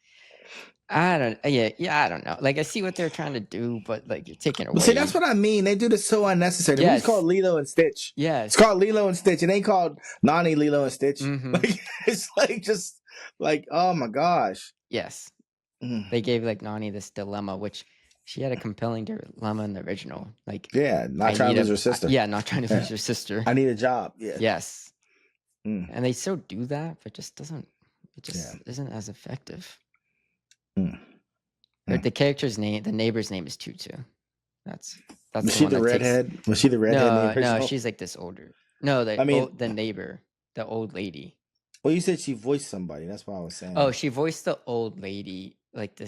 Speaker 2: I don't know. Like I see what they're trying to do, but like you're taking
Speaker 3: But see,
Speaker 2: away.
Speaker 3: that's what I mean. They do this so unnecessary. The movie's
Speaker 2: Yes.
Speaker 3: called Lilo and Stitch.
Speaker 2: Yes.
Speaker 3: It's called Lilo and Stitch. It ain't called Nani, Lilo and Stitch.
Speaker 2: Mhm.
Speaker 3: Like it's like just like, oh my gosh.
Speaker 2: Yes.
Speaker 3: Mm.
Speaker 2: They gave like Nani this dilemma, which she had a compelling dilemma in the original. Like,
Speaker 3: Yeah, not trying to lose her sister.
Speaker 2: Yeah, not trying to
Speaker 3: Yeah.
Speaker 2: lose her sister.
Speaker 3: I need a job. Yeah.
Speaker 2: Yes.
Speaker 3: Mm.
Speaker 2: And they still do that, but it
Speaker 3: Yeah.
Speaker 2: isn't as effective.
Speaker 3: Mm.
Speaker 2: But the character's name, the neighbor's name is Tutu. That's
Speaker 3: Was she the redhead? Was she the redhead in the original?
Speaker 2: No, she's like this older. No, the neighbor, the old lady.
Speaker 3: Well, you said she voiced somebody. That's what I was saying.
Speaker 2: Oh, she voiced the old lady, like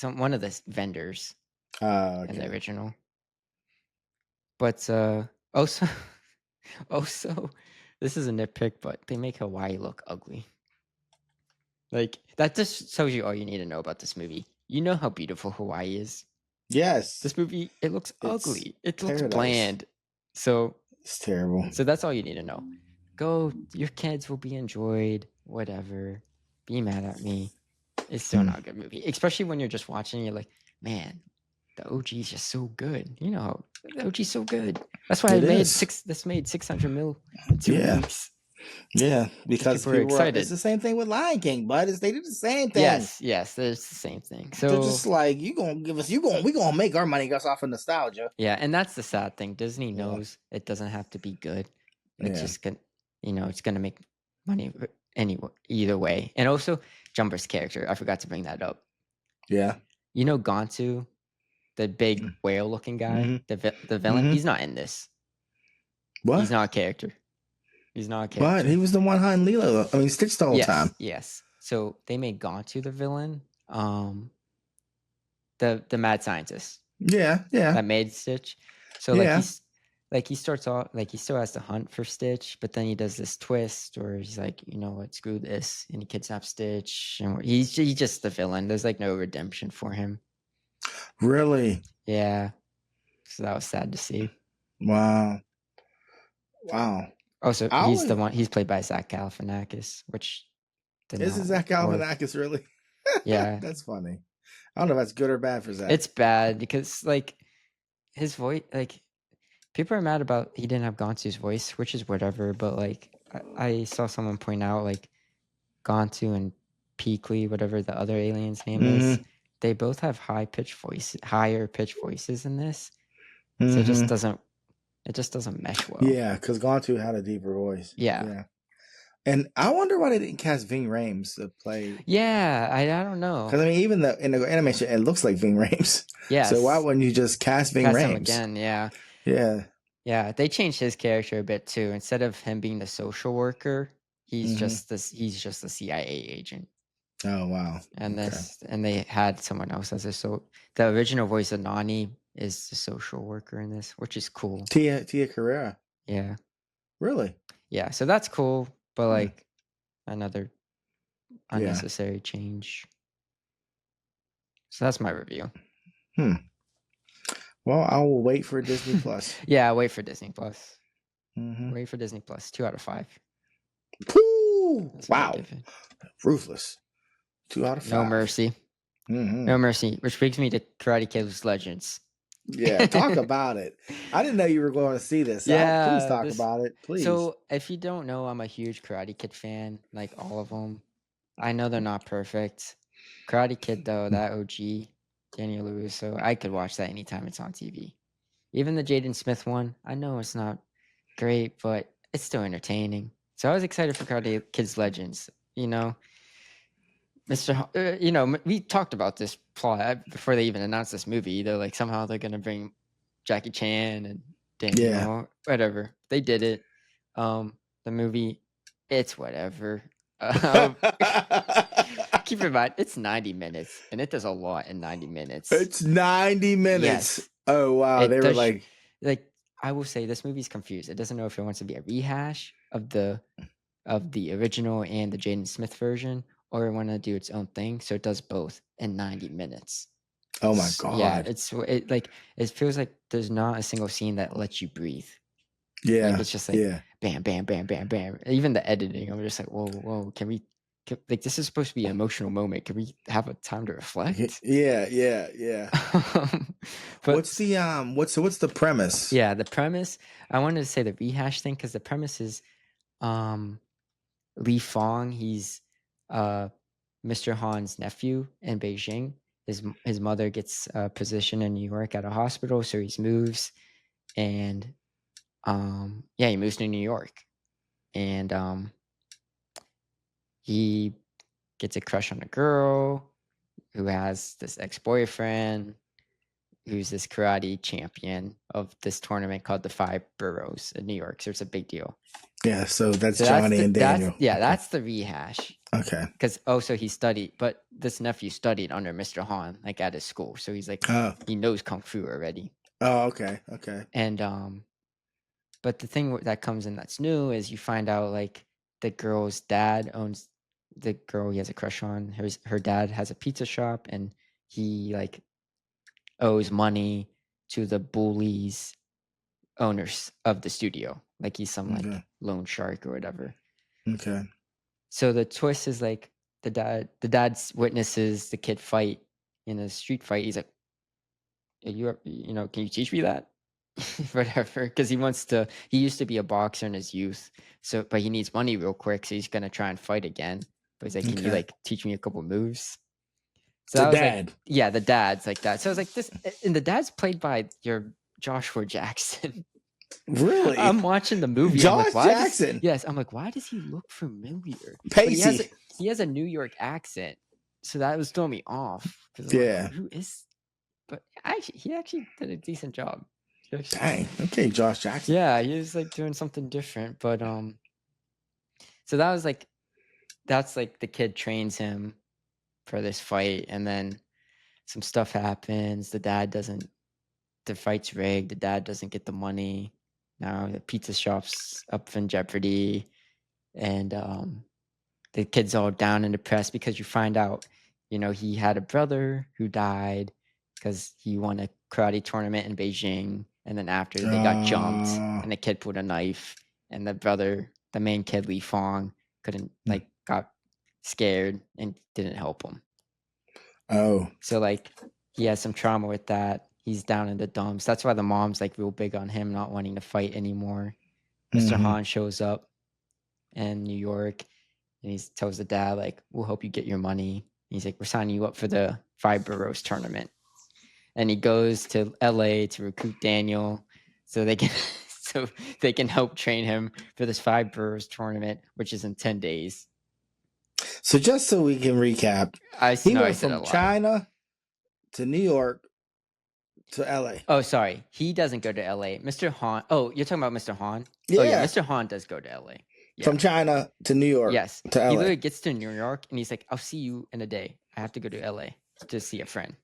Speaker 2: one of the vendors
Speaker 3: Okay.
Speaker 2: in the original. But also, this is a nitpick, but they make Hawaii look ugly. Like that just tells you all you need to know about this movie. You know how beautiful Hawaii is.
Speaker 3: Yes.
Speaker 2: This movie, it looks ugly. It looks
Speaker 3: paradise.
Speaker 2: bland. So
Speaker 3: it's terrible.
Speaker 2: So that's all you need to know. Go, your kids will be enjoyed. Whatever. Be mad at me. It's still not a good movie, especially when you're just watching. You're like, man, the OG is just so good. You know, the OG's so good. That's why
Speaker 3: It
Speaker 2: it made
Speaker 3: is.
Speaker 2: this made 600 mil in 2 weeks.
Speaker 3: Yeah, because
Speaker 2: People were
Speaker 3: people were. It's
Speaker 2: excited.
Speaker 3: the same thing with Lion King, bud. They did the same thing.
Speaker 2: Yes, there's the same thing.
Speaker 3: They're
Speaker 2: So
Speaker 3: just like, you gonna give us, we gonna make our money just off of nostalgia.
Speaker 2: yeah, and that's the sad thing. Disney knows it doesn't have to be good. It's just gonna, it's gonna make money either way. And also, Jumper's character, I forgot to bring that up.
Speaker 3: Yeah.
Speaker 2: You know, Gontu, the big whale-looking guy, the villain. He's not in this.
Speaker 3: What?
Speaker 2: He's not a character. He's not a character.
Speaker 3: But he was the one hunting Lilo. I mean, Stitch the whole time.
Speaker 2: Yes. So they made Gontu the villain. The mad scientist.
Speaker 3: Yeah.
Speaker 2: That made Stitch. So he starts off like he still has to hunt for Stitch, but then he does this twist where he's like, you know what, screw this, and he kidnaps Stitch, and he's just the villain. There's like no redemption for him.
Speaker 3: Really?
Speaker 2: Yeah. So that was sad to see.
Speaker 3: Wow.
Speaker 2: Oh, so he's played by Zach Galifianakis, which
Speaker 3: is Zach Galifianakis really?
Speaker 2: Yeah.
Speaker 3: That's funny. I don't know if that's good or bad for Zach.
Speaker 2: It's bad because like his voice, like people are mad about he didn't have Gontu's voice, which is whatever. But like I saw someone point out like Gontu and Peakley, whatever the other alien's name is, they both have higher pitched voices in this. So it just doesn't mesh well.
Speaker 3: Yeah, because Gontu had a deeper voice.
Speaker 2: Yeah.
Speaker 3: And I wonder why they didn't cast Ving Rhames to play.
Speaker 2: Yeah, I don't know.
Speaker 3: Because I mean, even in the animation, it looks like Ving Rhames.
Speaker 2: Yeah.
Speaker 3: So why wouldn't you just cast Ving Rhames
Speaker 2: him again? Yeah.
Speaker 3: Yeah.
Speaker 2: Yeah. They changed his character a bit too. Instead of him being the social worker, he's just the CIA agent.
Speaker 3: Oh wow.
Speaker 2: And and they had someone else as the original voice of Nani is the social worker in this, which is cool.
Speaker 3: Tia Carrera.
Speaker 2: Yeah.
Speaker 3: Really?
Speaker 2: Yeah. So that's cool. But like another unnecessary change. So that's my review.
Speaker 3: Well, I will wait for Disney Plus.
Speaker 2: Yeah, wait for Disney Plus. Wait for Disney Plus. 2 out of 5.
Speaker 3: Wow. Ruthless. 2 out of 5.
Speaker 2: No mercy. No mercy. Which brings me to Karate Kid's Legends.
Speaker 3: Yeah, talk about it. I didn't know you were going to see this.
Speaker 2: Yeah,
Speaker 3: please talk about it, please.
Speaker 2: So, if you don't know, I'm a huge Karate Kid fan, like all of them. I know they're not perfect. Karate Kid, though, that OG, Daniel LaRusso, I could watch that anytime it's on TV. Even the Jaden Smith one, I know it's not great, but it's still entertaining. So I was excited for Karate Kid's Legends. You know, we talked about this plot before they even announced this movie. They're like, somehow they're going to bring Jackie Chan and Daniel, whatever. They did it. The movie, it's whatever. Keep in mind, it's 90 minutes, and it does a lot in 90 minutes.
Speaker 3: It's 90 minutes. Yes. Oh, wow. They were like,
Speaker 2: I will say this movie's confused. It doesn't know if it wants to be a rehash of the original and the Jaden Smith version, or it want to do its own thing. So it does both in 90 minutes.
Speaker 3: Oh my God.
Speaker 2: Yeah, it feels like there's not a single scene that lets you breathe.
Speaker 3: Yeah.
Speaker 2: Like, it's just like bam, bam, bam, bam, bam. Even the editing, I'm just like, whoa, this is supposed to be an emotional moment. Can we have a time to reflect?
Speaker 3: Yeah. But what's the premise?
Speaker 2: Yeah, the premise, I wanted to say the rehash thing because the premise is Li Fong, he's Mr. Han's nephew in Beijing. His mother gets a position in New York at a hospital, so he moves, and he moves to New York, and he gets a crush on a girl who has this ex-boyfriend who's this karate champion of this tournament called the 5 Boroughs in New York. So it's a big deal.
Speaker 3: Yeah, so that's Johnny and Daniel.
Speaker 2: That's the rehash.
Speaker 3: Okay.
Speaker 2: Because he studied, but this nephew studied under Mr. Han, like at his school. So he's like, he knows Kung Fu already.
Speaker 3: Oh, okay.
Speaker 2: And, but the thing that comes in that's new is you find out like the girl's dad owns the girl he has a crush on. Her dad has a pizza shop, and he like owes money to the bullies owners of the studio. Like he's some like loan shark or whatever.
Speaker 3: Okay.
Speaker 2: So the twist is like the dad witnesses the kid fight in a street fight. He's like, you know, can you teach me that? Whatever, because he used to be a boxer in his youth, so but he needs money real quick, so he's gonna try and fight again. But he's like, can you like teach me a couple moves? So
Speaker 3: The
Speaker 2: I was
Speaker 3: dad.
Speaker 2: like, yeah, the dad's like that. So I was like, this, and the dad's played by your Joshua Jackson.
Speaker 3: Really?
Speaker 2: I'm watching the movie.
Speaker 3: Josh
Speaker 2: I'm like,
Speaker 3: Jackson.
Speaker 2: Yes, I'm like, why does he look familiar?
Speaker 3: Pacey.
Speaker 2: But he has a New York accent, so that was throwing me off.
Speaker 3: Yeah.
Speaker 2: Like, who is? But he actually did a decent job.
Speaker 3: Dang. Okay, Josh Jackson.
Speaker 2: Yeah, he was like doing something different. But so that was like, that's like the kid trains him for this fight, and then some stuff happens. The fight's rigged. The dad doesn't get the money. Now the pizza shop's up in jeopardy, and the kid's all down and depressed because you find out, you know, he had a brother who died because he won a karate tournament in Beijing, and then after they got jumped, and the kid pulled a knife, and the main kid Li Fong, got scared and didn't help him.
Speaker 3: Oh.
Speaker 2: So like he has some trauma with that. He's down in the dumps. That's why the mom's like real big on him not wanting to fight anymore. Mr. Han shows up in New York, and he tells the dad, like, we'll help you get your money. And he's like, we're signing you up for the 5 boroughs tournament. And he goes to LA to recruit Daniel so they can help train him for this 5 boroughs tournament, which is in 10 days.
Speaker 3: So just so we can recap, he went from China to New York to LA.
Speaker 2: Oh, sorry. He doesn't go to LA. Mr. Han. Oh, you're talking about Mr. Han?
Speaker 3: Yeah.
Speaker 2: Oh, yeah. Mr. Han does go to LA. Yeah.
Speaker 3: From China to New York.
Speaker 2: Yes.
Speaker 3: To LA.
Speaker 2: He literally gets to New York and he's like, I'll see you in a day. I have to go to LA to see a friend.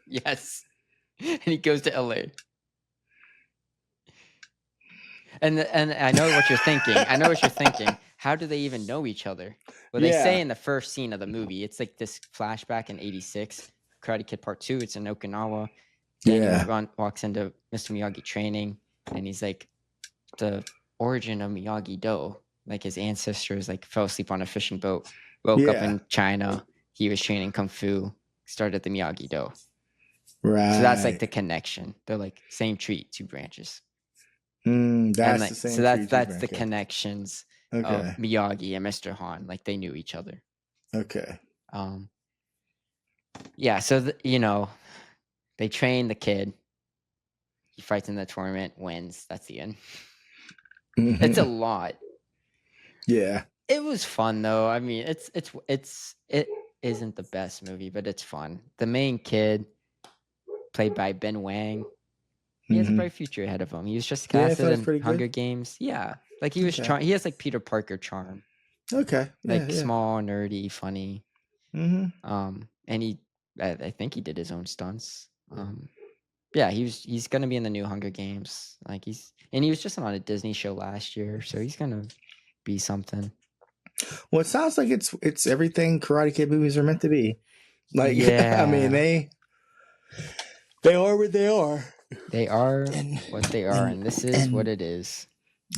Speaker 2: Yes. And he goes to LA. And I know what you're thinking. How do they even know each other? Well, they say in the first scene of the movie, it's like this flashback in 86, Karate Kid Part 2. It's in Okinawa. Daniel walks into Mr. Miyagi training, and he's like, the origin of Miyagi-Do, like his ancestors like fell asleep on a fishing boat, woke up in China. He was training Kung Fu, started the Miyagi-Do.
Speaker 3: Right.
Speaker 2: So that's like the connection. They're like same tree, 2 branches.
Speaker 3: That's the same.
Speaker 2: So that's the connections of Miyagi and Mr. Han. Like they knew each other.
Speaker 3: Okay.
Speaker 2: Yeah. So you know, they train the kid. He fights in the tournament, wins. That's the end. It's a lot.
Speaker 3: Yeah.
Speaker 2: It was fun though. I mean, it isn't the best movie, but it's fun. The main kid, played by Ben Wang, he has a bright future ahead of him. He was just casted in Hunger Games. Yeah, like he was he has like Peter Parker charm.
Speaker 3: Okay.
Speaker 2: Small, nerdy, funny. And I think he did his own stunts. Yeah, he's gonna be in the new Hunger Games. Like he was just on a Disney show last year, so he's gonna be something.
Speaker 3: Well, it sounds like it's everything Karate Kid movies are meant to be. Like,
Speaker 2: yeah.
Speaker 3: I mean, they are what they are.
Speaker 2: They are what they are, and this is what it is.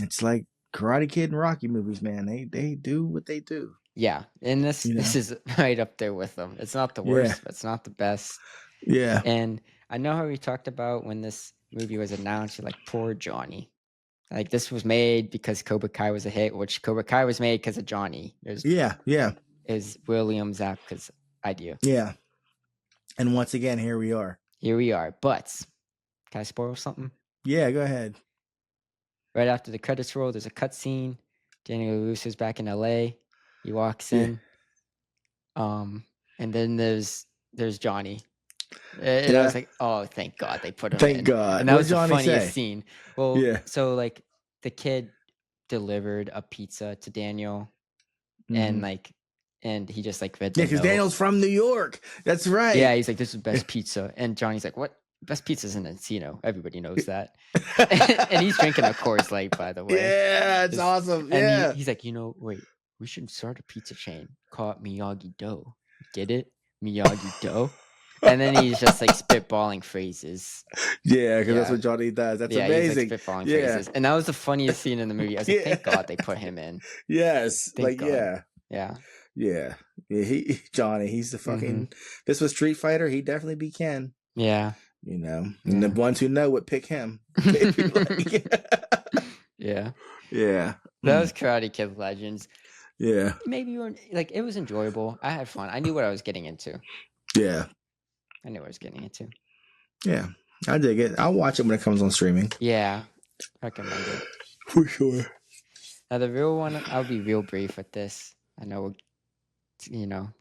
Speaker 3: It's like Karate Kid and Rocky movies, man. They do what they do.
Speaker 2: Yeah, and this is right up there with them. It's not the worst, but it's not the best.
Speaker 3: Yeah.
Speaker 2: And I know how we talked about when this movie was announced, you're like, poor Johnny. Like, this was made because Cobra Kai was a hit, which Cobra Kai was made because of Johnny. Is William Zabka's idea.
Speaker 3: Yeah. And once again, here we are.
Speaker 2: But can I spoil something?
Speaker 3: Yeah, go ahead.
Speaker 2: Right after the credits roll, there's a cutscene. Daniel LaRusso's back in LA. He walks in. And then there's Johnny. And I was like, oh, thank God they put him in.
Speaker 3: Thank God.
Speaker 2: And that was the funniest scene. Well, so like the kid delivered a pizza to Daniel and he just like read the
Speaker 3: because Daniel's from New York. That's right.
Speaker 2: Yeah, he's like, this is the best pizza. And Johnny's like, what? Best pizza's in Encino. Everybody knows that. And he's drinking a Coors Light, by the way.
Speaker 3: Yeah, it's awesome.
Speaker 2: And he's like, wait, we should start a pizza chain. Call it Miyagi-Do. Get it? Miyagi-Do. And then he's just like spitballing phrases.
Speaker 3: Yeah, because that's what Johnny does. That's amazing.
Speaker 2: He's like spitballing phrases. And that was the funniest scene in the movie. I was like, thank God they put him in.
Speaker 3: Yes.
Speaker 2: Thank God.
Speaker 3: Yeah. Johnny, he's the fucking. This was Street Fighter. He'd definitely be Ken.
Speaker 2: Yeah.
Speaker 3: You know, and the ones who know would pick him. They'd be like,
Speaker 2: Yeah.
Speaker 3: yeah.
Speaker 2: That was Karate Kid Legends.
Speaker 3: Yeah.
Speaker 2: Maybe you weren't like it was enjoyable. I had fun. I knew what I was getting into.
Speaker 3: Yeah.
Speaker 2: I knew what I was getting into.
Speaker 3: Yeah. I dig it. I'll watch it when it comes on streaming.
Speaker 2: Yeah. Recommended.
Speaker 3: For sure.
Speaker 2: Now the real one, I'll be real brief with this. I know we'll,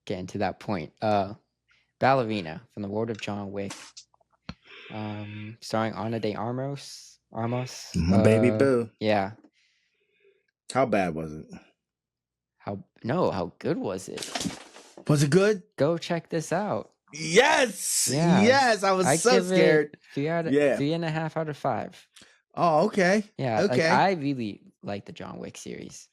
Speaker 2: getting to that point. Ballerina from the world of John Wick. Starring Ana de Armas.
Speaker 3: My baby boo.
Speaker 2: Yeah.
Speaker 3: How bad was it?
Speaker 2: How good was it?
Speaker 3: Was it good?
Speaker 2: Go check this out.
Speaker 3: Yes.
Speaker 2: Yeah.
Speaker 3: Yes. I was so scared.
Speaker 2: 3.5 out of 5.
Speaker 3: Oh, okay.
Speaker 2: Yeah.
Speaker 3: Okay.
Speaker 2: Like, I really like the John Wick series.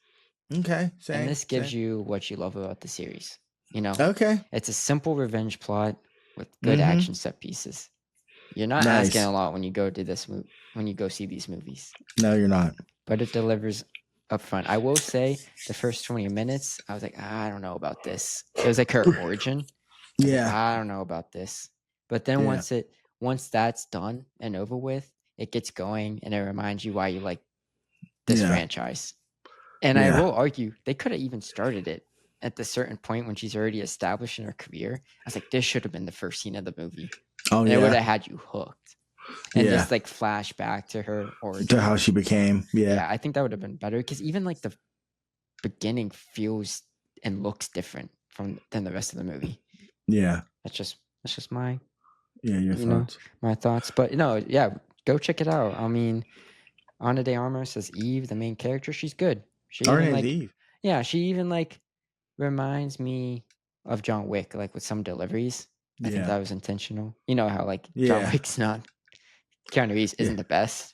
Speaker 3: Okay. Same.
Speaker 2: And this gives you what you love about the series.
Speaker 3: Okay.
Speaker 2: It's a simple revenge plot with good action set pieces. You're not
Speaker 3: Nice.
Speaker 2: asking a lot when you go to this when you go see these movies.
Speaker 3: No, you're not.
Speaker 2: But it delivers up front. I will say the first 20 minutes, I was like, I don't know about this. It was like her origin. I don't know about this. But then once that's done and over with, it gets going and it reminds you why you like this franchise. And I will argue they could have even started it at the certain point when she's already established in her career. I was like, this should have been the first scene of the movie.
Speaker 3: Oh,
Speaker 2: and it would have had you hooked. And just like flash back to her origin.
Speaker 3: To how she became. Yeah.
Speaker 2: I think that would have been better because even like the beginning feels and looks different than the rest of the movie.
Speaker 3: Yeah.
Speaker 2: That's just my
Speaker 3: your thoughts.
Speaker 2: My thoughts. But go check it out. I mean, Ana de Armas as Eve, the main character, she's good.
Speaker 3: Her name's Eve.
Speaker 2: Yeah, she even like reminds me of John Wick, like with some deliveries. I think that was intentional. You know how like John Wick's not Keanu Reeves isn't the best.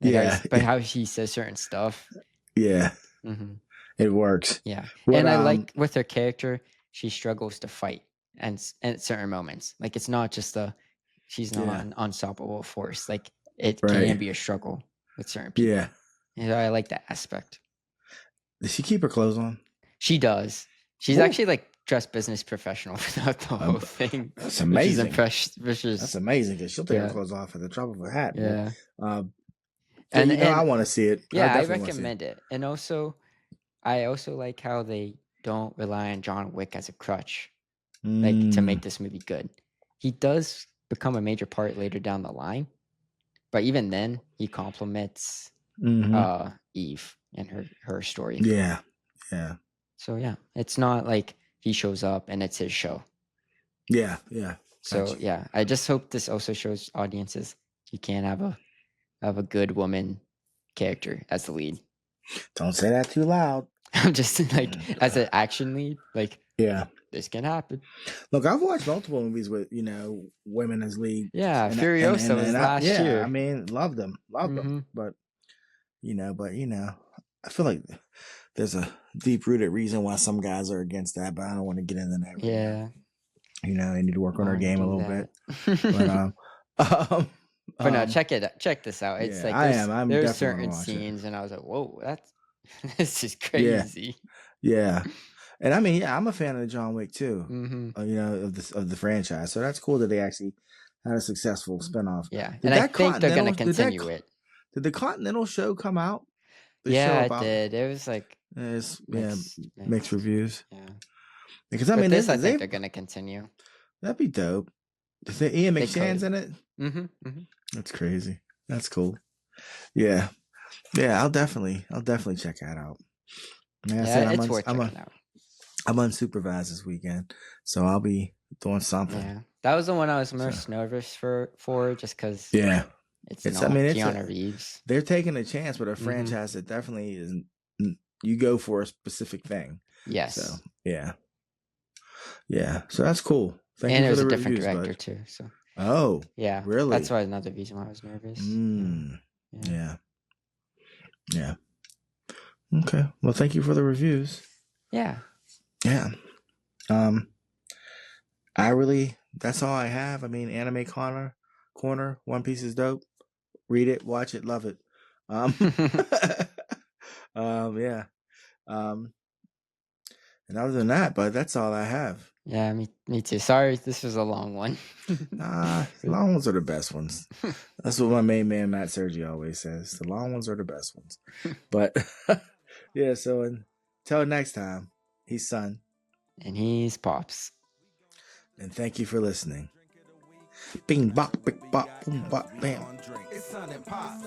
Speaker 2: But how he says certain stuff. Yeah. Mm-hmm.
Speaker 3: It works.
Speaker 2: Yeah. And I like with her character, she struggles to fight and at certain moments. Like it's not just she's not an unstoppable force. Like it can be a struggle with certain people. Yeah. And I like that aspect.
Speaker 3: Does she keep her clothes on?
Speaker 2: She does. She's actually like dressed business professional throughout the whole thing.
Speaker 3: That's amazing.
Speaker 2: That's
Speaker 3: amazing because she'll take her clothes off at the drop of a hat.
Speaker 2: Yeah.
Speaker 3: And I want to see it.
Speaker 2: Yeah, I recommend it. And also, I also like how they don't rely on John Wick as a crutch, like to make this movie good. He does become a major part later down the line, but even then, he compliments Eve and her story.
Speaker 3: Yeah.
Speaker 2: So it's not like he shows up and it's his show.
Speaker 3: Yeah.
Speaker 2: So I just hope this also shows audiences you can have a good woman character as the lead.
Speaker 3: Don't say that too loud.
Speaker 2: I'm just like as an action lead, like this can happen.
Speaker 3: Look, I've watched multiple movies with women as lead.
Speaker 2: Yeah, Furiosa was last year.
Speaker 3: I mean, loved them, but I feel like there's a deep-rooted reason why some guys are against that, but I don't want to get into that.
Speaker 2: Yeah.
Speaker 3: They need to work on their game a little bit.
Speaker 2: But no, check this out. It's like there's certain scenes, and I was like, "Whoa, this is crazy."
Speaker 3: Yeah. And I mean, I'm a fan of John Wick too. Of the franchise. So that's cool that they actually had a successful spinoff.
Speaker 2: Yeah, and I think they're going to continue it.
Speaker 3: Did the Continental show come out?
Speaker 2: It did. It was like
Speaker 3: mixed reviews.
Speaker 2: Yeah,
Speaker 3: because I mean,
Speaker 2: I think they're going to continue.
Speaker 3: That'd be dope. Ian McShane's in it.
Speaker 2: Mm-hmm.
Speaker 3: That's crazy. That's cool. Yeah. I'll definitely check that out. Like I said,
Speaker 2: it's worth checking out.
Speaker 3: I'm unsupervised this weekend, so I'll be doing something.
Speaker 2: Yeah, that was the one I was most nervous for just because.
Speaker 3: Yeah,
Speaker 2: it's Keanu Reeves.
Speaker 3: They're taking a chance with a franchise that definitely isn't. You go for a specific thing.
Speaker 2: Yes.
Speaker 3: So yeah. So that's cool. Thank
Speaker 2: and
Speaker 3: you
Speaker 2: it was
Speaker 3: for the
Speaker 2: a different
Speaker 3: reviews,
Speaker 2: director
Speaker 3: bud.
Speaker 2: too. So.
Speaker 3: Oh.
Speaker 2: Yeah.
Speaker 3: Really?
Speaker 2: That's why another reason why I was nervous.
Speaker 3: Yeah. Okay. Well, thank you for the reviews.
Speaker 2: Yeah.
Speaker 3: That's all I have. I mean, Anime Corner, One Piece is dope. Read it, watch it, love it. And other than that, but that's all I have.
Speaker 2: Yeah, me too. Sorry, this was a long one.
Speaker 3: Long ones are the best ones. That's what my main man Matt Sergi always says. The long ones are the best ones. But yeah, so until next time, he's Son.
Speaker 2: And he's Pops.
Speaker 3: And thank you for listening. Bing bop, bing bop, boom bop, bam.
Speaker 1: It's Son and Pops.